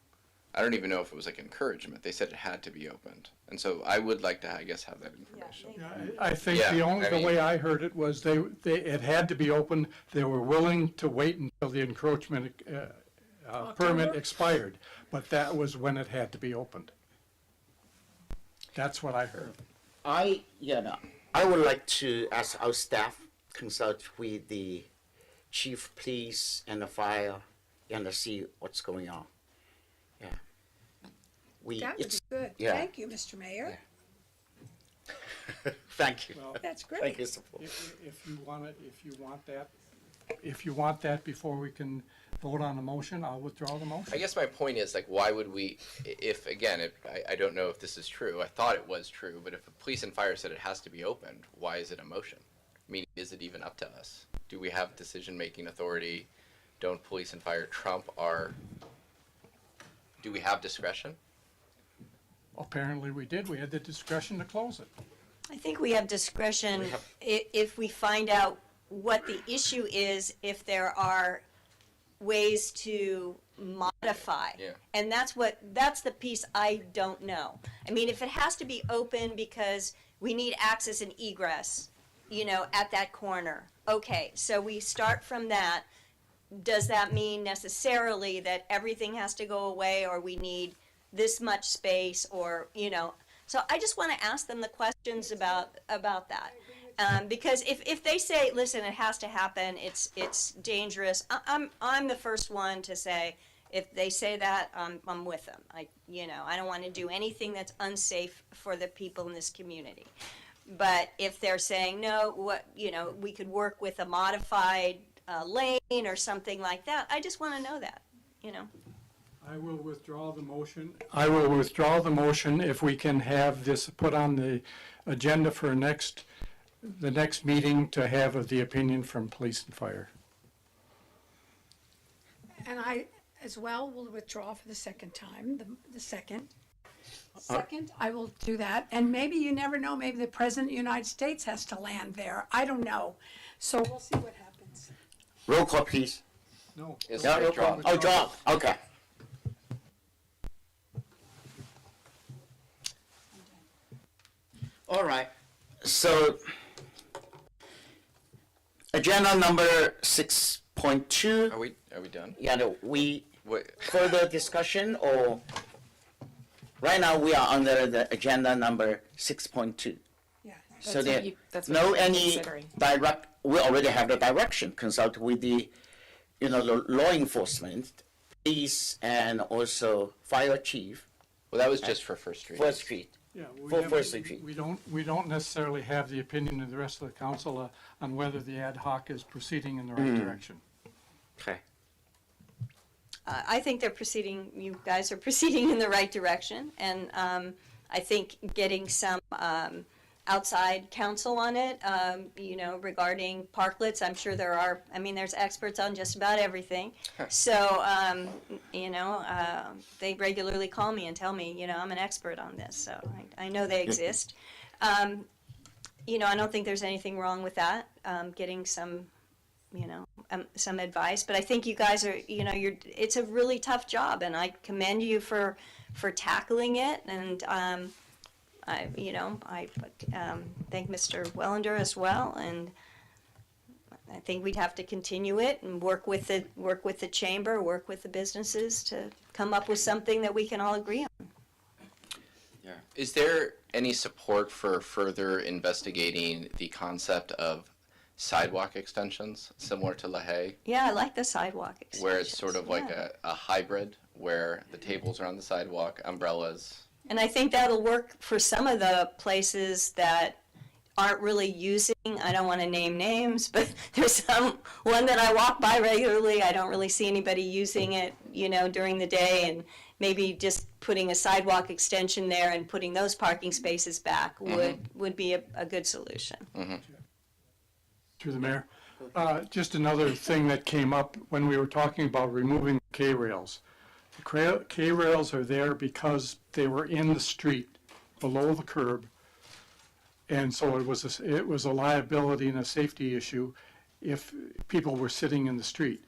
I don't even know if it was like encouragement. They said it had to be opened. And so I would like to, I guess, have that information. I think Yeah, the way I heard it was it had to be open. They were willing to wait until the encroachment permit expired, but that was when it had to be opened. That's what I heard. I would like to ask our staff consult with the chief police and the fire and to see what's going on. Yeah. That would be good. Yeah. Thank you, Mr. Mayor. Thank you. That's great. Thank you, support. If you want that before we can vote on the motion, I'll withdraw the motion. I guess my point is, like, why would we, if, again, I don't know if this is true, I thought it was true, but if the police and fire said it has to be opened, why is it a motion? I mean, is it even up to us? Do we have decision-making authority? Don't police and fire trump do we have discretion? Apparently we did. We had the discretion to close it. I think we have discretion if we find out what the issue is, if there are ways to modify. Yeah. And that's the piece I don't know. I mean, if it has to be open because we need access and egress, at that corner, okay, so we start from that. Does that mean necessarily that everything has to go away, or we need this much space, or, so I just want to ask them the questions about that. Because if they say, listen, it has to happen, it's dangerous, I'm the first one to say, if they say that, I'm with them. I don't want to do anything that's unsafe for the people in this community. But if they're saying, no, we could work with a modified lane or something like that, I just want to know that, I will withdraw the motion. I will withdraw the motion if we can have this put on the agenda for next the next meeting to have the opinion from police and fire. And I, as well, will withdraw for the second time, the second. Second, I will do that. And maybe, you never know, maybe the President of the United States has to land there. I don't know. So we'll see what happens. Roll call, please. No. It's Yeah, roll withdrawn. call. Oh, draw, okay. All right, so agenda number 6.2. Are we done? Yeah, no, we Wait. further discussion, or right now we are under the agenda number 6.2. Yeah. So That's there, what you- that's what no you're any considering. direct, we already have the direction, consult with the, the law enforcement, police, and also fire chief. Well, that was just for First Street. First Street. Yeah, For First Street. we don't necessarily have the opinion of the rest of the council on whether the ad hoc is proceeding in the right direction. Okay. I think you guys are proceeding in the right direction, and I think getting some outside counsel on it, regarding parklets, I'm sure there's experts on just about everything. So, they regularly call me and tell me, I'm an expert on this, so I know they exist. I don't think there's anything wrong with that, getting some advice, but I think you guys are, it's a really tough job, and I commend you for tackling it, and I thank Mr. Wellender as well, and I think we'd have to continue it and work with the chamber, work with the businesses to come up with something that we can all agree on. Yeah. Is there any support for further investigating the concept of sidewalk extensions, similar to La Haye, Yeah, I like the sidewalk extensions. where it's sort of like yeah. a hybrid, where the tables are on the sidewalk, umbrellas? And I think that'll work for some of the places that aren't really using, I don't want to name names, but there's one that I walk by regularly. I don't really see anybody using it, during the day, and maybe just putting a sidewalk extension there and putting those parking spaces back would be a good solution. Mm-hmm. Through the mayor. Just another thing that came up when we were talking about removing K-rails. The K-rails are there because they were in the street below the curb. And so it was a liability and a safety issue if people were sitting in the street.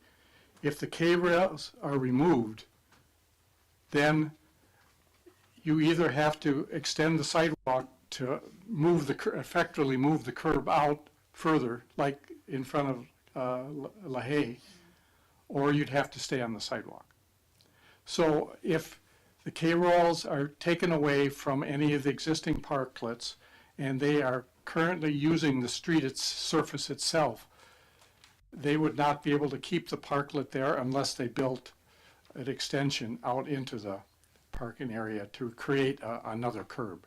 If the K-rails are removed, then you either have to extend the sidewalk to effectively move the curb out further, like in front of La Haye, or you'd have to stay on the sidewalk. So if the K-rails are taken away from any of the existing parklets, and they are currently using the street surface itself, they would not be able to keep the parklet there unless they built an extension out into the parking area to create another curb.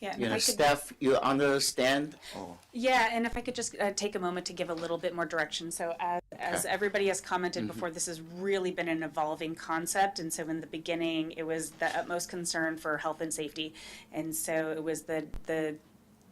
Yeah, and if I could- Staff, you understand? Oh. Yeah, and if I could just take a moment to give a little bit more direction. So as everybody has commented before, this has really been an evolving concept. And so in the beginning, it was the utmost concern for health and safety. And so it was the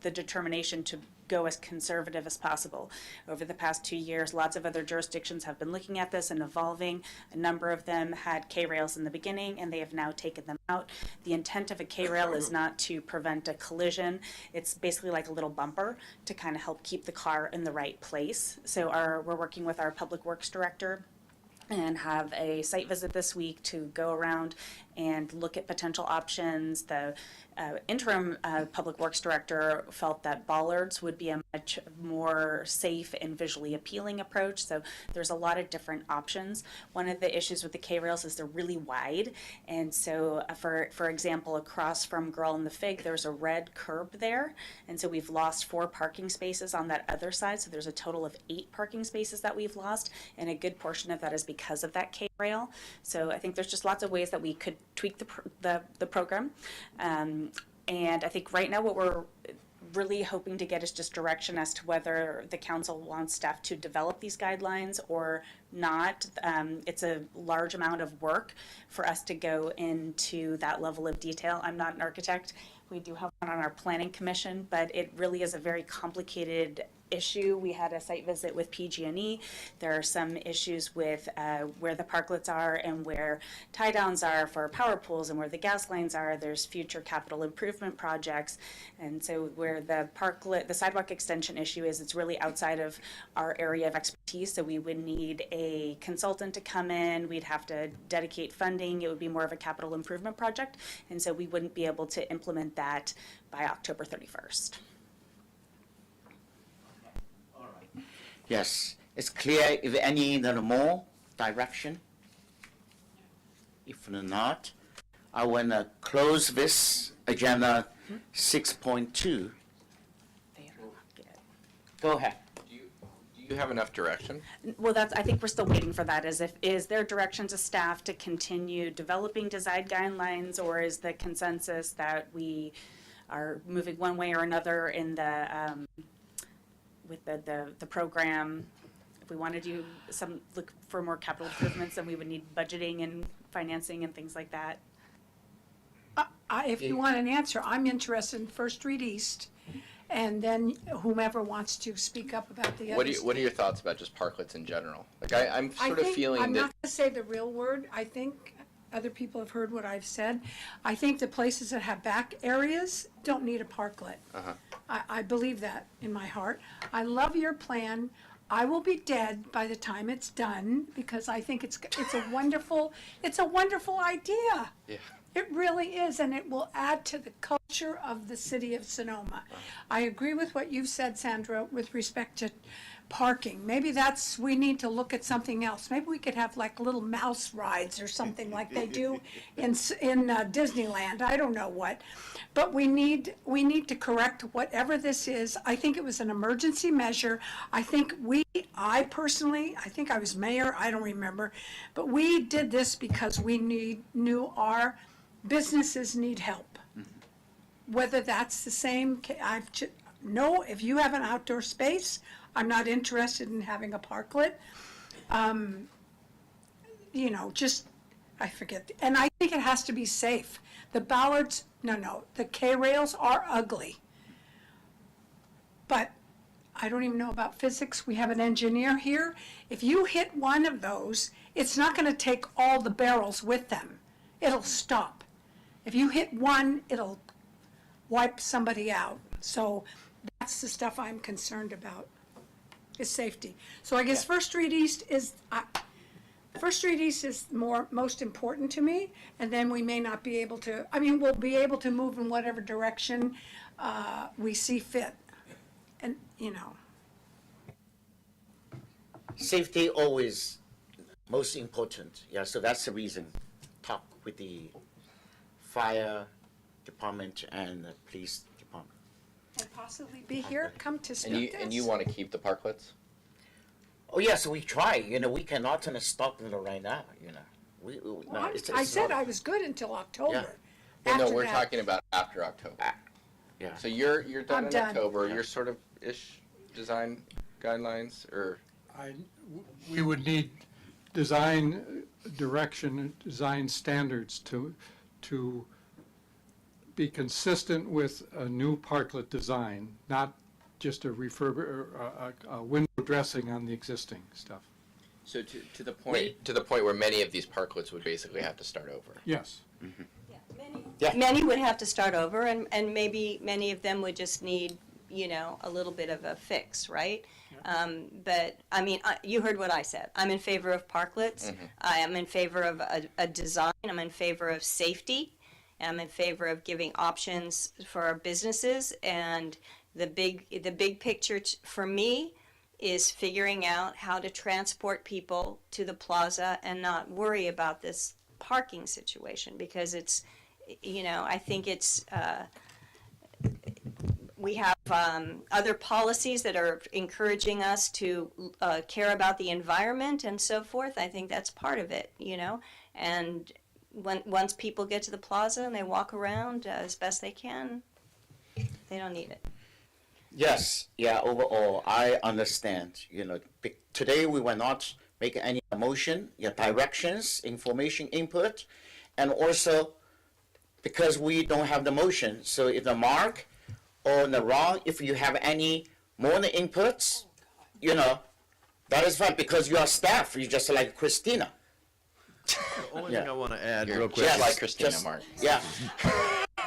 determination to go as conservative as possible. Over the past 2 years, lots of other jurisdictions have been looking at this and evolving. A number of them had K-rails in the beginning, and they have now taken them out. The intent of a K-rail is not to prevent a collision. It's basically like a little bumper to kind of help keep the car in the right place. So we're working with our Public Works Director and have a site visit this week to go around and look at potential options. The interim Public Works Director felt that bollards would be a much more safe and visually appealing approach. So there's a lot of different options. One of the issues with the K-rails is they're really wide. And so for example, across from Girl and the Fig, there's a red curb there. And so we've lost 4 parking spaces on that other side. So there's a total of 8 parking spaces that we've lost. And a good portion of that is because of that K-rail. So I think there's just lots of ways that we could tweak the program. And I think right now what really hoping to get is just direction as to whether the council wants staff to develop these guidelines or not. It's a large amount of work for us to go into that level of detail. I'm not an architect. We do have one on our planning commission, but it really is a very complicated issue. We had a site visit with PG&E. There are some issues with where the parklets are and where tie downs are for power pools and where the gas lines are. There's future capital improvement projects. And so where the sidewalk extension issue is, it's really outside of our area of expertise. So we would need a consultant to come in. We'd have to dedicate funding. It would be more of a capital improvement project. And so we wouldn't be able to implement that by October 31st. Yes, it's clear if any more direction. If not, I want to close this agenda 6.2. Go ahead. Do you have enough direction? Well, I think we're still waiting for that. Is there direction to staff to continue developing design guidelines, or is the consensus that we are moving one way or another in the with the program? If we want to do look for more capital improvements, then we would need budgeting and financing and things like that. If you want an answer, I'm interested in First Street East, and then whomever wants to speak up about the others. What are your thoughts about just parklets in general? Like I'm sort of feeling I'm that. not going to say the real word. I think other people have heard what I've said. I think the places that have back areas don't need a parklet. I believe that in my heart. I love your plan. I will be dead by the time it's done because I think it's a wonderful idea. Yeah. It really is, and it will add to the culture of the city of Sonoma. I agree with what you've said, Sandra, with respect to parking. Maybe we need to look at something else. Maybe we could have like little mouse rides or something like they do in Disneyland. I don't know what. But we need to correct whatever this is. I think it was an emergency measure. I think I personally, I think I was mayor, I don't remember, but we did this because we knew our businesses need help. Whether that's the same, no, if you have an outdoor space, I'm not interested in having a parklet. I forget. And I think it has to be safe. The bollards, the K-rails are ugly. But I don't even know about physics. We have an engineer here. If you hit one of those, it's not going to take all the barrels with them. It'll stop. If you hit one, it'll wipe somebody out. So that's the stuff I'm concerned about, is safety. So I guess First Street East is most important to me, and then we may not be able to, we'll be able to move in whatever direction we see fit. And, Safety always most important. Yeah, so that's the reason. Talk with the fire department and the police department. And possibly be here, come to speak And you want to keep the parklets? Oh yes, we try. We cannot stop right now. I said I was good until October. Well, no, After we're that- talking about after October. Yeah. So you're done I'm in done. October. You're sort of design guidelines, or We would need design direction, design standards to be consistent with a new parklet design, not just a window dressing on the existing stuff. so to the point where many of these parklets would basically have to start over. Yes. Many would have to start over, and maybe many of them would just need, a little bit of a fix, right? But, you heard what I said. I'm in favor of parklets. I am in favor of a design. I'm in favor of safety. I'm in favor of giving options for our businesses. And the big picture for me is figuring out how to transport people to the plaza and not worry about this parking situation, because it's, I think it's, we have other policies that are encouraging us to care about the environment and so forth. I think that's part of it, and once people get to the plaza and they walk around as best they can, they don't need it. Yes, yeah, overall, I understand, today we will not make any motion, directions, information input, and also because we don't have the motion, so if the mark or the wrong, if you have any more inputs, that is fine, because you are staff, you just like Christina. The only Yeah. thing I want to add You're real quick. just Yes, like Christina, just- Mark. Yeah.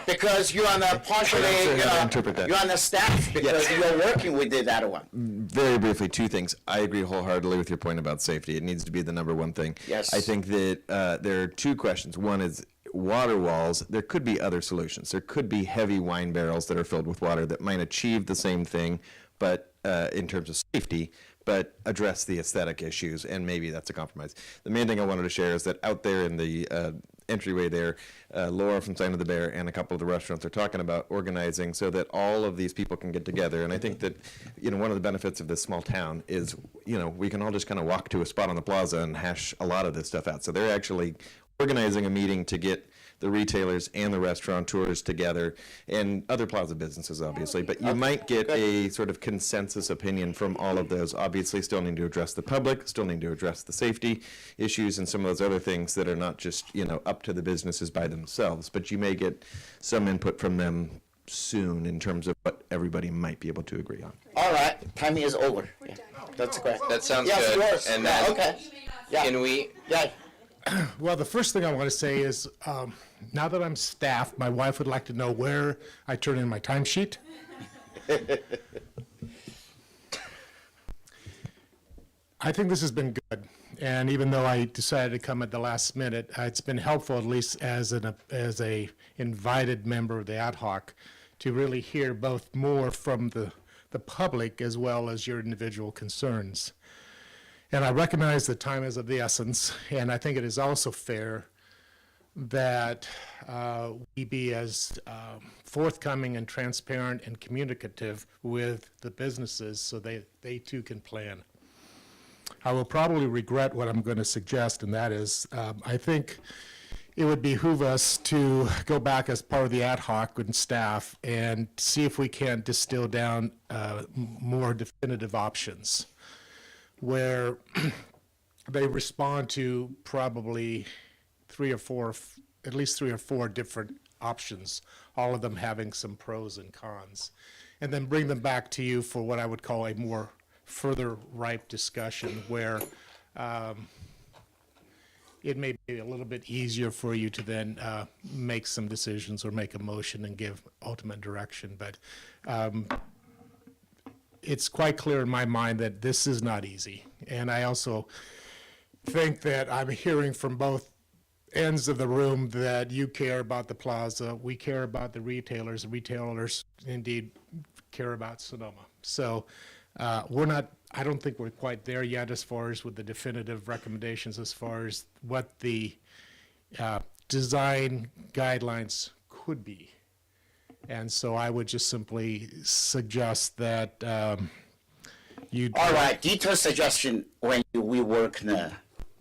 Because you are not partially, I'm not sure how to interpret that. you're on the staff because you're working with that one. Very briefly, two things. I agree wholeheartedly with your point about safety. It needs to be the number one thing. Yes. I think that there are two questions. One is water walls. There could be other solutions. There could be heavy wine barrels that are filled with water that might achieve the same thing, but in terms of safety, but address the aesthetic issues, and maybe that's a compromise. The main thing I wanted to share is that out there in the entryway there, Laura from Sign of the Bear and a couple of the restaurants are talking about organizing so that all of these people can get together. And I think that, one of the benefits of this small town is, we can all just kind of walk to a spot on the plaza and hash a lot of this stuff out. So they're actually organizing a meeting to get the retailers and the restaurateurs together, and other plaza businesses, obviously. But you might get a sort of consensus opinion from all of those. Obviously, still need to address the public, still need to address the safety issues and some of those other things that are not just, up to the businesses by themselves. But you may get some input from them soon in terms of what everybody might be able to agree on. All right, time is over. Yeah, that's correct. That sounds Yes, good. yours. And Yeah, then, okay. Yeah. can we, Yeah. Well, the first thing I want to say is, now that I'm staff, my wife would like to know where I turn in my timesheet. I think this has been good, and even though I decided to come at the last minute, it's been helpful, at least as a invited member of the ad hoc, to really hear both more from the public as well as your individual concerns. And I recognize that time is of the essence, and I think it is also fair that we be as forthcoming and transparent and communicative with the businesses so they too can plan. I will probably regret what I'm going to suggest, and that is, I think it would behoove us to go back as part of the ad hoc and staff and see if we can distill down more definitive options where they respond to probably at least three or four different options, all of them having some pros and cons, and then bring them back to you for what I would call a more further ripe discussion where it may be a little bit easier for you to then make some decisions or make a motion and give ultimate direction. But it's quite clear in my mind that this is not easy. And I also think that I'm hearing from both ends of the room that you care about the plaza, we care about the retailers indeed care about Sonoma. So I don't think we're quite there yet as far as with the definitive recommendations as far as what the design guidelines could be. And so I would just simply suggest that you. All right, detailed suggestion when we work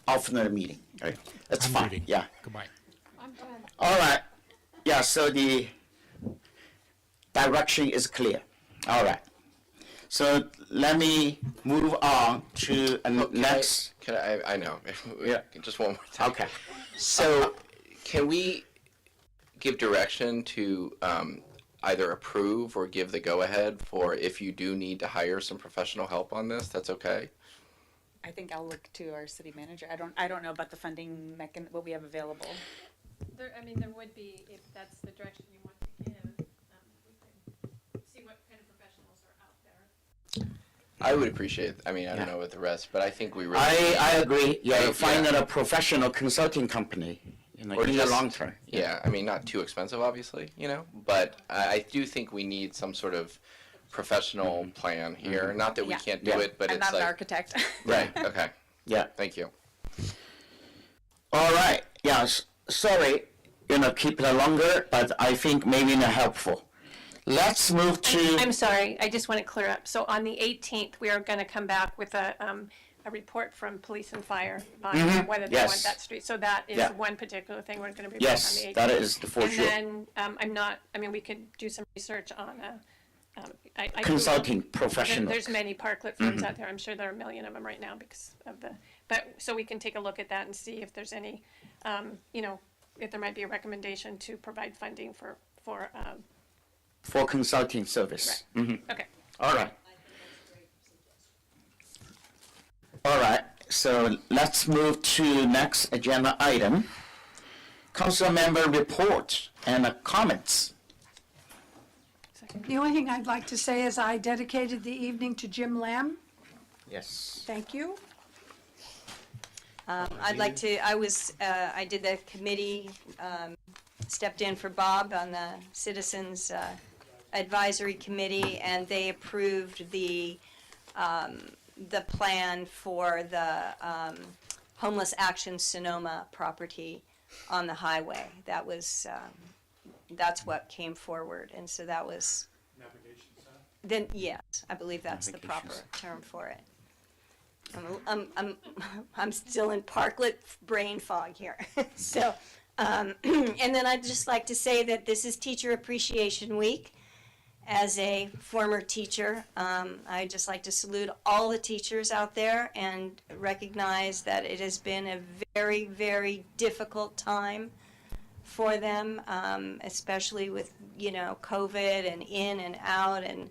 after the meeting. All right, that's fine. Reading. Yeah. Goodbye. All right. Yeah. So the direction is clear. All right. So let me move on to next. I know. Yeah. Just one more time. Okay. So, can we give direction to either approve or give the go-ahead for if you do need to hire some professional help on this? That's okay. I think I'll look to our city manager. I don't know about the funding what we have available. There would be, if that's the direction you want to give, we can see what kind of professionals are out there. I would appreciate it. I don't know about the rest, but I think we really. I agree. Yeah, Yeah. find a professional consulting company in the long term. Yeah, not too expensive, obviously, but I do think we need some sort of professional plan here. Not that we Yeah. can't do Yeah. it, but I'm it's not an like. architect. Right. Okay. Yeah. Thank you. All right. Yes. Sorry. Keep it longer, but I think maybe not helpful. Let's move to. I'm sorry, I just want to clear up. So on the 18th, we are going to come back with a report from police and fire on whether they want Yes. that street. So that is Yeah. one particular thing we're going to be Yes, back on the 18th. that is for and sure. then we could do some research on I grew up- Consulting professional. There's many parklet firms out there. I'm sure there are a million of them right now because of but so we can take a look at that and see if there's any, if there might be a recommendation to provide funding for consulting service. okay. All right. All right, so let's move to next agenda item. Council member report and comments. The only thing I'd like to say is I dedicated the evening to Jim Lamb. Yes. Thank you. I'd like to, I did the committee, stepped in for Bob on the Citizens Advisory Committee, and they approved the plan for the Homeless Action Sonoma property on the highway. That was, that's what came forward, and so that was. Navigation center? Then, yes, I believe that's the proper term for it. I'm still in parklet brain fog here. So, and then I'd just like to say that this is Teacher Appreciation Week. As a former teacher, I'd just like to salute all the teachers out there and recognize that it has been a very, very difficult time for them, especially with, COVID and in and out and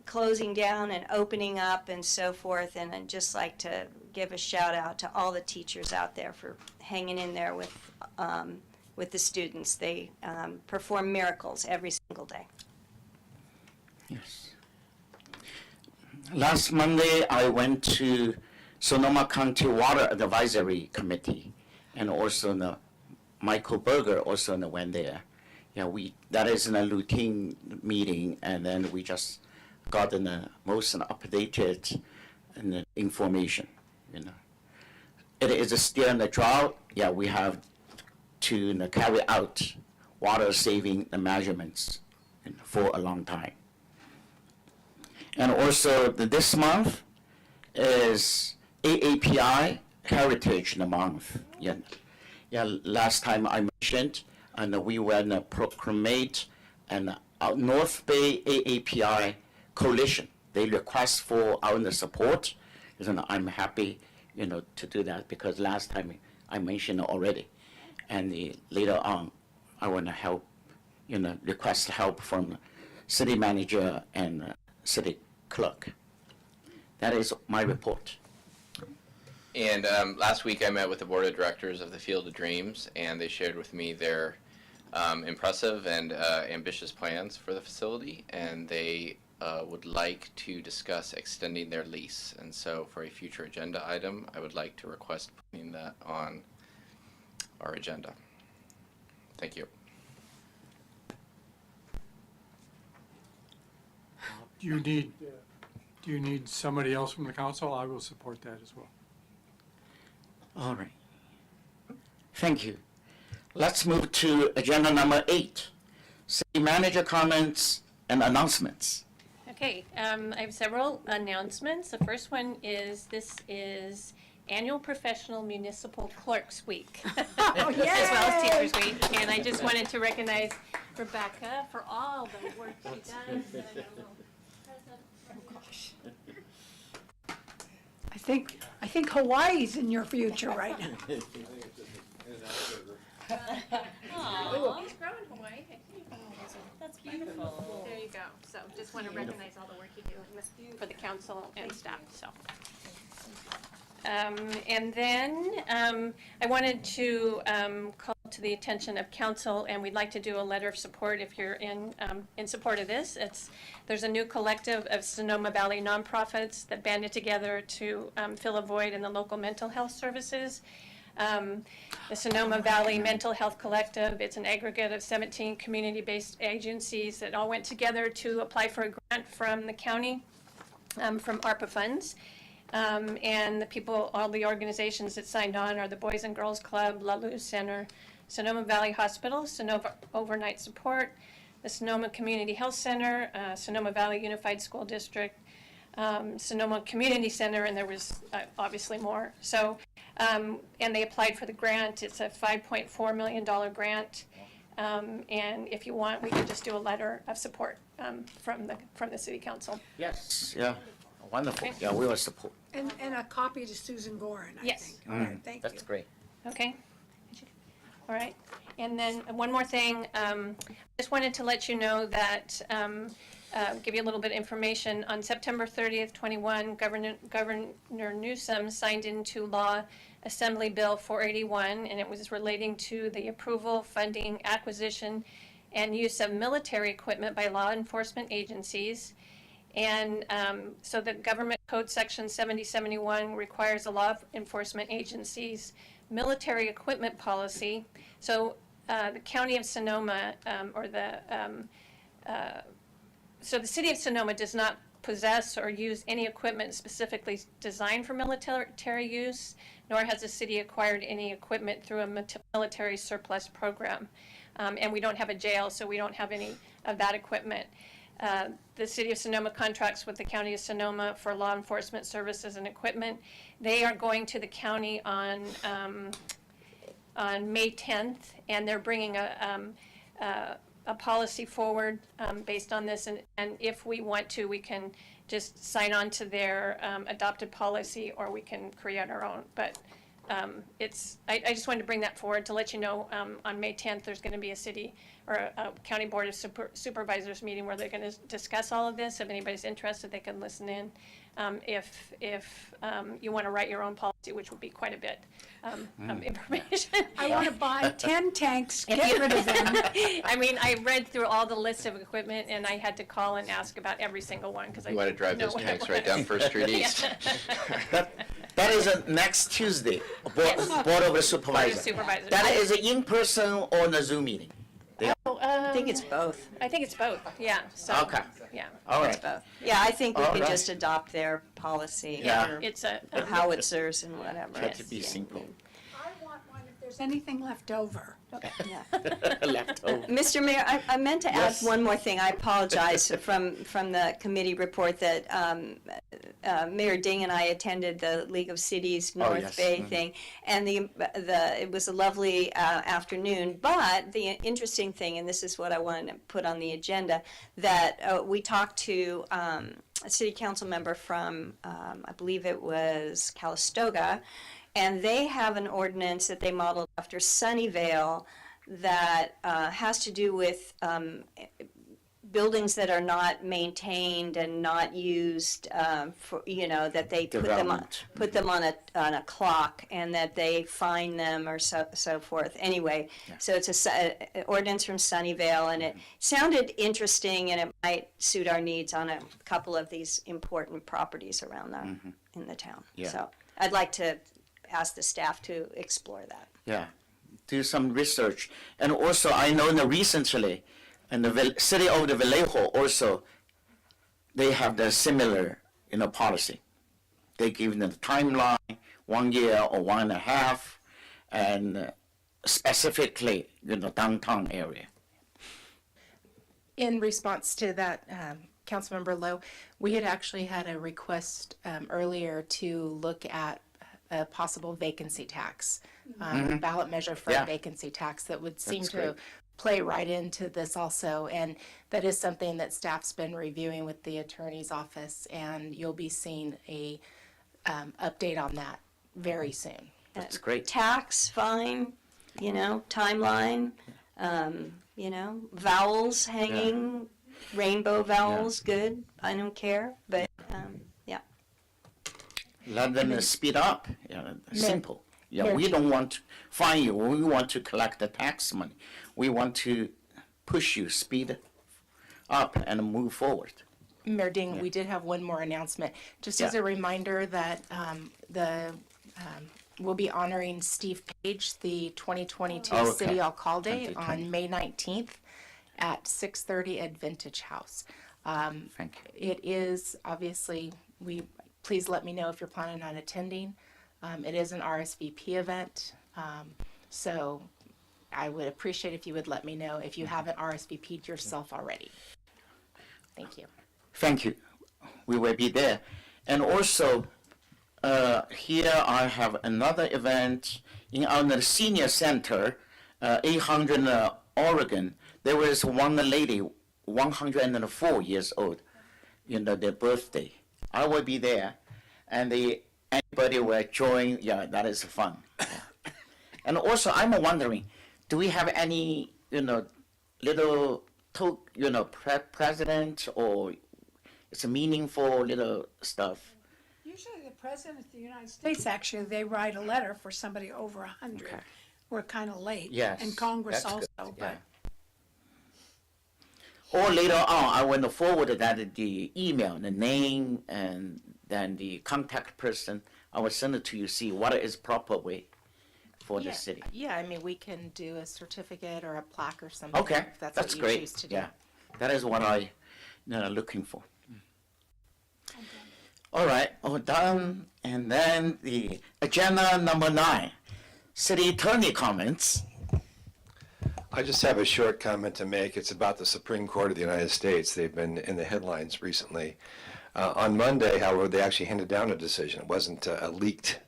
closing down and opening up and so forth. And I'd just like to give a shout out to all the teachers out there for hanging in there with the students. They perform miracles every single day. Yes. Last Monday, I went to Sonoma County Water Advisory Committee, and also Michael Berger also went there. Yeah, that is in a routine meeting, and then we just got the most updated information. It is still in the drought. Yeah, we have to carry out water saving measurements for a long time. And also this month is AAPI Heritage Month. Yeah, last time I mentioned, and we were proclaimed an North Bay AAPI coalition. They request for our support, and I'm happy, to do that because last time I mentioned already, and later on, I want to help, request help from city manager and city clerk. That is my report. And last week I met with the board of directors of the Field of Dreams, and they shared with me their impressive and ambitious plans for the facility, and they would like to discuss extending their lease. And so for a future agenda item, I would like to request putting that on our agenda. Thank you. Do you need somebody else from the council? I will support that as well. All right. Thank you. Let's move to agenda number 8, city manager comments and announcements. Okay, I have several announcements. The first one is this is Annual Professional Municipal Clerks Week, Oh, as well as Teachers Week. And I just wanted to recognize Rebecca for all the work she does. Oh gosh. I think Hawaii's in your future right now. Oh, he's growing Hawaii. That's beautiful. There you go. So just want to recognize all the work you do for the council and staff. So. And then I wanted to call to the attention of council, and we'd like to do a letter of support if you're in support of this. There's a new collective of Sonoma Valley nonprofits that banded together to fill a void in the local mental health services. The Sonoma Valley Mental Health Collective, it's an aggregate of 17 community-based agencies that all went together to apply for a grant from the county, from ARPA funds. And the people, all the organizations that signed on are the Boys and Girls Club, La Luz Center, Sonoma Valley Hospital, Sonoma Overnight Support, the Sonoma Community Health Center, Sonoma Valley Unified School District, Sonoma Community Center, and there was obviously more. So, and they applied for the grant. It's a $5.4 million grant. And if you want, we can just do a letter of support from the city council. Yes, yeah, wonderful. Okay. Yeah, we will support. And a copy to Susan Gorin, I Yes. think. All right, thank you. That's great. Okay. All right. And then one more thing, just wanted to let you know that, give you a little bit of information. On September 30th, 21, Governor Newsom signed into law Assembly Bill 481, and it was relating to the approval, funding, acquisition, and use of military equipment by law enforcement agencies. And so the Government Code Section 7071 requires the law enforcement agencies military equipment policy. So the County of Sonoma, so the City of Sonoma does not possess or use any equipment specifically designed for military use, nor has the city acquired any equipment through a military surplus program. And we don't have a jail, so we don't have any of that equipment. The City of Sonoma contracts with the County of Sonoma for law enforcement services and equipment. They are going to the county on May 10th, and they're bringing a policy forward based on this. And if we want to, we can just sign on to their adopted policy, or we can create our own. But I just wanted to bring that forward to let you know on May 10th, there's going to be a city or a county board of supervisors meeting where they're going to discuss all of this. If anybody's interested, they can listen in. If you want to write your own policy, which would be quite a bit of information. I want to buy 10 tanks, get rid of them. I mean, I read through all the lists of equipment, and I had to call and ask about every single one because I You want to didn't drive know those what it tanks right was. down First Street East? That is next Tuesday, Board of Supervisors. Supervisors. That is an in-person or a Zoom meeting? I think it's both. I think it's both, yeah. So, Okay. Yeah. All It's right. both. Yeah, I think we All can right. just adopt their policy. Yeah. for It's a howitzers and whatever. Try to be simple. I want one if there's anything left over. Left over. Mr. Mayor, I meant to add Yes. one more thing. I apologize from the committee report that Mayor Ding and I attended the League of Cities North yes. Bay thing, and it was a lovely afternoon. But the interesting thing, and this is what I wanted to put on the agenda, that we talked to a city council member from I believe it was Calistoga. And they have an ordinance that they modeled after Sunnyvale that has to do with buildings that are not maintained and not used for, that they put them on a clock and that they fine them or so forth. Anyway, so it's an ordinance from Sunnyvale, and it sounded interesting, and it might suit our needs on a couple of these important properties around in the town. Yeah. So I'd like to ask the staff to explore that. Yeah, do some research. And also, I know that recently, in the city of the Vallejo also, they have the similar, policy. They give them the timeline, 1 year or 1.5, and specifically, downtown area. In response to that, Councilmember Lowe, we had actually had a request earlier to look at a possible vacancy tax, ballot measure for Yeah. a vacancy tax that would seem That's to great. play right into this also. And that is something that staff's been reviewing with the attorney's office, and you'll be seeing a update on that very soon. That's great. Tax, fine, timeline, vowels hanging, rainbow vowels, good, I don't care, but, yeah. Let them speed up, simple. Yeah, we don't want to fine you, we want to collect the tax money. We want to push you, speed up and move forward. Mayor Ding, we did have one more announcement. Just as Yeah. a reminder that we'll be honoring Steve Page, the 2022 Oh, okay. City Alcalde, 2020. on May 19th at 6:30 at Vintage House. Thank you. It is, obviously, please let me know if you're planning on attending. It is an RSVP event, so I would appreciate if you would let me know if you haven't RSVP'd yourself already. Thank you. Thank you. We will be there. And also, here I have another event in our senior center, 800 Oregon, there was one lady, 104 years old, their birthday. I will be there, and anybody will join. Yeah, that is fun. And also, I'm wondering, do we have any, little, president, or it's a meaningful little stuff? Usually the President of the United States, actually, they write a letter for somebody over 100. Okay. We're kind of late. Yes, And Congress that's also, good, but. Or later on, I want to forward that the email, the name, and then the contact person. I will send it to you. See what is proper way for the city. Yeah, I mean, we can do a certificate or a plaque or something. Okay, If that's that's what you great. choose to do. Yeah, that is what I looking for. All right, all done. And then the agenda number 9, city attorney comments. I just have a short comment to make. It's about the Supreme Court of the United States. They've been in the headlines recently. On Monday, however, they actually handed down a decision. It wasn't a leaked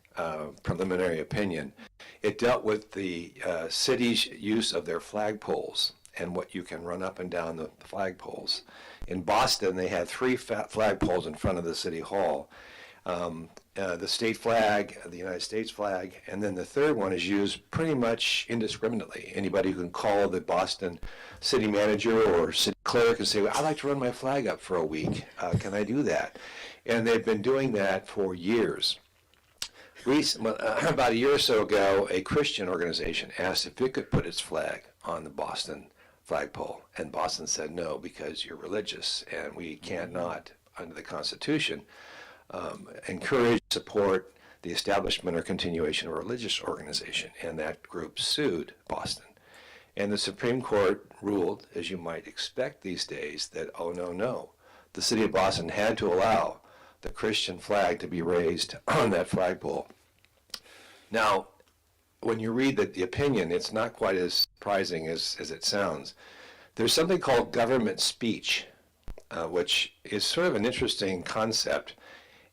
preliminary opinion. It dealt with the city's use of their flagpoles and what you can run up and down the flagpoles. In Boston, they had 3 flagpoles in front of the city hall. The state flag, the United States flag, and then the third one is used pretty much indiscriminately. Anybody who can call the Boston city manager or city clerk and say, well, I'd like to run my flag up for a week. Can I do that? And they've been doing that for years. About a year or so ago, a Christian organization asked if it could put its flag on the Boston flagpole, and Boston said no, because you're religious, and we cannot, under the Constitution, encourage, support the establishment or continuation of a religious organization, and that group sued Boston. And the Supreme Court ruled, as you might expect these days, that, oh, no, the city of Boston had to allow the Christian flag to be raised on that flagpole. Now, when you read the opinion, it's not quite as surprising as it sounds. There's something called government speech, which is sort of an interesting concept.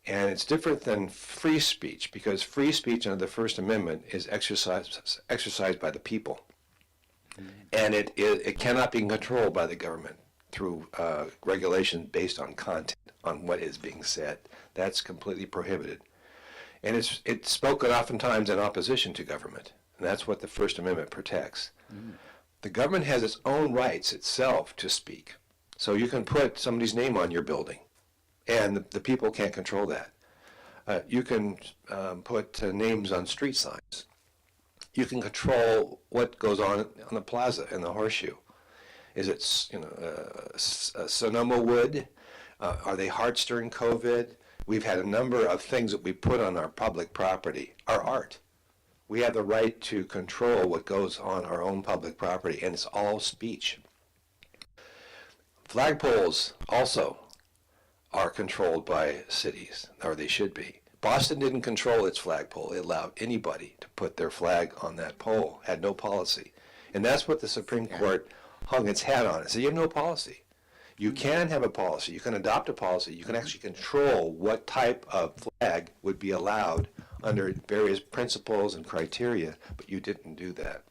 And it's different than free speech, because free speech under the First Amendment is exercised by the people. And it cannot be controlled by the government through regulation based on content, on what is being said. That's completely prohibited. And it's spoken oftentimes in opposition to government. And that's what the First Amendment protects. The government has its own rights itself to speak. So you can put somebody's name on your building, and the people can't control that. You can put names on street signs. You can control what goes on the plaza and the horseshoe. Is it Sonoma wood? Are they hearts during COVID? We've had a number of things that we put on our public property, our art. We have the right to control what goes on our own public property, and it's all speech. Flagpoles also are controlled by cities, or they should be. Boston didn't control its flagpole. It allowed anybody to put their flag on that pole, had no policy. And that's what the Supreme Court hung its hat on. It said, you have no policy. You can have a policy. You can adopt a policy. You can actually control what type of flag would be allowed under various principles and criteria, but you didn't do that.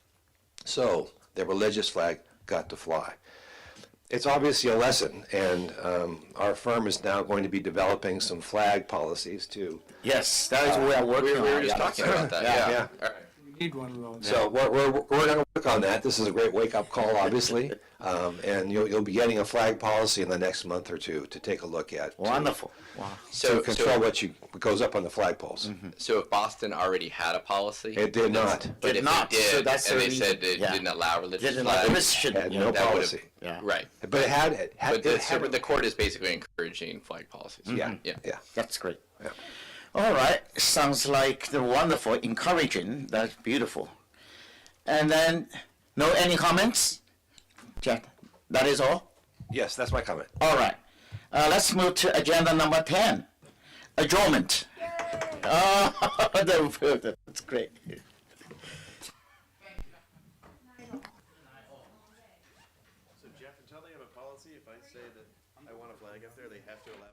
So the religious flag got to fly. It's obviously a lesson, and our firm is now going to be developing some flag policies too. Yes, that is what we are working on. We were just talking about that, yeah. Yeah. We need one of those. So we're going to work on that. This is a great wake-up call, obviously, and you'll be getting a flag policy in the next month or two to take a look at. Wonderful. Wow. To control what goes up on the flagpoles. So if Boston already had a policy? It did not. But if not, it did, so that's and the they reason. said it Yeah. didn't allow religious Didn't allow flags, Christian. Had no that would've- policy. Yeah. Right. But it had But the court is basically encouraging flag policies. Yeah. Yeah. That's great. Yeah. All right. Sounds like the wonderful, encouraging. That's beautiful. And then, any comments? Jack, that is all? Yes, that's my comment. All right. Let's move to agenda number 10. Adjournment. Oh, that's great. So Jeff, until they have a policy, if I say that I want a flag up there, they have to allow